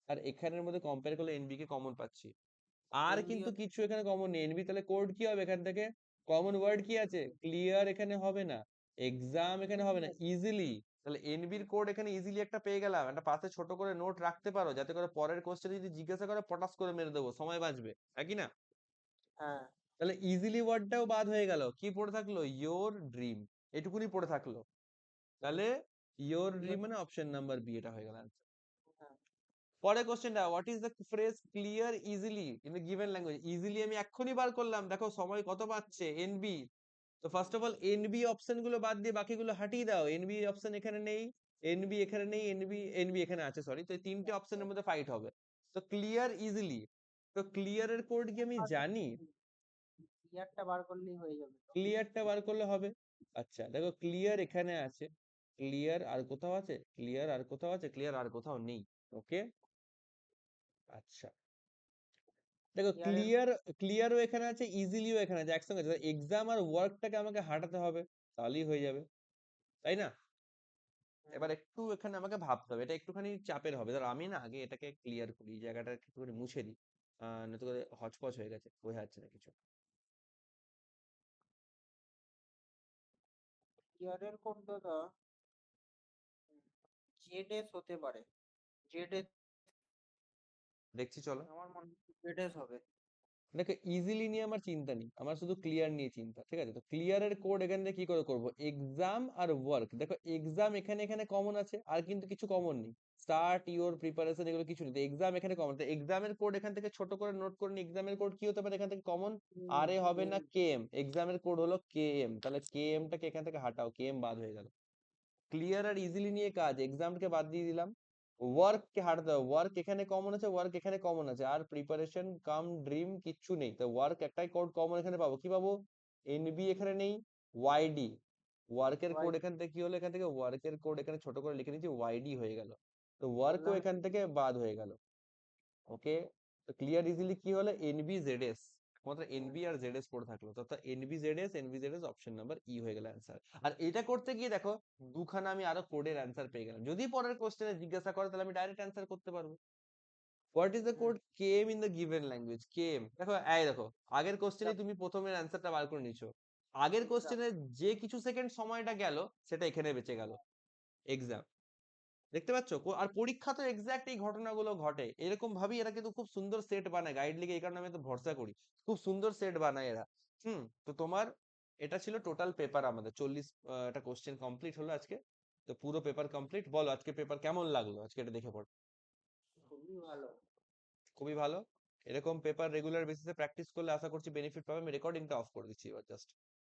আর এখানের মধ্যে কম্পেয়ার করলে এনবি কে কমন পাচ্ছি। আর কিন্তু কিছু এখানে কমন নেই। এনবি তাহলে কোড কি হবে এখান থেকে? কমন ওয়ার্ড কি আছে? ক্লিয়ার এখানে হবে না, এক্সাম এখানে হবে না, ইজিলি। তাহলে এনবির কোড এখানে ইজিলি একটা পেয়ে গেলাম। একটা পাশে ছোট করে নোট রাখতে পারো, যাতে করে পরের কোশ্চেনে যদি জিজ্ঞাসা করে পটাস করে মেরে দেবো, সময় বাঁচবে, হ্যাঁ কি না? হ্যাঁ তাহলে ইজিলি ওয়ার্ডটাও বাদ হয়ে গেল, কি পড়ে থাকলো? ইয়োর ড্রিম, এটুকুনি পড়ে থাকলো। তাহলে ইয়োর ড্রিম মানে অপশন নাম্বার বি, এটা হয়ে গেল answer। পরের কোশ্চেনটা, what is the phrase clear easily in the given language? Easily আমি এক্ষুনি বার করলাম, দেখো সময় কত পাচ্ছে, এনবি। তো first of all NB option গুলো বাদ দিয়ে বাকিগুলো হাটিয়ে দাও। এনবি অপশন এখানে নেই, এনবি এখানে নেই, এনবি এখানে আছে, সরি। তো এই তিনটে অপশনের মধ্যে ফাইট হবে। তো ক্লিয়ার ইজিলি, তো ক্লিয়ারের কোড কি আমি জানি? ক্লিয়ারটা বার করলেই হয়ে যাবে তো। ক্লিয়ারটা বার করলে হবে। আচ্ছা দেখো, ক্লিয়ার এখানে আছে, ক্লিয়ার আর কোথাও আছে, ক্লিয়ার আর কোথাও আছে, ক্লিয়ার আর কোথাও নেই। ওকে, আচ্ছা দেখো, ক্লিয়ারের ক্লিয়ারও এখানে আছে, ইজিলিও এখানে আছে, একসঙ্গে আছে। এক্সাম আর ওয়ার্কটাকে আমাকে হাঁটাতে হবে, তাহলেই হয়ে যাবে, তাই না? এবার একটু এখানে আমাকে ভাবতে হবে, এটা একটুখানি চাপের হবে। ধর আমি না আগে এটাকে ক্লিয়ার করি, এই জায়গাটা একটুখানি মুছে দিই, নয়তো করে হচপচ হয়ে গেছে, বোঝা যাচ্ছে না কিছু। ক্লিয়ারের কোড দাদা জেডএস হতে পারে। জেডএস, দেখছি চলো। আমার মনে হয় জেডএস হবে। দেখো, ইজিলি নিয়ে আমার চিন্তা নেই, আমার শুধু ক্লিয়ার নিয়ে চিন্তা, ঠিক আছে? তো ক্লিয়ারের কোড এখান থেকে কি করে করবো? এক্সাম আর ওয়ার্ক, দেখো এক্সাম এখানে এখানে কমন আছে, আর কিন্তু কিছু কমন নেই। স্টার্ট ইওর প্রিপারেশন এগুলো কিছু নেই, তো এক্সাম এখানে কমন। তো এক্সামের কোড এখান থেকে ছোট করে নোট করে নি, এক্সামের কোড কি হতে পারে এখান থেকে কমন? আর এ হবে না কে এম, এক্সামের কোড হলো কে এম, তাহলে কে এমটাকে এখান থেকে হাঁটাও, কে এম বাদ হয়ে গেল। ক্লিয়ার আর ইজিলি নিয়ে কাজ, এক্সামকে বাদ দিয়ে দিলাম। ওয়ার্ক কে হাঁটাতে হবে, ওয়ার্ক এখানে কমন আছে, ওয়ার্ক এখানে কমন আছে, আর প্রিপারেশন কাম ড্রিম কিচ্ছু নেই। তো ওয়ার্ক একটাই কোড কমন এখানে পাবো, কি পাবো? এনবি এখানে নেই, ওয়াইডি। ওয়ার্কের কোড এখান থেকে কি হলো? এখান থেকে ওয়ার্কের কোড এখানে ছোট করে লিখে নিচ্ছি, ওয়াইডি হয়ে গেল। তো ওয়ার্কও এখান থেকে বাদ হয়ে গেল। ওকে, তো ক্লিয়ার ইজিলি কি হলো? এনবি জেডএস, মাত্র এনবি আর জেডএস পড়ে থাকলো, তো NB ZS option number E হয়ে গেল অ্যান্সার। আর এটা করতে গিয়ে দেখো দুখানা আমি আরো কোডের অ্যান্সার পেয়ে গেলাম, যদি পরের কোশ্চেনে জিজ্ঞাসা করে তাহলে আমি ডাইরেক্ট অ্যান্সার করতে পারবো। What is the code came in the given language? Came, দেখো এই দেখো, আগের কোশ্চেনে তুমি প্রথমের অ্যান্সারটা বার করে নিছো, আগের কোশ্চেনে যে কিছু সেকেন্ড সময়টা গেল সেটা এখানে বেঁচে গেল। এক্সাম, দেখতে পাচ্ছ? আর পরীক্ষা তো এক্সাক্ট এই ঘটনাগুলো ঘটে, এরকম ভাবেই এরা কিন্তু খুব সুন্দর সেট বানায়, গাইড লিগে, এই কারণে আমি তো ভরসা করি, খুব সুন্দর সেট বানায় এরা। তো তোমার এটা ছিল টোটাল পেপার, আমাদের 40টা কোশ্চেন কমপ্লিট হলো আজকে। তো পুরো পেপার কমপ্লিট। বলো আজকে পেপার কেমন লাগলো? আজকে এটা দেখে পড়ো। খুবই ভালো। খুবই ভালো। এরকম পেপার রেগুলার বেসিসে প্র্যাকটিস করলে আশা করছি বেনিফিট পাবে। আমি রেকর্ডিংটা অফ করে দিচ্ছি এবার জাস্ট।